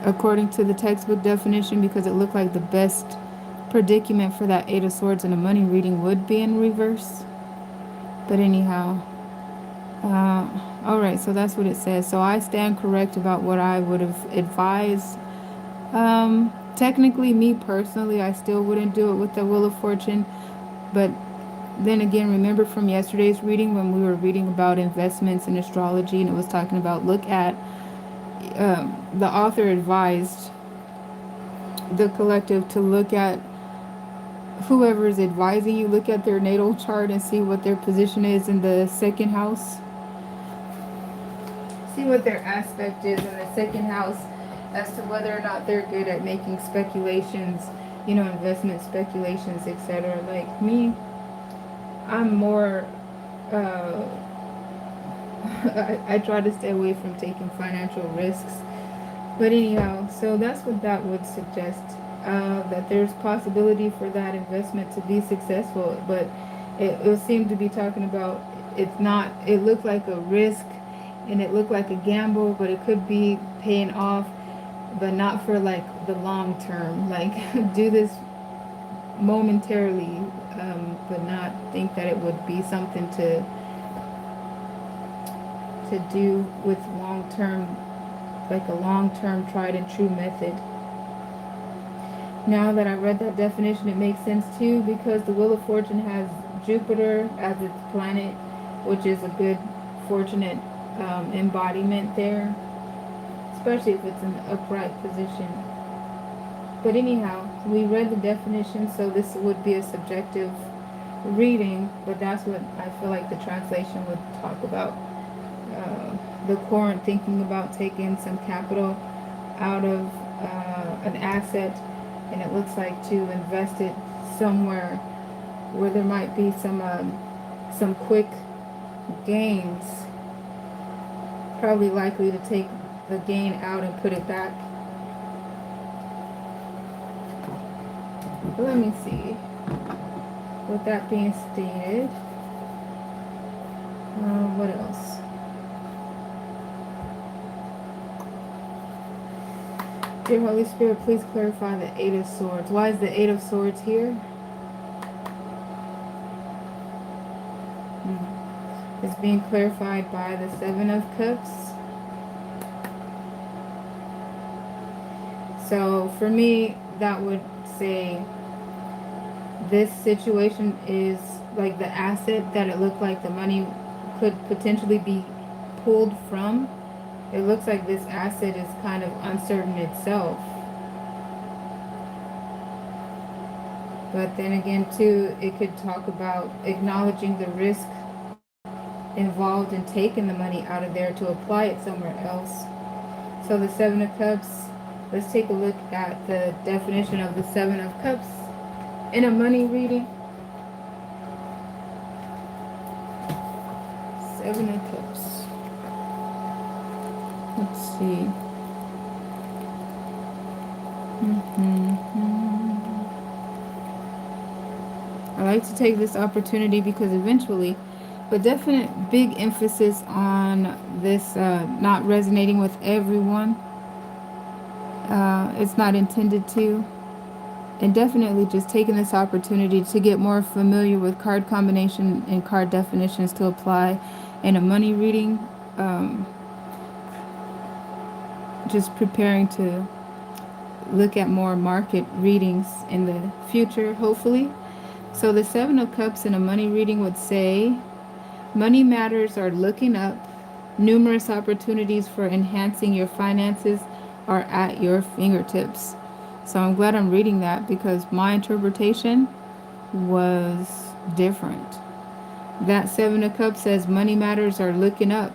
S1: according to the textbook definition, because it looked like the best predicament for that Eight of Swords in a money reading would be in reverse. But anyhow, all right, so that's what it says. So I stand correct about what I would have advised. Technically, me personally, I still wouldn't do it with the Wheel of Fortune. But then again, remember from yesterday's reading when we were reading about investments in astrology, and it was talking about look at, the author advised the collective to look at whoever is advising you, look at their natal chart and see what their position is in the second house. See what their aspect is in the second house as to whether or not they're good at making speculations, investment speculations, etc. Like me, I'm more, uh, I try to stay away from taking financial risks. But anyhow, so that's what that would suggest. That there's possibility for that investment to be successful, but it seemed to be talking about it's not. It looked like a risk, and it looked like a gamble, but it could be paying off, but not for like the long term. Like do this momentarily, but not think that it would be something to do with long term, like a long term tried and true method. Now that I read that definition, it makes sense too, because the Wheel of Fortune has Jupiter as its planet, which is a good fortunate embodiment there, especially if it's in the upright position. But anyhow, we read the definition, so this would be a subjective reading, but that's what I feel like the translation would talk about. The Corinth thinking about taking some capital out of an asset, and it looks like to invest it somewhere where there might be some quick gains. Probably likely to take the gain out and put it back. But let me see. With that being stated, what else? Dear Holy Spirit, please clarify the Eight of Swords. Why is the Eight of Swords here? It's being clarified by the Seven of Cups. So for me, that would say this situation is like the asset that it looked like the money could potentially be pulled from. It looks like this asset is kind of uncertain itself. But then again, too, it could talk about acknowledging the risk involved in taking the money out of there to apply it somewhere else. So the Seven of Cups, let's take a look at the definition of the Seven of Cups in a money reading. Seven of Cups. Let's see. I like to take this opportunity because eventually, but definite big emphasis on this not resonating with everyone. It's not intended to. And definitely just taking this opportunity to get more familiar with card combination and card definitions to apply in a money reading. Just preparing to look at more market readings in the future, hopefully. So the Seven of Cups in a money reading would say, money matters are looking up. Numerous opportunities for enhancing your finances are at your fingertips. So I'm glad I'm reading that because my interpretation was different. That Seven of Cups says money matters are looking up.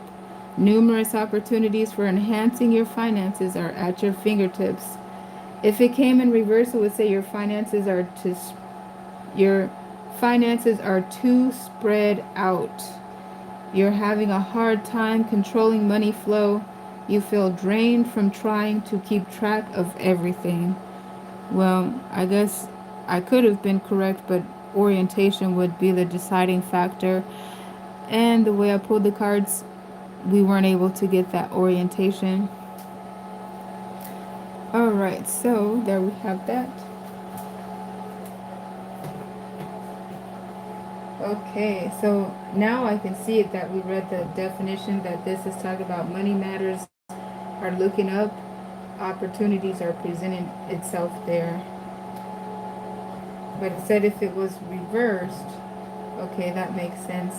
S1: Numerous opportunities for enhancing your finances are at your fingertips. If it came in reverse, it would say your finances are too spread out. You're having a hard time controlling money flow. You feel drained from trying to keep track of everything. Well, I guess I could have been correct, but orientation would be the deciding factor. And the way I pulled the cards, we weren't able to get that orientation. All right, so there we have that. Okay, so now I can see it that we read the definition that this is talking about money matters are looking up, opportunities are presenting itself there. But it said if it was reversed, okay, that makes sense.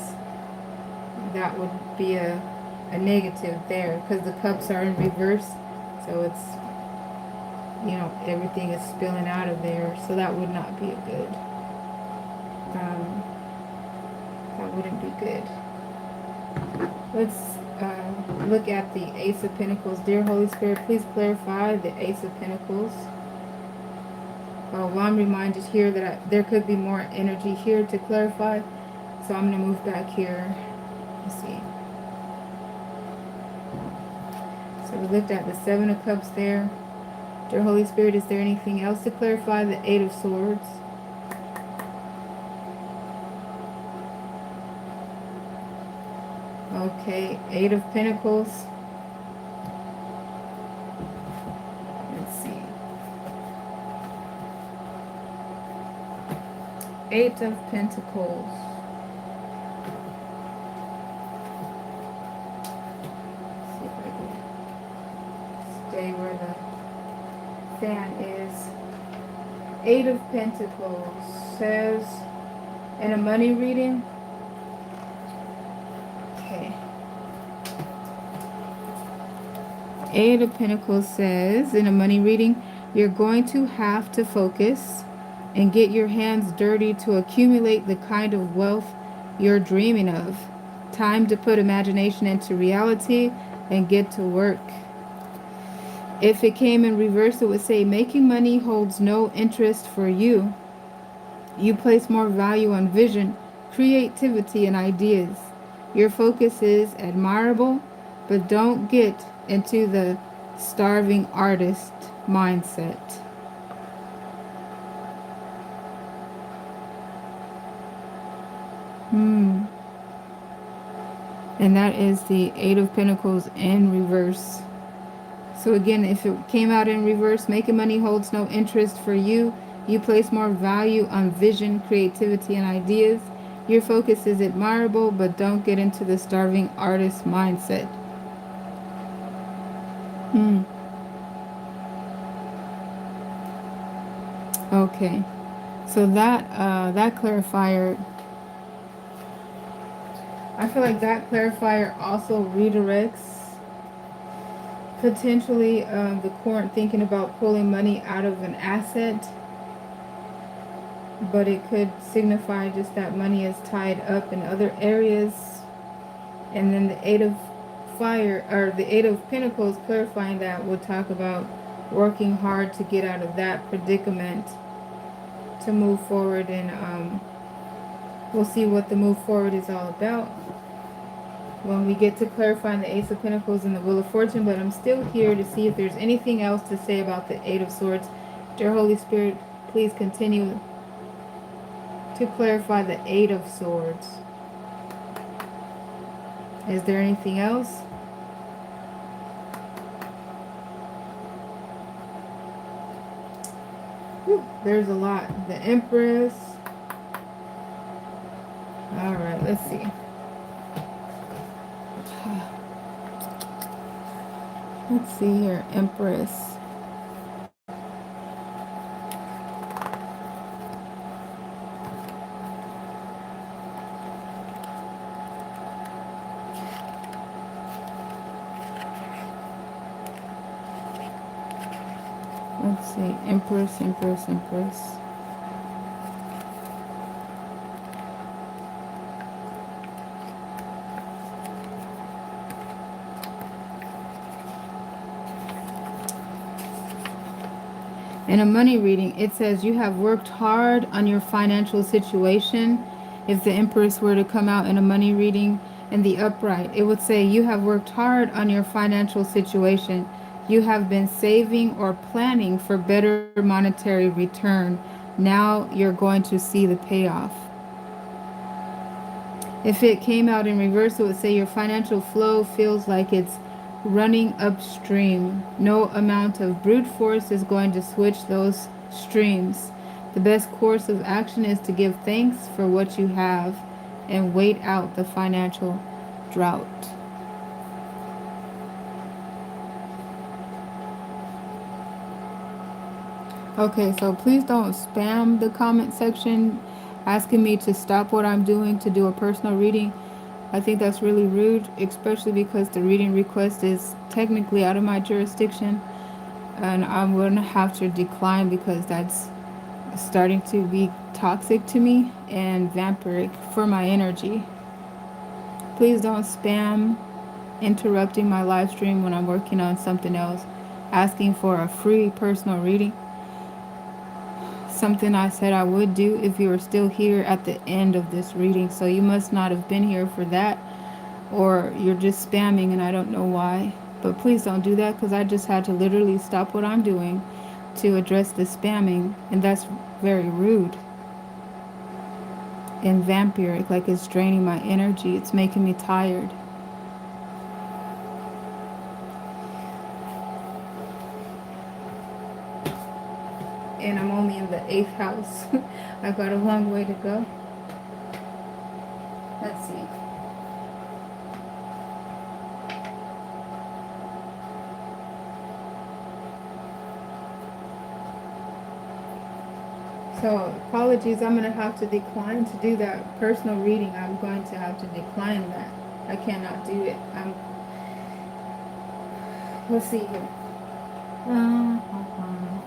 S1: That would be a negative there because the cups are in reverse, so it's, everything is spilling out of there, so that would not be a good. That wouldn't be good. Let's look at the Ace of Pentacles. Dear Holy Spirit, please clarify the Ace of Pentacles. Well, I'm reminded here that there could be more energy here to clarify. So I'm going to move back here. Let's see. So we looked at the Seven of Cups there. Dear Holy Spirit, is there anything else to clarify? The Eight of Swords. Okay, Eight of Pentacles. Let's see. Eight of Pentacles. Let's see if I can stay where the fan is. Eight of Pentacles says in a money reading. Okay. Eight of Pentacles says in a money reading, you're going to have to focus and get your hands dirty to accumulate the kind of wealth you're dreaming of. Time to put imagination into reality and get to work. If it came in reverse, it would say making money holds no interest for you. You place more value on vision, creativity, and ideas. Your focus is admirable, but don't get into the starving artist mindset. And that is the Eight of Pentacles in reverse. So again, if it came out in reverse, making money holds no interest for you. You place more value on vision, creativity, and ideas. Your focus is admirable, but don't get into the starving artist mindset. Okay, so that clarifier, I feel like that clarifier also redirects potentially the court thinking about pulling money out of an asset, but it could signify just that money is tied up in other areas. And then the Eight of Fire, or the Eight of Pentacles, clarifying that, we'll talk about working hard to get out of that predicament to move forward, and we'll see what the move forward is all about when we get to clarifying the Ace of Pentacles and the Wheel of Fortune. But I'm still here to see if there's anything else to say about the Eight of Swords. Dear Holy Spirit, please continue to clarify the Eight of Swords. Is there anything else? Whew, there's a lot. The Empress. All right, let's see. Let's see here, Empress. Let's see, Empress, Empress, Empress. In a money reading, it says you have worked hard on your financial situation. If the Empress were to come out in a money reading in the upright, it would say you have worked hard on your financial situation. You have been saving or planning for better monetary return. Now you're going to see the payoff. If it came out in reverse, it would say your financial flow feels like it's running upstream. No amount of brute force is going to switch those streams. The best course of action is to give thanks for what you have and wait out the financial drought. Okay, so please don't spam the comment section asking me to stop what I'm doing to do a personal reading. I think that's really rude, especially because the reading request is technically out of my jurisdiction, and I'm going to have to decline because that's starting to be toxic to me and vampiric for my energy. Please don't spam interrupting my live stream when I'm working on something else, asking for a free personal reading. something I said I would do if you are still here at the end of this reading. So you must not have been here for that, or you're just spamming and I don't know why. But please don't do that, because I just had to literally stop what I'm doing to address the spamming, and that's very rude and vampiric. Like, it's draining my energy. It's making me tired. And I'm only in the 8th house. I've got a long way to go. Let's see. So apologies, I'm going to have to decline to do that personal reading. I'm going to have to decline that. I cannot do it. Let's see here.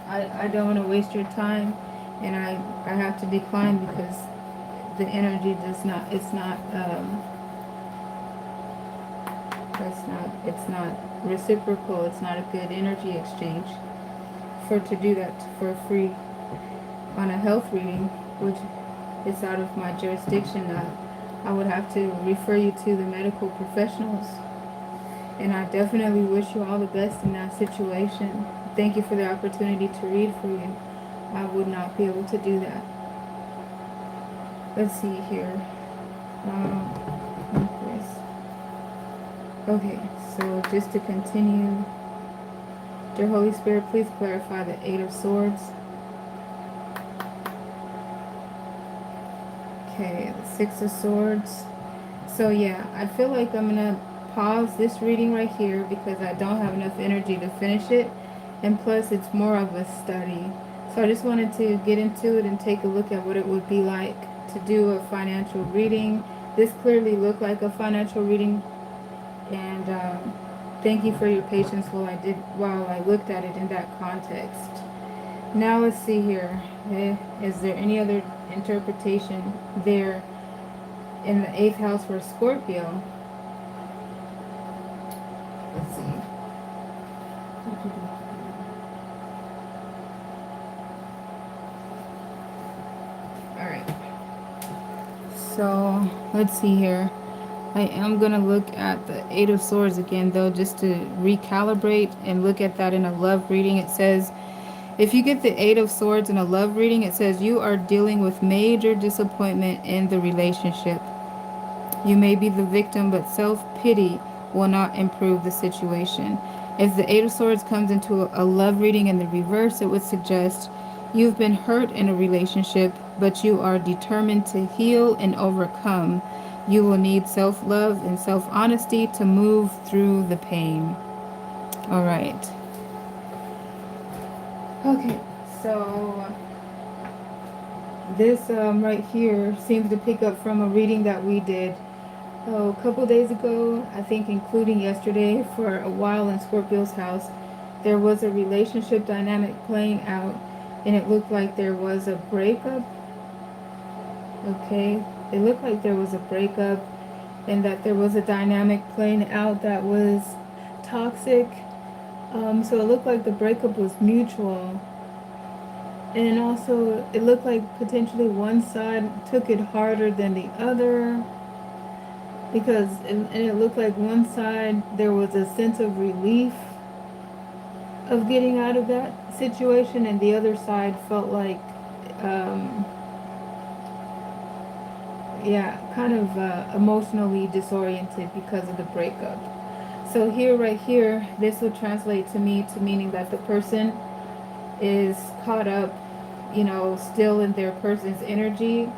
S1: I don't want to waste your time, and I have to decline because the energy does not, it's not reciprocal. It's not a good energy exchange to do that for free on a health reading, which is out of my jurisdiction. I would have to refer you to the medical professionals, and I definitely wish you all the best in that situation. Thank you for the opportunity to read for you. I would not be able to do that. Let's see here. Okay, so just to continue, dear Holy Spirit, please clarify the 8 of Swords. Okay, the 6 of Swords. So yeah, I feel like I'm gonna pause this reading right here because I don't have enough energy to finish it, and plus it's more of a study. So I just wanted to get into it and take a look at what it would be like to do a financial reading. This clearly looked like a financial reading, and thank you for your patience while I looked at it in that context. Now let's see here. Is there any other interpretation there in the 8th house for Scorpio? Let's see. Alright. So let's see here. I am going to look at the 8 of Swords again, though, just to recalibrate and look at that in a love reading. It says, if you get the 8 of Swords in a love reading, it says you are dealing with major disappointment in the relationship. You may be the victim, but self-pity will not improve the situation. If the 8 of Swords comes into a love reading in the reverse, it would suggest you've been hurt in a relationship, but you are determined to heal and overcome. You will need self-love and self-honesty to move through the pain. All right. Okay, so this right here seems to pick up from a reading that we did a couple days ago, I think including yesterday, for a while in Scorpio's house. There was a relationship dynamic playing out, and it looked like there was a breakup. Okay, it looked like there was a breakup, and that there was a dynamic playing out that was toxic. So it looked like the breakup was mutual. And also, it looked like potentially one side took it harder than the other. Because it looked like one side, there was a sense of relief of getting out of that situation, and the other side felt like, kind of emotionally disoriented because of the breakup. So here, right here, this would translate to me to meaning that the person is caught up, still in their person's energy,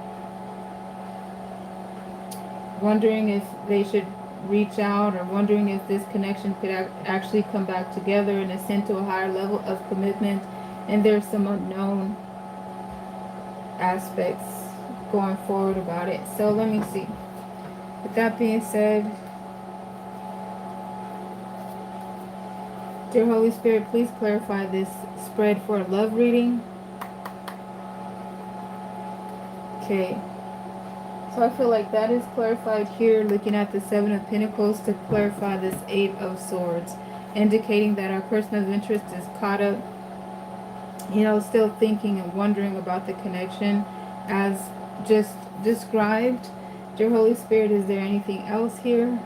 S1: wondering if they should reach out, or wondering if this connection could actually come back together and ascend to a higher level of commitment. And there's some unknown aspects going forward about it. So let me see. With that being said, dear Holy Spirit, please clarify this spread for a love reading. Okay. So I feel like that is clarified here, looking at the 7 of Pentacles to clarify this 8 of Swords, indicating that our person of interest is caught up you know, still thinking and wondering about the connection as just described. Dear Holy Spirit, is there anything else here?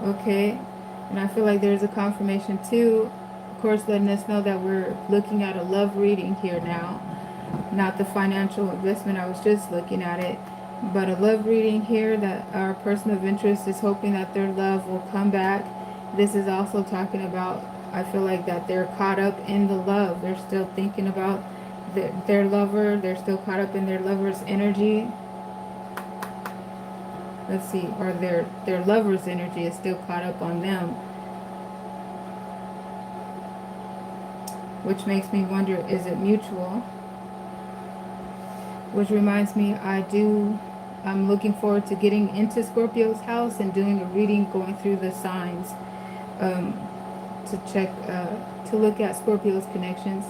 S1: Okay. And I feel like there's a confirmation too, of course, letting us know that we're looking at a love reading here now, not the financial investment. I was just looking at it, but a love reading here, that our person of interest is hoping that their love will come back. This is also talking about, I feel like, that they're caught up in the love. They're still thinking about their lover. They're still caught up in their lover's energy. Let's see, or their lover's energy is still caught up on them, which makes me wonder, is it mutual? Which reminds me, I'm looking forward to getting into Scorpio's house and doing a reading, going through the signs, um, to check, to look at Scorpio's connections.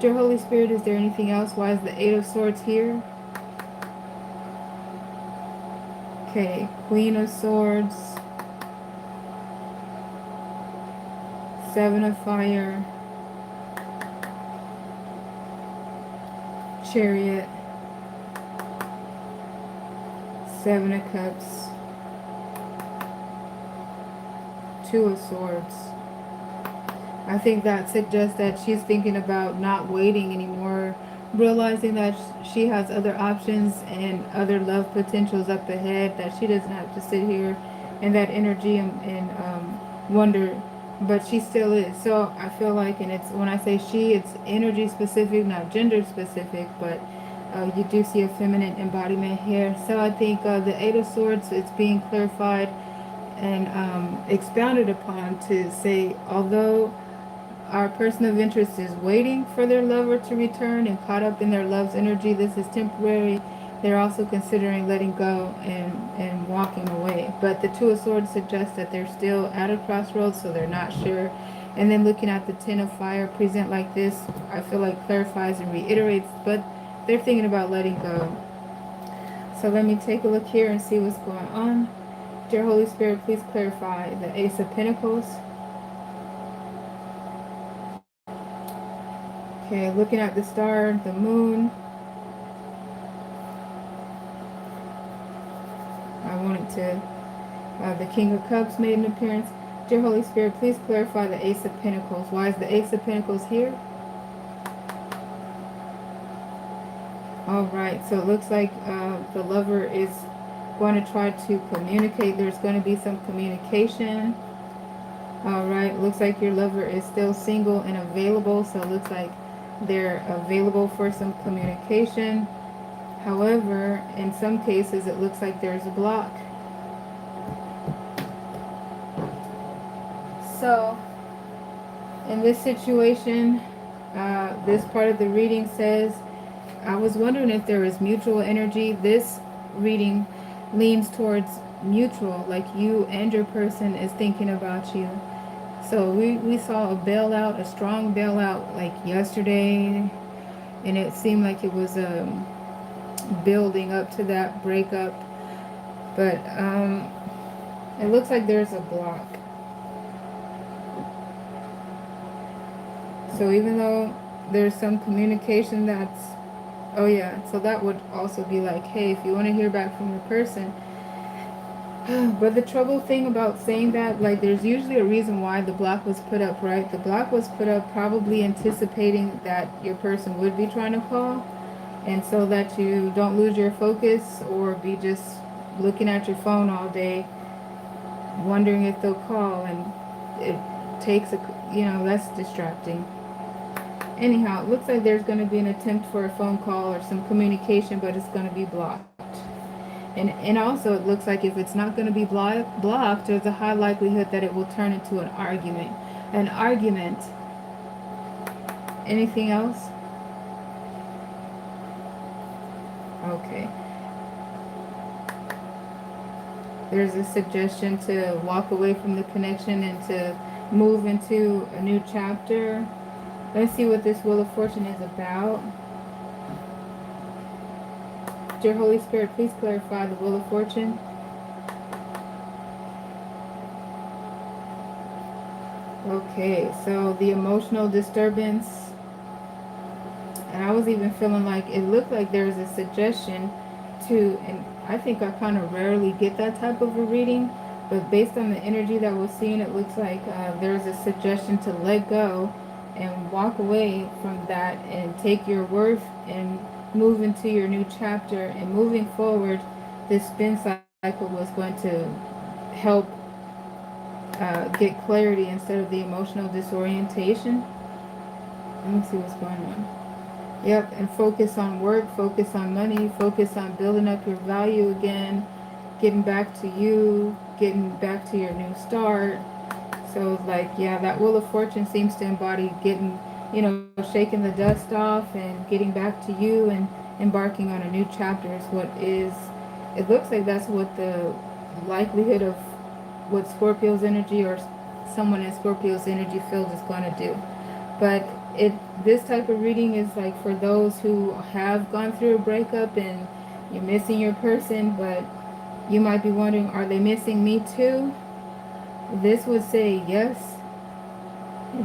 S1: Dear Holy Spirit, is there anything else? Why is the Eight of Swords here? Okay, Queen of Swords, Seven of Fire, Chariot, Seven of Cups, Two of Swords. I think that suggests that she's thinking about not waiting anymore, realizing that she has other options and other love potentials up ahead, that she doesn't have to sit here in that energy and wonder, but she still is. So I feel like, and it's, when I say she, it's energy specific, not gender specific, but you do see a feminine embodiment here. So I think the Eight of Swords is being clarified and expounded upon to say, although our person of interest is waiting for their lover to return and caught up in their love's energy, this is temporary. They're also considering letting go and walking away. But the Two of Swords suggests that they're still at a crossroads, so they're not sure. And then looking at the Ten of Fire present like this, I feel like clarifies and reiterates, but they're thinking about letting go. So let me take a look here and see what's going on. Dear Holy Spirit, please clarify the Ace of Pentacles. Okay, looking at the star, the moon. I wanted to, the King of Cups made an appearance. Dear Holy Spirit, please clarify the Ace of Pentacles. Why is the Ace of Pentacles here? All right, so it looks like the lover is going to try to communicate. There's going to be some communication. All right, looks like your lover is still single and available, so it looks like they're available for some communication. However, in some cases, it looks like there's a block. So, in this situation, this part of the reading says, I was wondering if there is mutual energy. This reading leans towards mutual, like you and your person is thinking about you. So we saw a bailout, a strong bailout, like yesterday, and it seemed like it was building up to that breakup. But it looks like there's a block. So even though there's some communication that's, oh yeah, so that would also be like, hey, if you want to hear back from your person. But the trouble thing about saying that, like, there's usually a reason why the block was put up, right? The block was put up probably anticipating that your person would be trying to call, and so that you don't lose your focus or be just looking at your phone all day wondering if they'll call, and it takes that's distracting. Anyhow, it looks like there's going to be an attempt for a phone call or some communication, but it's going to be blocked. And also it looks like if it's not going to be blocked, there's a high likelihood that it will turn into an argument. An argument. Anything else? Okay. There's a suggestion to walk away from the connection and to move into a new chapter. Let's see what this Wheel of Fortune is about. Dear Holy Spirit, please clarify the Wheel of Fortune. Okay, so the emotional disturbance, and I was even feeling like it looked like there was a suggestion to, and I think I kind of rarely get that type of a reading, but based on the energy that was seen, it looks like there's a suggestion to let go and walk away from that and take your worth and move into your new chapter. And moving forward, this spin cycle was going to help get clarity instead of the emotional disorientation. Let me see what's going on. Yep, and focus on work, focus on money, focus on building up your value again, getting back to you, getting back to your new start. So it's like, yeah, that Wheel of Fortune seems to embody getting, shaking the dust off and getting back to you and embarking on a new chapter is what is, it looks like that's what the likelihood of what Scorpio's energy or someone in Scorpio's energy field is going to do. But it this type of reading is like for those who have gone through a breakup and you're missing your person, but you might be wondering, are they missing me too? This would say yes,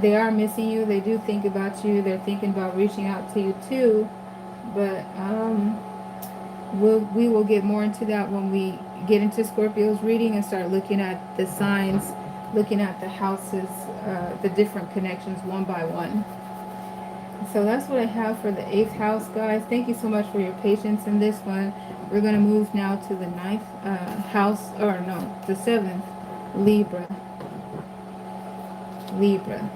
S1: they are missing you. They do think about you. They're thinking about reaching out to you too. But we will get more into that when we get into Scorpio's reading and start looking at the signs, looking at the houses, the different connections one by one. So that's what I have for the eighth house, guys. Thank you so much for your patience in this one. We're going to move now to the ninth house, or no, the seventh, Libra. Libra.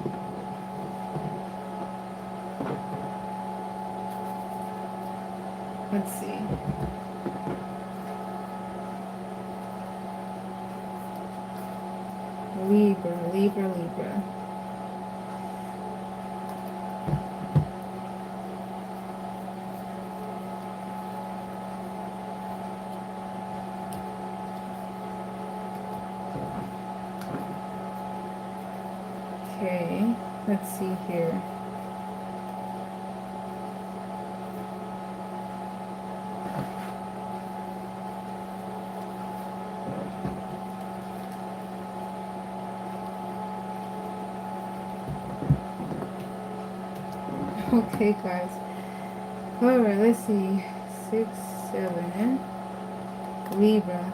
S1: Let's see. Libra, Libra, Libra. Okay, let's see here. Okay, guys. All right, let's see. 6, 7, Libra.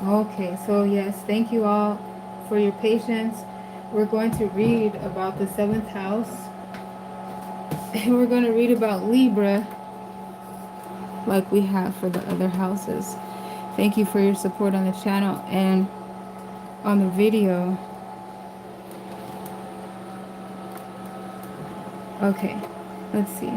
S1: Okay, so yes, thank you all for your patience. We're going to read about the seventh house, and we're going to read about Libra like we have for the other houses. Thank you for your support on the channel and on the video. Okay, let's see.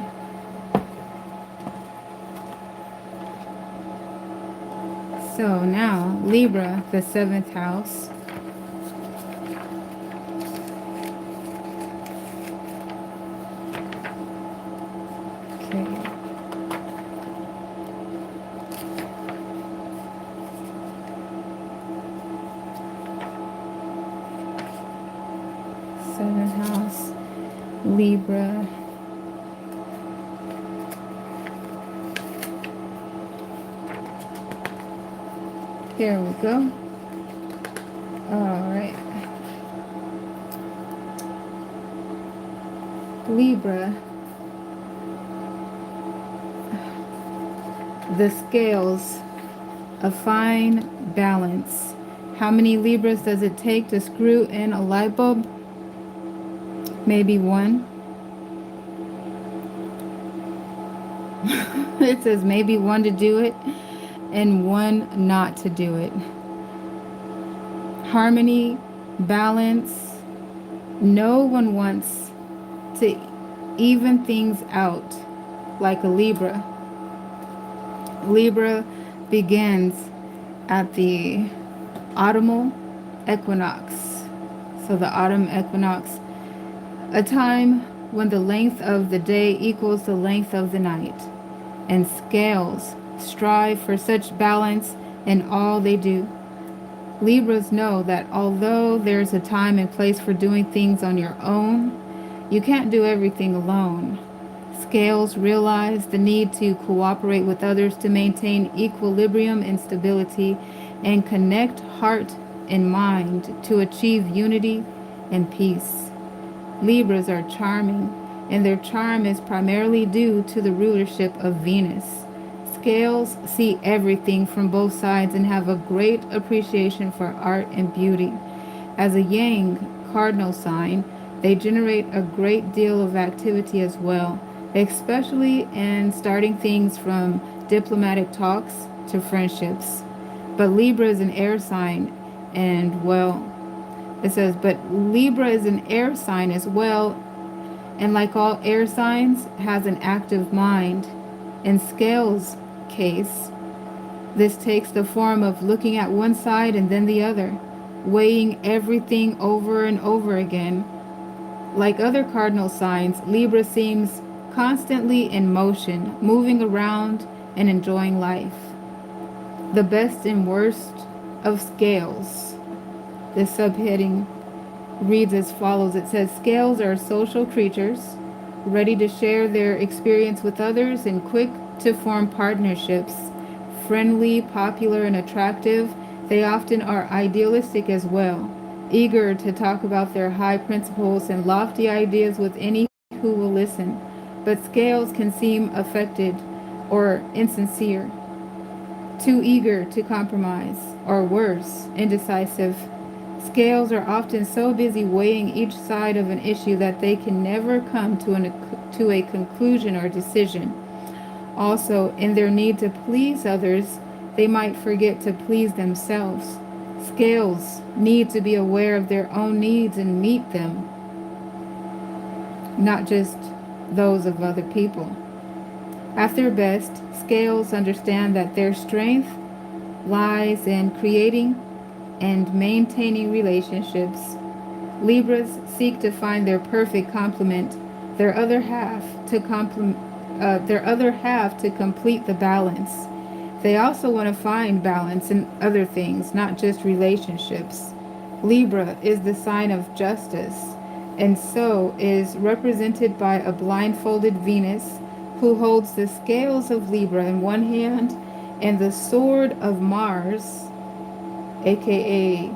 S1: So now, Libra, the seventh house. Okay. Seventh house, Libra. Here we go. All right. Libra. The scales, a fine balance. How many Libras does it take to screw in a light bulb? Maybe one. It says maybe one to do it and one not to do it. Harmony, balance. No one wants to even things out like a Libra. Libra begins at the autumnal equinox. So the autumn equinox, a time when the length of the day equals the length of the night. And scales strive for such balance in all they do. Libras know that although there's a time and place for doing things on your own, you can't do everything alone. Scales realize the need to cooperate with others to maintain equilibrium and stability and connect heart and mind to achieve unity and peace. Libras are charming, and their charm is primarily due to the rulership of Venus. Scales see everything from both sides and have a great appreciation for art and beauty. As a Yang cardinal sign, they generate a great deal of activity as well, especially in starting things from diplomatic talks to friendships. But Libra is an air sign, and well, it says, but Libra is an air sign as well, and like all air signs, has an active mind. In Scales' case, this takes the form of looking at one side and then the other, weighing everything over and over again. Like other cardinal signs, Libra seems constantly in motion, moving around and enjoying life. The best and worst of Scales. This subheading reads as follows. It says, Scales are social creatures, ready to share their experience with others and quick to form partnerships. Friendly, popular, and attractive, they often are idealistic as well, eager to talk about their high principles and lofty ideas with any who will listen. But Scales can seem affected or insincere, too eager to compromise, or worse, indecisive. Scales are often so busy weighing each side of an issue that they can never come to a conclusion or decision. Also, in their need to please others, they might forget to please themselves. Scales need to be aware of their own needs and meet them, not just those of other people. At their best, Scales understand that their strength lies in creating and maintaining relationships. Libras seek to find their perfect complement, their other half to complete the balance. They also want to find balance in other things, not just relationships. Libra is the sign of justice, and so is represented by a blindfolded Venus who holds the scales of Libra in one hand and the sword of Mars, aka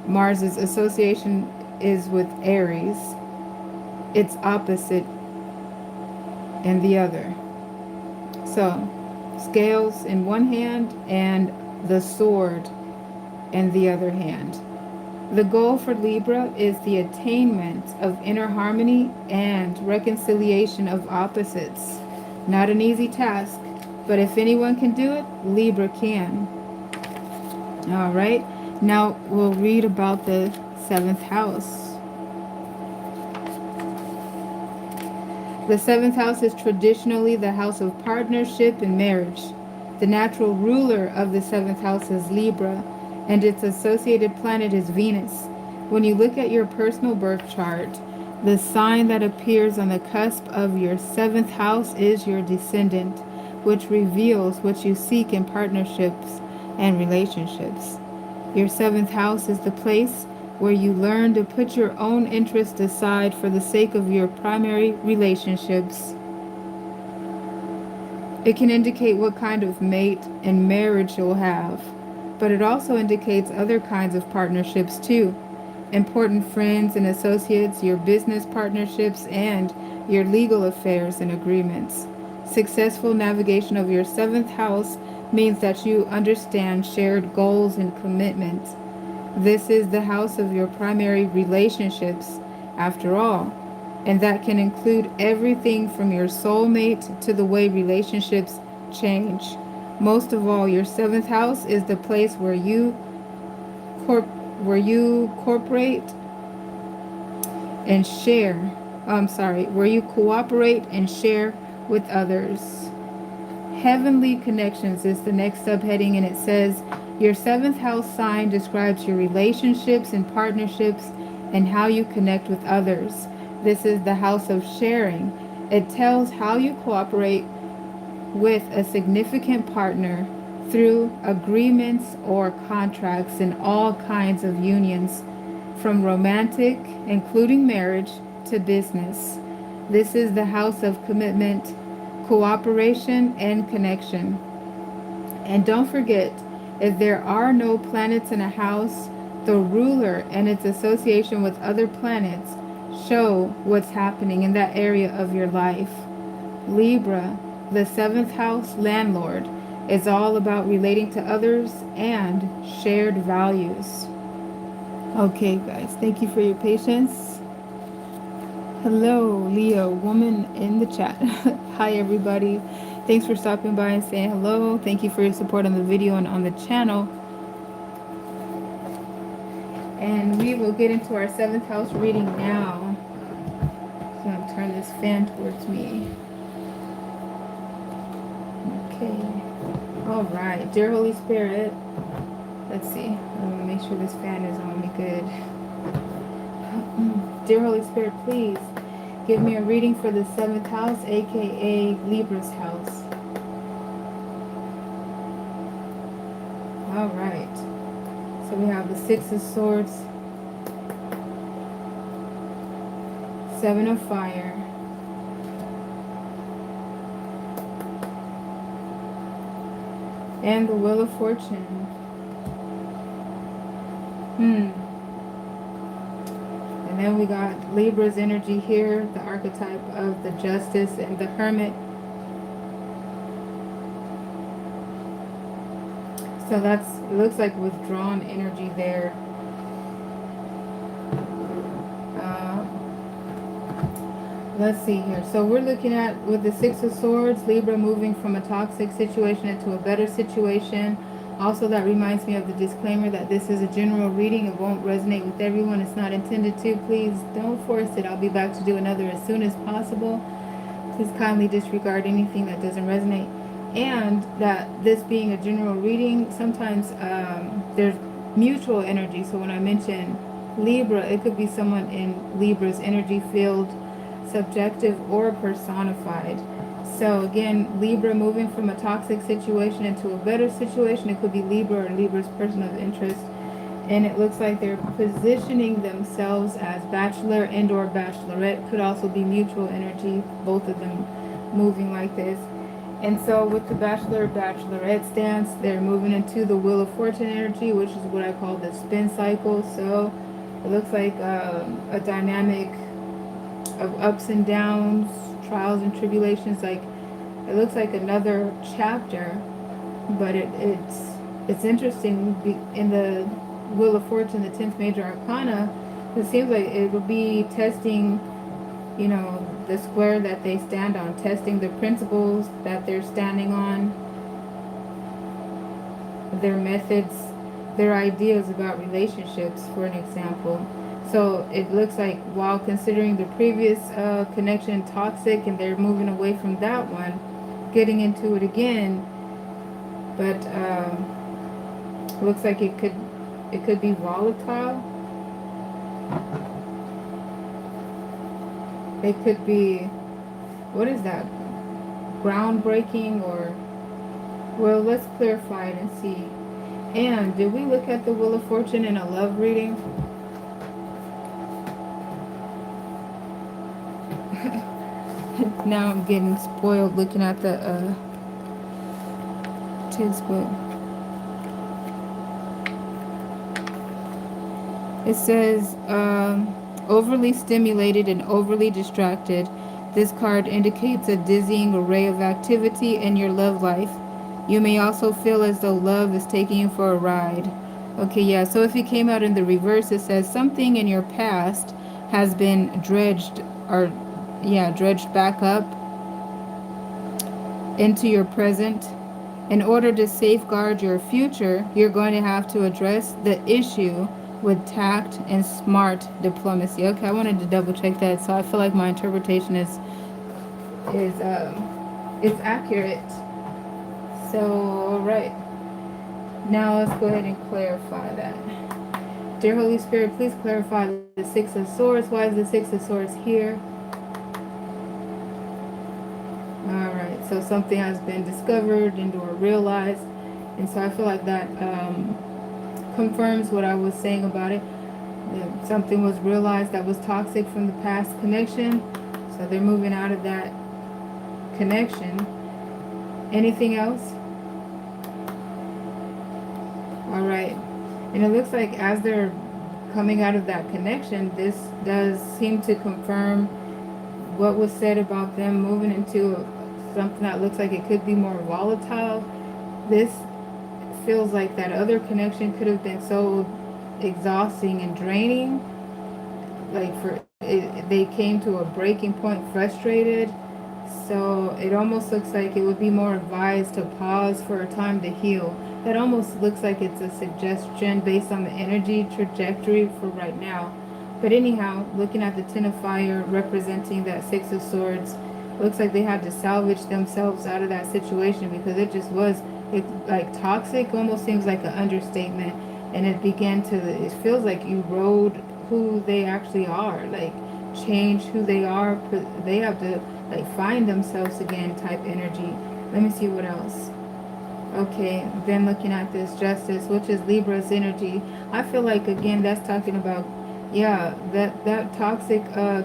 S1: Mars's association is with Aries, its opposite in the other. So, scales in one hand and the sword in the other hand. The goal for Libra is the attainment of inner harmony and reconciliation of opposites. Not an easy task, but if anyone can do it, Libra can. All right, now we'll read about the seventh house. The seventh house is traditionally the house of partnership and marriage. The natural ruler of the seventh house is Libra, and its associated planet is Venus. When you look at your personal birth chart, the sign that appears on the cusp of your seventh house is your descendant, which reveals what you seek in partnerships and relationships. Your seventh house is the place where you learn to put your own interest aside for the sake of your primary relationships. It can indicate what kind of mate and marriage you'll have, but it also indicates other kinds of partnerships too. Important friends and associates, your business partnerships, and your legal affairs and agreements. Successful navigation of your seventh house means that you understand shared goals and commitments. This is the house of your primary relationships, after all, and that can include everything from your soulmate to the way relationships change. Most of all, your seventh house is the place where you cooperate and share. Where you cooperate and share with others. Heavenly connections is the next subheading, and it says your seventh house sign describes your relationships and partnerships and how you connect with others. This is the house of sharing. It tells how you cooperate with a significant partner through agreements or contracts in all kinds of unions, from romantic, including marriage, to business. This is the house of commitment, cooperation, and connection. And don't forget, if there are no planets in a house, The ruler and its association with other planets show what's happening in that area of your life. Libra, the seventh house landlord, is all about relating to others and shared values. Okay, guys, thank you for your patience. Hello, Leo, woman in the chat. Hi, everybody. Thanks for stopping by and saying hello. Thank you for your support on the video and on the channel. And we will get into our seventh house reading now. So I'm going to turn this fan towards me. Okay. All right. Dear Holy Spirit, let's see. I'm going to make sure this fan is on me good. Dear Holy Spirit, please give me a reading for the seventh house, aka Libra's house. All right. So we have the Six of Swords, Seven of Fire, and the Wheel of Fortune. And then we got Libra's energy here, the archetype of the Justice and the Hermit. So it looks like withdrawn energy there. Let's see here. So we're looking at, with the Six of Swords, Libra moving from a toxic situation into a better situation. Also, that reminds me of the disclaimer that this is a general reading. It won't resonate with everyone. It's not intended to. Please don't force it. I'll be back to do another as soon as possible. Please kindly disregard anything that doesn't resonate. And that this being a general reading, sometimes there's mutual energy. So when I mention Libra, it could be someone in Libra's energy field, subjective or personified. So again, Libra moving from a toxic situation into a better situation. It could be Libra or Libra's person of interest. And it looks like they're positioning themselves as bachelor and or bachelorette. Could also be mutual energy, both of them moving like this. And so with the bachelor-bachelorette stance, they're moving into the Wheel of Fortune energy, which is what I call the spin cycle. So it looks like a dynamic of ups and downs, trials and tribulations. Like, it looks like another chapter, but it's interesting. In the Wheel of Fortune, the 10th major arcana, it seems like it will be testing, you know, the square that they stand on, testing the principles that they're standing on, their methods, their ideas about relationships, for an example. So it looks like, while considering the previous connection toxic and they're moving away from that one, getting into it again, but looks like it could be volatile. It could be, what is that? Groundbreaking, or, well, let's clarify it and see. And did we look at the Wheel of Fortune in a love reading? Now I'm getting spoiled looking at the textbook. It says, overly stimulated and overly distracted. This card indicates a dizzying array of activity in your love life. You may also feel as though love is taking you for a ride. Okay, yeah, so if it came out in the reverse, it says something in your past has been dredged back up into your present. In order to safeguard your future, you're going to have to address the issue with tact and smart diplomacy. Okay, I wanted to double check that, so I feel like my interpretation is accurate. So, all right. Now let's go ahead and clarify that. Dear Holy Spirit, please clarify the Six of Swords. Why is the Six of Swords here? All right, so something has been discovered and or realized, and so I feel like that confirms what I was saying about it. Something was realized that was toxic from the past connection, so they're moving out of that connection. Anything else? All right. And it looks like as they're coming out of that connection, this does seem to confirm what was said about them moving into something that looks like it could be more volatile. This feels like that other connection could have been so exhausting and draining. Like they came to a breaking point, frustrated. So it almost looks like it would be more advised to pause for a time to heal. That almost looks like it's a suggestion based on the energy trajectory for right now. But anyhow, looking at the Ten of Fire representing that Six of Swords, looks like they had to salvage themselves out of that situation because it just was it like toxic. Almost seems like an understatement, and it began to. It feels like erode who they actually are. Like change who they are. They have to like find themselves again type energy. Let me see what else. Okay, then looking at this Justice, which is Libra's energy, I feel like again that's talking about, yeah, that toxic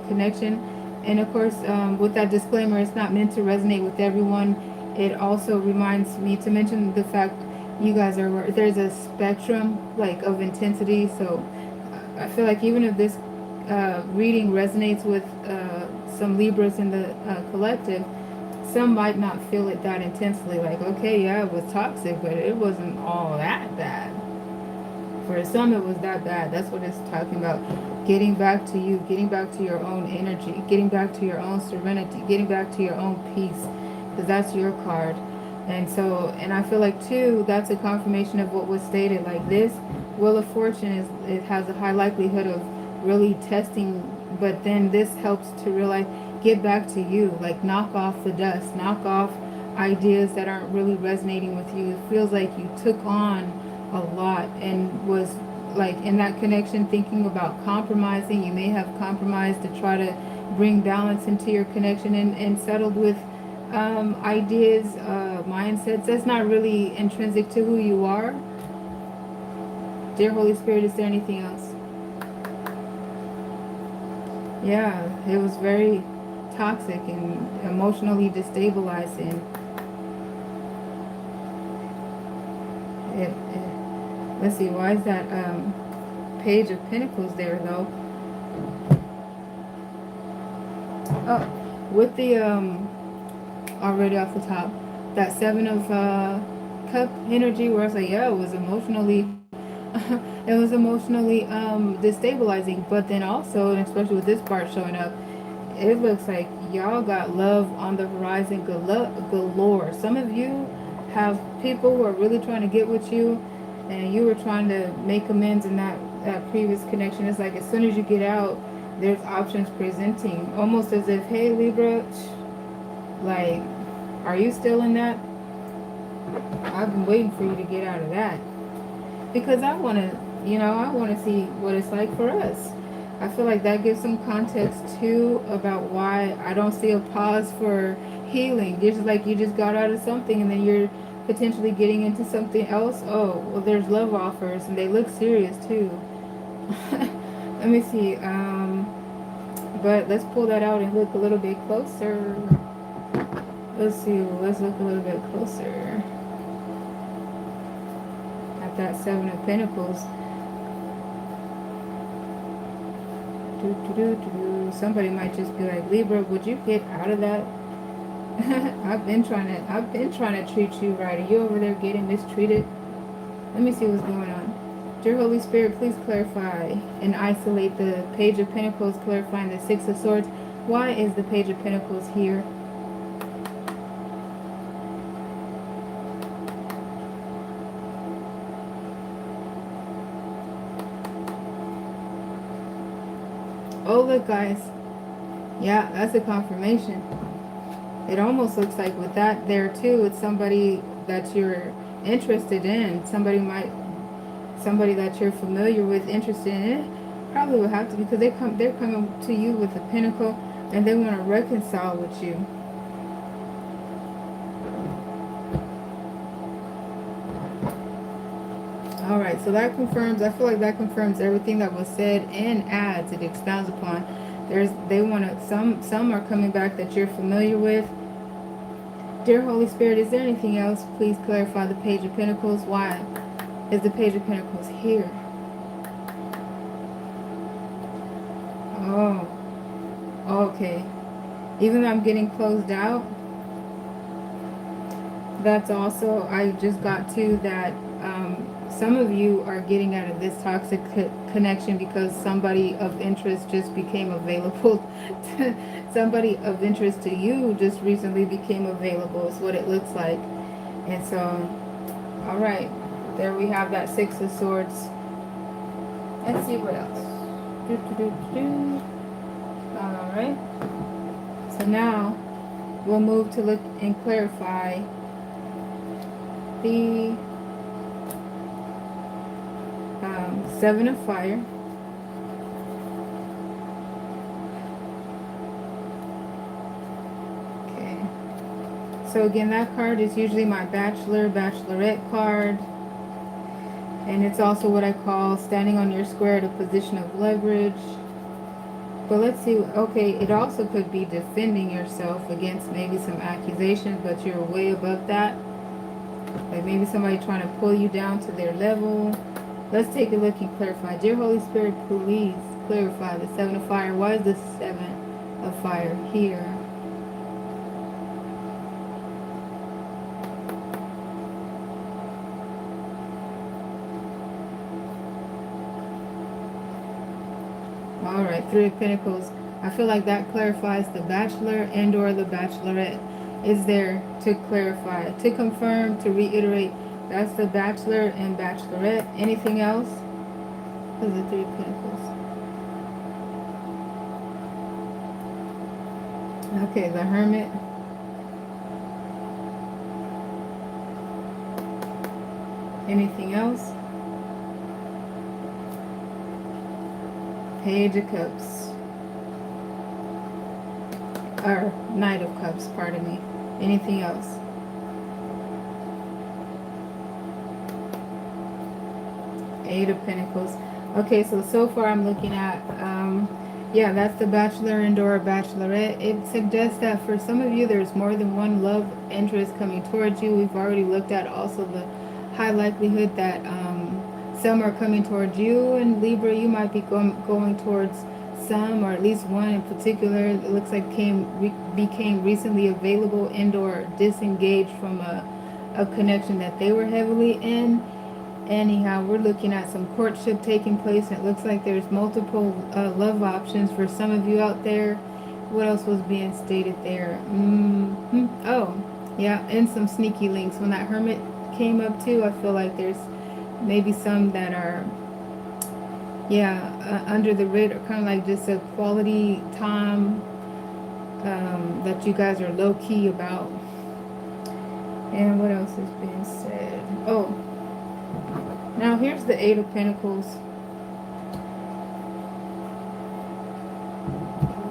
S1: connection, and of course with that disclaimer, it's not meant to resonate with everyone. It also reminds me to mention the fact you guys are there's a spectrum like of intensity, so I feel like even if this reading resonates with some Libras in the collective, some might not feel it that intensely. Like, okay, yeah, it was toxic, but it wasn't all that bad. For some, it was that bad. That's what it's talking about. Getting back to you, getting back to your own energy, getting back to your own serenity, getting back to your own peace, because that's your card. And so, and I feel like too, that's a confirmation of what was stated. Like this Wheel of Fortune it has a high likelihood of really testing, but then this helps to realize, get back to you, like knock off the dust, knock off ideas that aren't really resonating with you. It feels like you took on a lot and was like in that connection thinking about compromising. You may have compromised to try to bring balance into your connection and settled with ideas, mindsets that's not really intrinsic to who you are. Dear Holy Spirit, is there anything else? Yeah, it was very toxic and emotionally destabilizing. Let's see, why is that Page of Pentacles there though? Oh, with the already off the top, that Seven of Cup energy, where I was like, yeah, it was emotionally it was emotionally destabilizing. But then also, and especially with this part showing up, it looks like y'all got love on the horizon galore. Some of you have people who are really trying to get with you, and you were trying to make amends in that previous connection. It's like as soon as you get out, there's options presenting, almost as if, hey Libra, like, are you still in that? I've been waiting for you to get out of that because I want to, I want to see what it's like for us. I feel like that gives some context too about why I don't see a pause for healing. Just like you just got out of something and then you're potentially getting into something else. Oh, well, there's love offers and they look serious too. Let me see. But let's pull that out and look a little bit closer. Let's see. Let's look a little bit closer at that Seven of Pentacles. Somebody might just be like, Libra, would you get out of that? I've been trying to treat you right. Are you over there getting mistreated? Let me see what's going on. Dear Holy Spirit, please clarify and isolate the Page of Pentacles, clarifying the Six of Swords. Why is the Page of Pentacles here? Oh, look, guys. Yeah, that's a confirmation. It almost looks like with that there too, it's somebody that you're interested in. Somebody that you're familiar with, interested in. It probably will have to, because they're coming to you with the Pentacle and they want to reconcile with you. All right, so that confirms, I feel like that confirms everything that was said and adds, it expounds upon. They want to, some are coming back that you're familiar with. Dear Holy Spirit, is there anything else? Please clarify the Page of Pentacles. Why? is the Page of Pentacles here. Oh, okay. Even though I'm getting closed out, that's also, I just got to that some of you are getting out of this toxic connection because somebody of interest just became available. Somebody of interest to you just recently became available is what it looks like. And so, all right, there we have that Six of Swords. Let's see what else. All right. So now we'll move to look and clarify the Seven of Fire. Okay. So again, that card is usually my bachelor, bachelorette card. And it's also what I call standing on your square at a position of leverage. But let's see, okay, it also could be defending yourself against maybe some accusations, but you're way above that. Like maybe somebody trying to pull you down to their level. Let's take a look and clarify. Dear Holy Spirit, please clarify the Seven of Fire. Why is the Seven of Fire here? Alright, Three of Pentacles. I feel like that clarifies the Bachelor and or the Bachelorette is there to clarify, to confirm, to reiterate. That's the Bachelor and Bachelorette. Anything else? Because the Three of Pentacles. Okay, the Hermit. Anything else? Page of Cups. Or Knight of Cups, pardon me. Anything else? Eight of Pentacles. Okay, so far I'm looking at, yeah, that's the Bachelor and or Bachelorette. It suggests that for some of you, there's more than one love interest coming towards you. We've already looked at also the high likelihood that some are coming towards you. And Libra, you might be going towards some, or at least one in particular. It looks like became recently available and or disengaged from a connection that they were heavily in. Anyhow, we're looking at some courtship taking place, and it looks like there's multiple love options for some of you out there. What else was being stated there? Oh, yeah, and some sneaky links. When that Hermit came up too, I feel like there's maybe some that are, yeah, under the radar, kind of like just a quality time that you guys are low-key about. And what else is being said? Oh, now here's the Eight of Pentacles.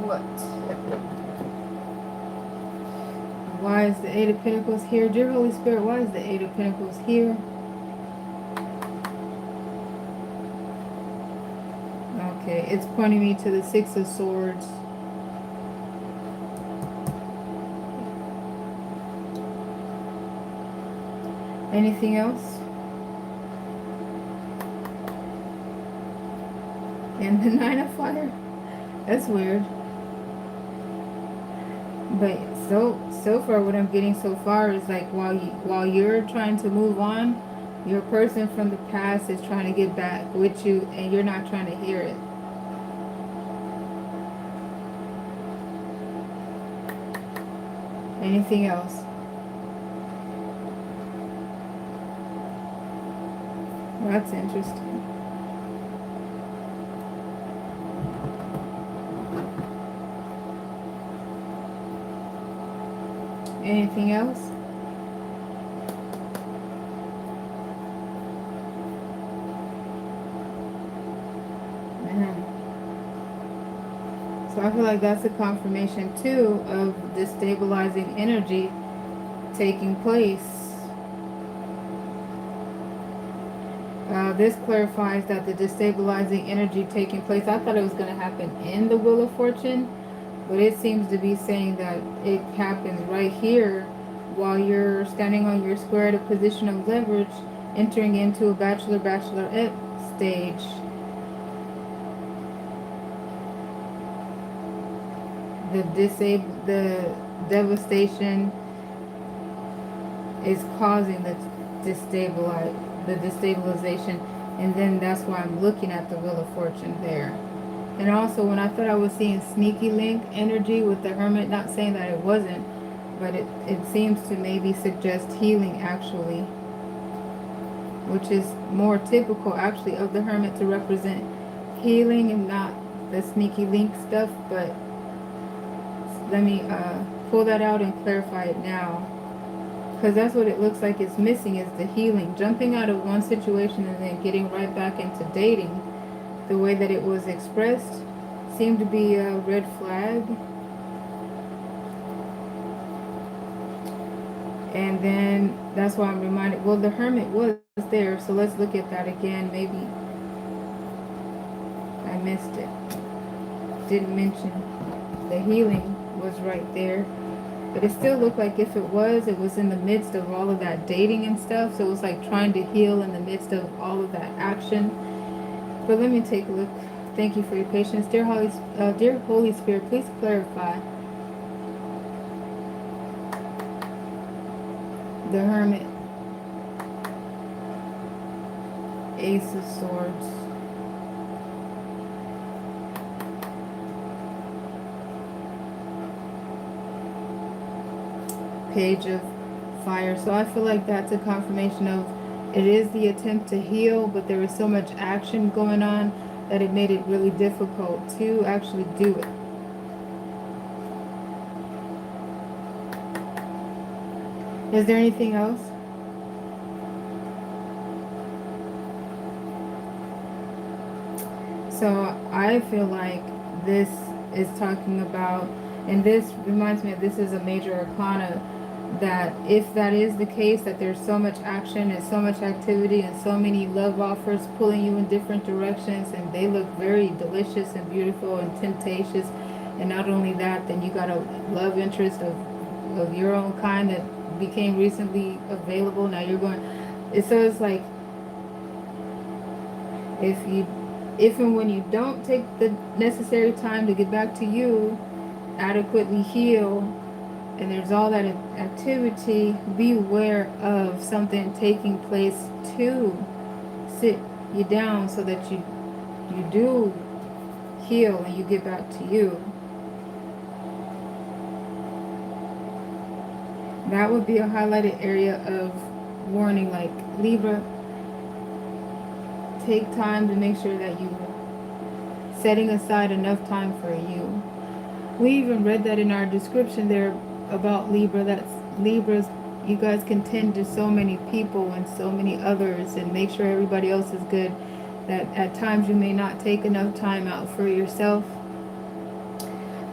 S1: What? Why is the Eight of Pentacles here? Dear Holy Spirit, why is the Eight of Pentacles here? Okay, it's pointing me to the Six of Swords. Anything else? And the Nine of Fire. That's weird. But so far, what I'm getting so far is like while you're trying to move on, your person from the past is trying to get back with you, and you're not trying to hear it. Anything else? That's interesting. Anything else? So I feel like that's a confirmation too of destabilizing energy taking place. This clarifies that the destabilizing energy taking place, I thought it was going to happen in the Wheel of Fortune, but it seems to be saying that it happens right here while you're standing on your square at a position of leverage. entering into a bachelorette stage. The devastation is causing the destabilization, and then that's why I'm looking at the Wheel of Fortune there. And also, when I thought I was seeing sneaky link energy with the Hermit, not saying that it wasn't, but it seems to maybe suggest healing actually, which is more typical actually of the Hermit to represent healing and not the sneaky link stuff. But let me pull that out and clarify it now, because that's what it looks like is missing, is the healing. Jumping out of one situation and then getting right back into dating, the way that it was expressed, seemed to be a red flag. And then that's why I'm reminded, well, the Hermit was there, so let's look at that again. Maybe I missed it. Didn't mention the healing was right there. But it still looked like if it was in the midst of all of that dating and stuff. So it was like trying to heal in the midst of all of that action. But let me take a look. Thank you for your patience. Dear Holy Spirit, please clarify the Hermit, Ace of Swords, Page of Fire. So I feel like that's a confirmation of it is the attempt to heal, but there was so much action going on that it made it really difficult to actually do it. Is there anything else? So I feel like this is talking about, and this reminds me of, this is a major arcana, that if that is the case, that there's so much action and so much activity and so many love offers pulling you in different directions, and they look very delicious and beautiful and temptatious. And not only that, then you got a love interest of your own kind that became recently available. Now you're going, so it's like, if and when you don't take the necessary time to get back to you, adequately heal, and there's all that activity, beware of something taking place to sit you down so that you do heal and you get back to you. That would be a highlighted area of warning, like Libra, take time to make sure that you setting aside enough time for you. We even read that in our description there about Libra, that's Libras, you guys can tend to so many people and so many others and make sure everybody else is good, that at times you may not take enough time out for yourself.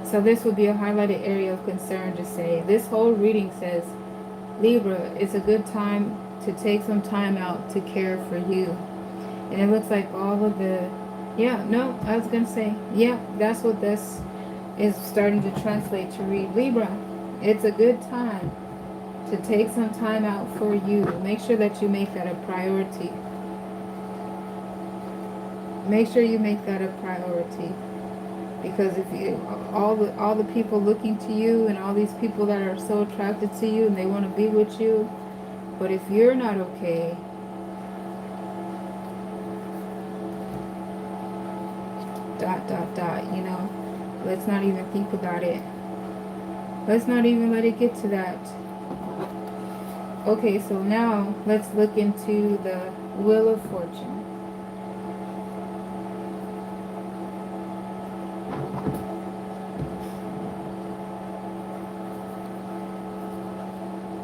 S1: So this would be a highlighted area of concern to say. This whole reading says, Libra, it's a good time to take some time out to care for you. And it looks like all of the, I was going to say, that's what this is starting to translate to read. Libra, it's a good time to take some time out for you. Make sure that you make that a priority. Make sure you make that a priority. Because if you, all the people looking to you and all these people that are so attracted to you and they want to be with you, but if you're not okay, let's not even think about it. Let's not even let it get to that. Okay, so now let's look into the Wheel of Fortune.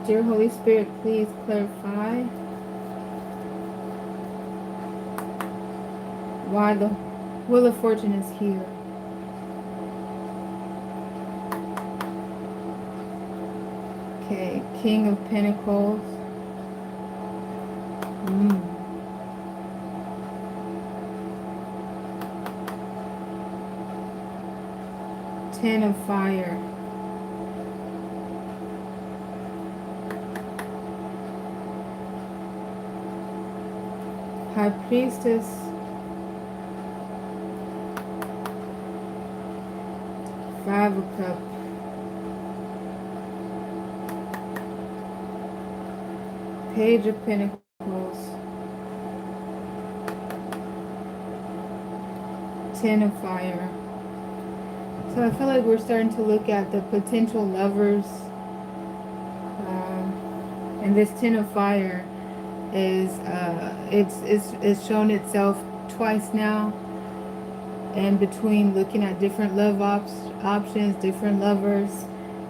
S1: Dear Holy Spirit, please clarify why the Wheel of Fortune is here. Okay, King of Pentacles. Ten of Fire. High Priestess, 5 of Cups, Page of Pentacles, 10 of Fire. So I feel like we're starting to look at the potential lovers. And this 10 of Fire is it's shown itself twice now. And between looking at different love options, different lovers.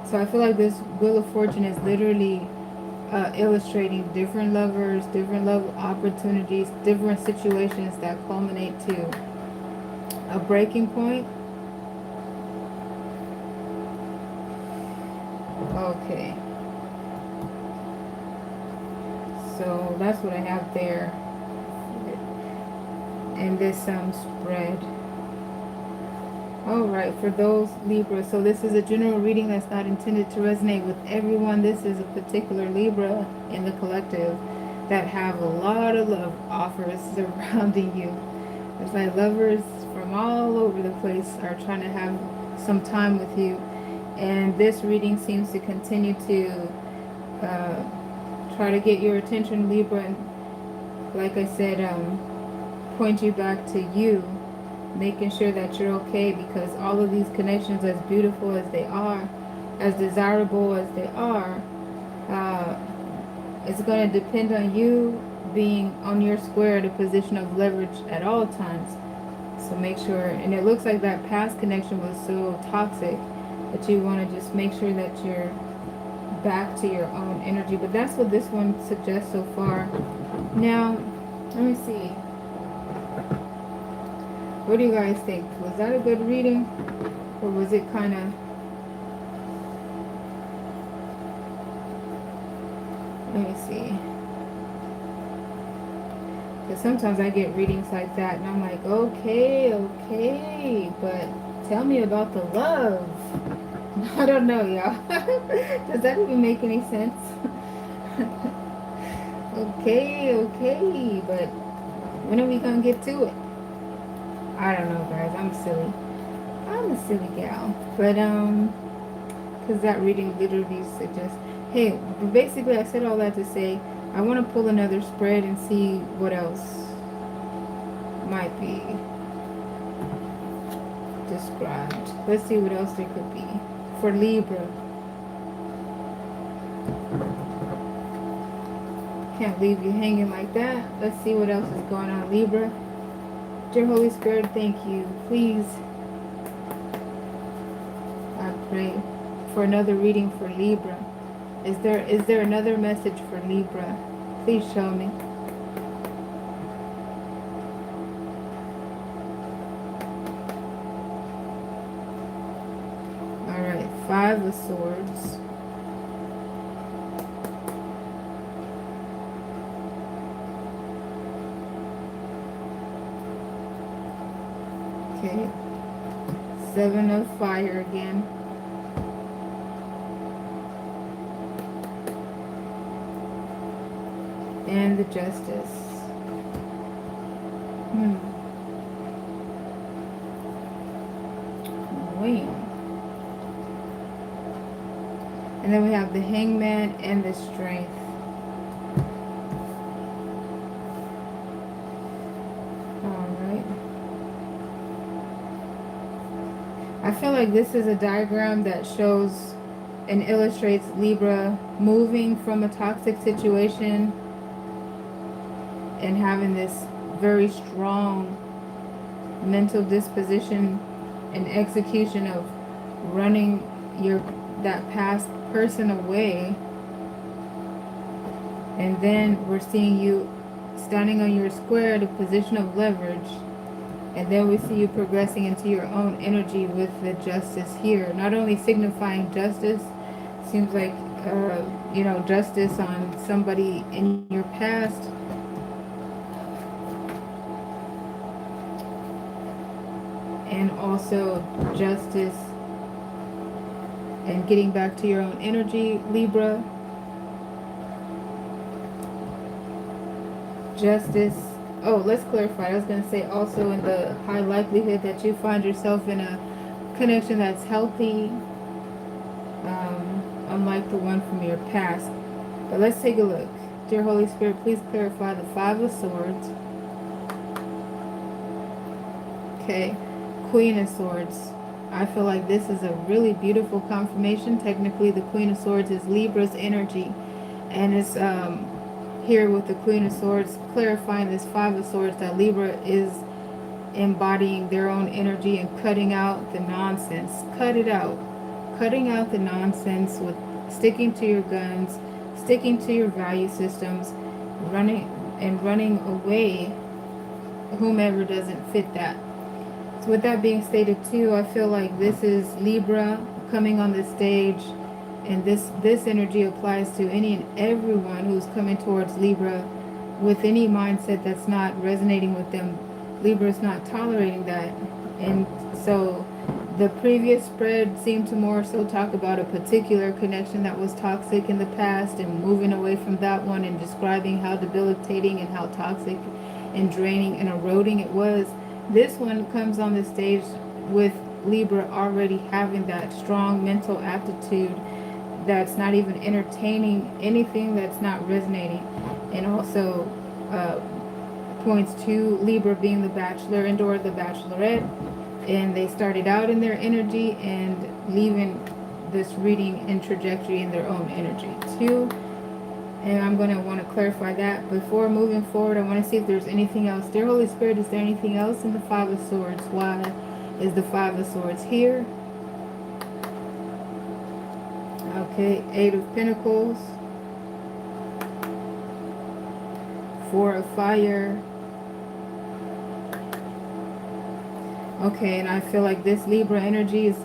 S1: So I feel like this Wheel of Fortune is literally illustrating different lovers, different love opportunities, different situations that culminate to a breaking point. Okay. So that's what I have there in this spread. Alright, for those Libra, so this is a general reading that's not intended to resonate with everyone. This is a particular Libra in the collective that have a lot of love offers surrounding you. It's like lovers from all over the place are trying to have some time with you. And this reading seems to continue to try to get your attention, Libra, and like I said, point you back to you, making sure that you're okay, because all of these connections, as beautiful as they are, as desirable as they are, it's going to depend on you being on your square, the position of leverage at all times. So make sure, and it looks like that past connection was so toxic that you want to just make sure that you're back to your own energy. But that's what this one suggests so far. Now, let me see. What do you guys think? Was that a good reading? Or was it kind of... Let me see. Because sometimes I get readings like that and I'm like, okay, but tell me about the love. I don't know, y'all. Does that even make any sense? okay, but when are we gonna get to it? I don't know, guys. I'm a silly gal. But because that reading literally suggests, hey, basically I said all that to say I want to pull another spread and see what else might be described. Let's see what else there could be for Libra. Can't leave you hanging like that. Let's see what else is going on, Libra. Dear Holy Spirit, thank you. Please, I pray for another reading for Libra. Is there another message for Libra? Please show me. All right, 5 of Swords. Okay. 7 of Fire again. And the Justice. Wham. And then we have the Hangman and the Strength. I feel like this is a diagram that shows and illustrates Libra moving from a toxic situation and having this very strong mental disposition and execution of running that past person away. And then we're seeing you standing on your square, the position of leverage. And then we see you progressing into your own energy with the Justice here. Not only signifying justice, seems like, justice on somebody in your past. And also justice and getting back to your own energy, Libra. Justice Oh, let's clarify. I was going to say also in the high likelihood that you find yourself in a connection that's healthy, unlike the one from your past. But let's take a look. Dear Holy Spirit, please clarify the Five of Swords. Okay, Queen of Swords. I feel like this is a really beautiful confirmation. Technically, the Queen of Swords is Libra's energy. And it's here with the Queen of Swords, clarifying this Five of Swords, that Libra is embodying their own energy and cutting out the nonsense. Cut it out. Cutting out the nonsense with sticking to your guns, sticking to your value systems, running away whomever doesn't fit that. So with that being stated too, I feel like this is Libra coming on the stage, and this energy applies to any and everyone who's coming towards Libra with any mindset that's not resonating with them. Libra is not tolerating that. And so the previous spread seemed to more so talk about a particular connection that was toxic in the past and moving away from that one and describing how debilitating and how toxic and draining and eroding it was. This one comes on the stage with Libra already having that strong mental aptitude that's not even entertaining anything that's not resonating, and also points to Libra being the Bachelor and or the Bachelorette, and they started out in their energy and leaving this reading and trajectory in their own energy too. And I'm going to want to clarify that. Before moving forward, I want to see if there's anything else. Dear Holy Spirit, is there anything else in the Five of Swords? Why is the Five of Swords here? Okay, Eight of Pentacles, Four of Fire. Okay, and I feel like this Libra energy is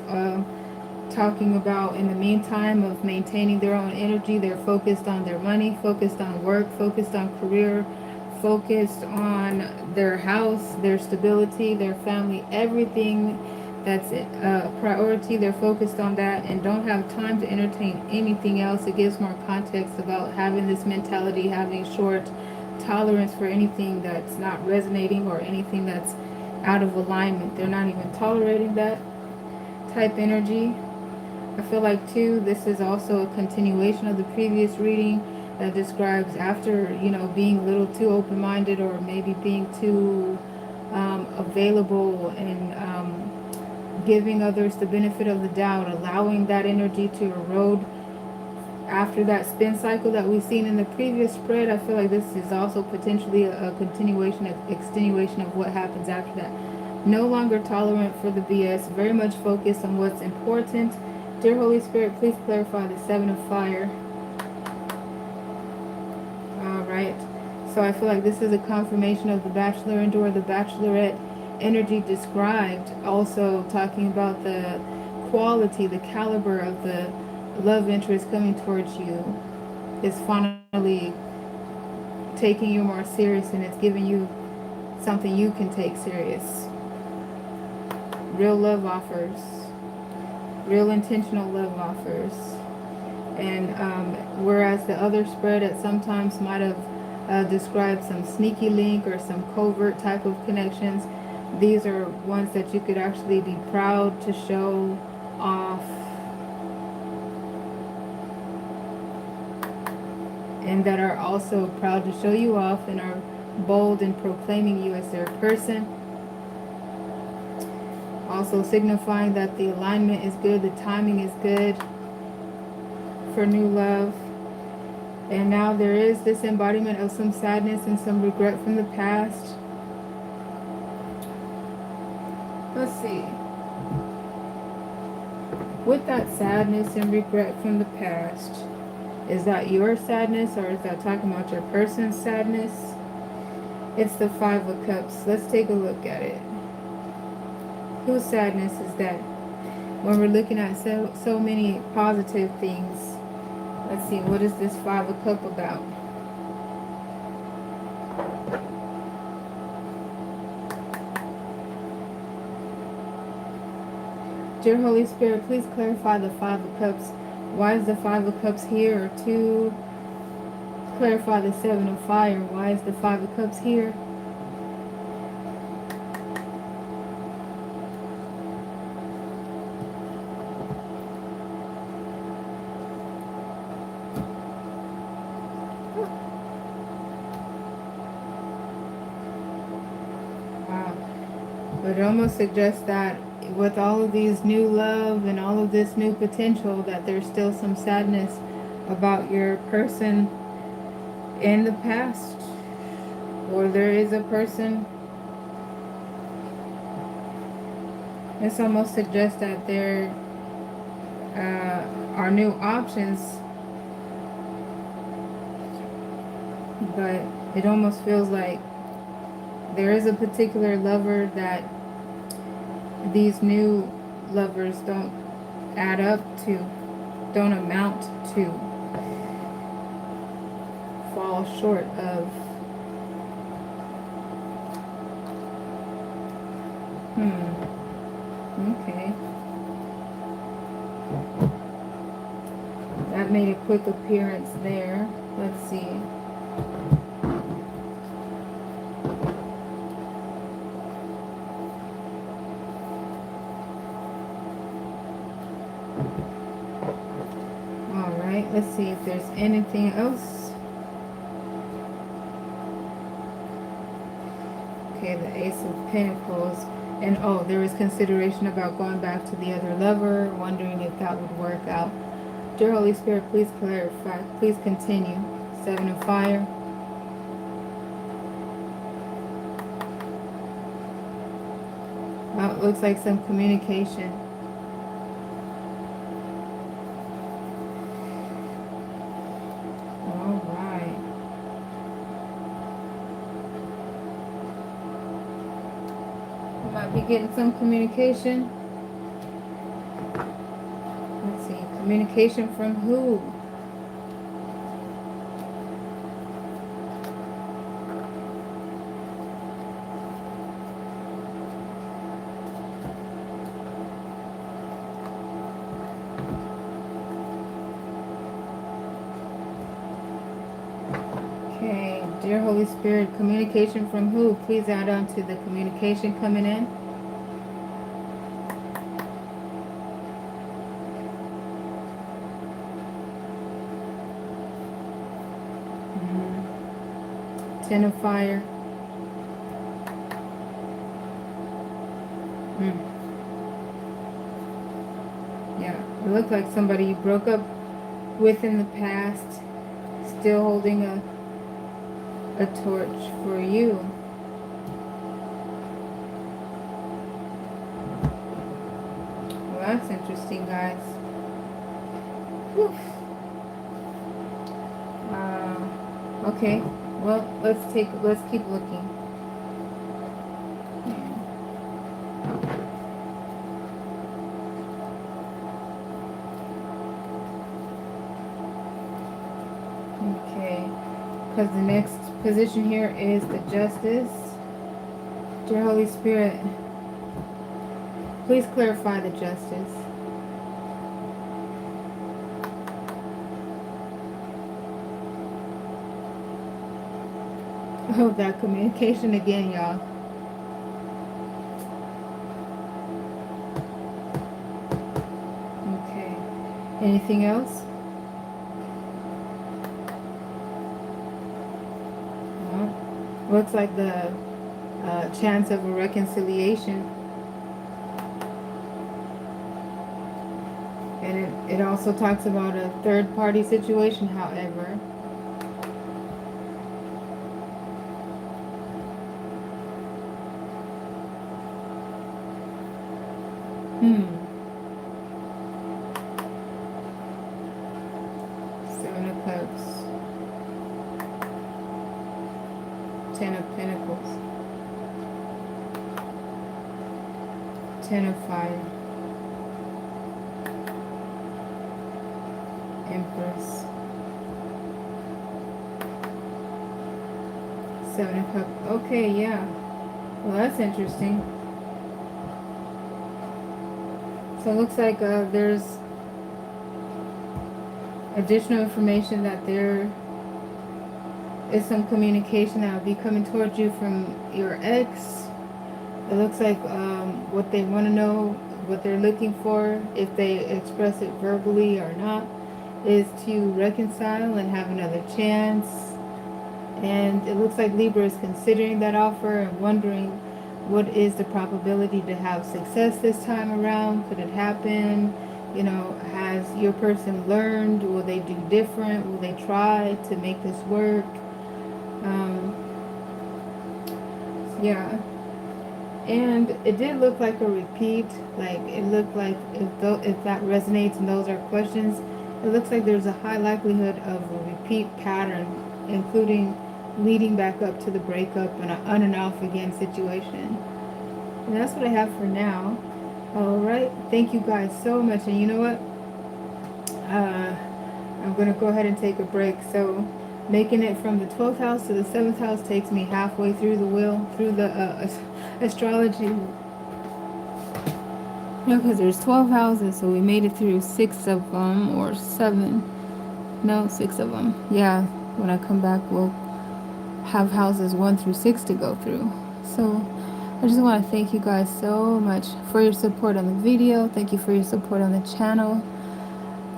S1: talking about, in the meantime of maintaining their own energy, they're focused on their money, focused on work, focused on career, focused on their house, their stability, their family, everything that's a priority. They're focused on that and don't have time to entertain anything else. It gives more context about having this mentality, having short tolerance for anything that's not resonating or anything that's out of alignment. They're not even tolerating that type energy. I feel like too, this is also a continuation of the previous reading that describes after, being a little too open-minded or maybe being too available and giving others the benefit of the doubt, allowing that energy to erode after that spin cycle that we've seen in the previous spread. I feel like this is also potentially a continuation, extenuation of what happens after that. No longer tolerant for the BS, very much focused on what's important. Dear Holy Spirit, please clarify the Seven of Fire. Alright. So I feel like this is a confirmation of the Bachelor and or the Bachelorette energy described. Also talking about the quality, the caliber of the love interest coming towards you is finally taking you more serious, and it's giving you something you can take serious. Real love offers. Real intentional love offers. And whereas the other spread at sometimes might have described some sneaky link or some covert type of connections, these are ones that you could actually be proud to show off, and that are also proud to show you off and are bold in proclaiming you as their person. Also signifying that the alignment is good, the timing is good for new love. And now there is this embodiment of some sadness and some regret from the past. Let's see. With that sadness and regret from the past, is that your sadness, or is that talking about your person's sadness? It's the Five of Cups. Let's take a look at it. Whose sadness is that? When we're looking at so many positive things, let's see, what is this Five of Cups about? Dear Holy Spirit, please clarify the Five of Cups. Why is the Five of Cups here? Or to clarify the Seven of Fire, why is the Five of Cups here? It almost suggests that with all of these new love and all of this new potential, that there's still some sadness about your person in the past, or there is a person. This almost suggests that there are new options, but it almost feels like there is a particular lover that these new lovers don't add up to, don't amount to, fall short of. Okay. That made a quick appearance there. Let's see. Alright, let's see if there's anything else. Okay, the Ace of Pentacles. And oh, there was consideration about going back to the other lover, wondering if that would work out. Dear Holy Spirit, please clarify. Please continue. Seven of Fire. Well, it looks like some communication. All right. Might be getting some communication. Let's see. Communication from who? Okay, dear Holy Spirit, communication from who? Please add on to the communication coming in. Ten of Fire. Yeah, it looked like somebody you broke up with in the past, still holding a torch for you. Well, that's interesting, guys. Whew. Okay, well, let's keep looking. Okay, because the next position here is the Justice. Dear Holy Spirit, please clarify the Justice. Oh, that communication again, y'all. Okay. Anything else? Well, looks like the chance of a reconciliation. And it also talks about a third-party situation, however. Seven of Cups. Ten of Pentacles. Ten of Fire. Empress. Seven of Cups. Okay, yeah. Well, that's interesting. So it looks like there's additional information that there is some communication that will be coming towards you from your ex. It looks like what they want to know, what they're looking for, if they express it verbally or not, is to reconcile and have another chance. And it looks like Libra is considering that offer and wondering What is the probability to have success this time around? Could it happen? You know, has your person learned? Will they do different? Will they try to make this work? Um, yeah. And it did look like a repeat. Like it looked like if that resonates and those are questions, it looks like there's a high likelihood of a repeat pattern, including leading back up to the breakup and an on and off again situation. And that's what I have for now. All right. Thank you guys so much. And you know what? I'm going to go ahead and take a break. So making it from the 12th house to the 7th house takes me halfway through the wheel, through the astrology. Yeah, because there's 12 houses, so we made it through 6 of them, or 7. No, 6 of them. Yeah, when I come back, we'll have houses 1 through 6 to go through. So I just want to thank you guys so much for your support on the video. Thank you for your support on the channel.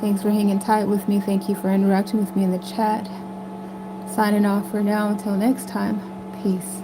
S1: Thanks for hanging tight with me. Thank you for interacting with me in the chat. Signing off for now. Until next time. Peace.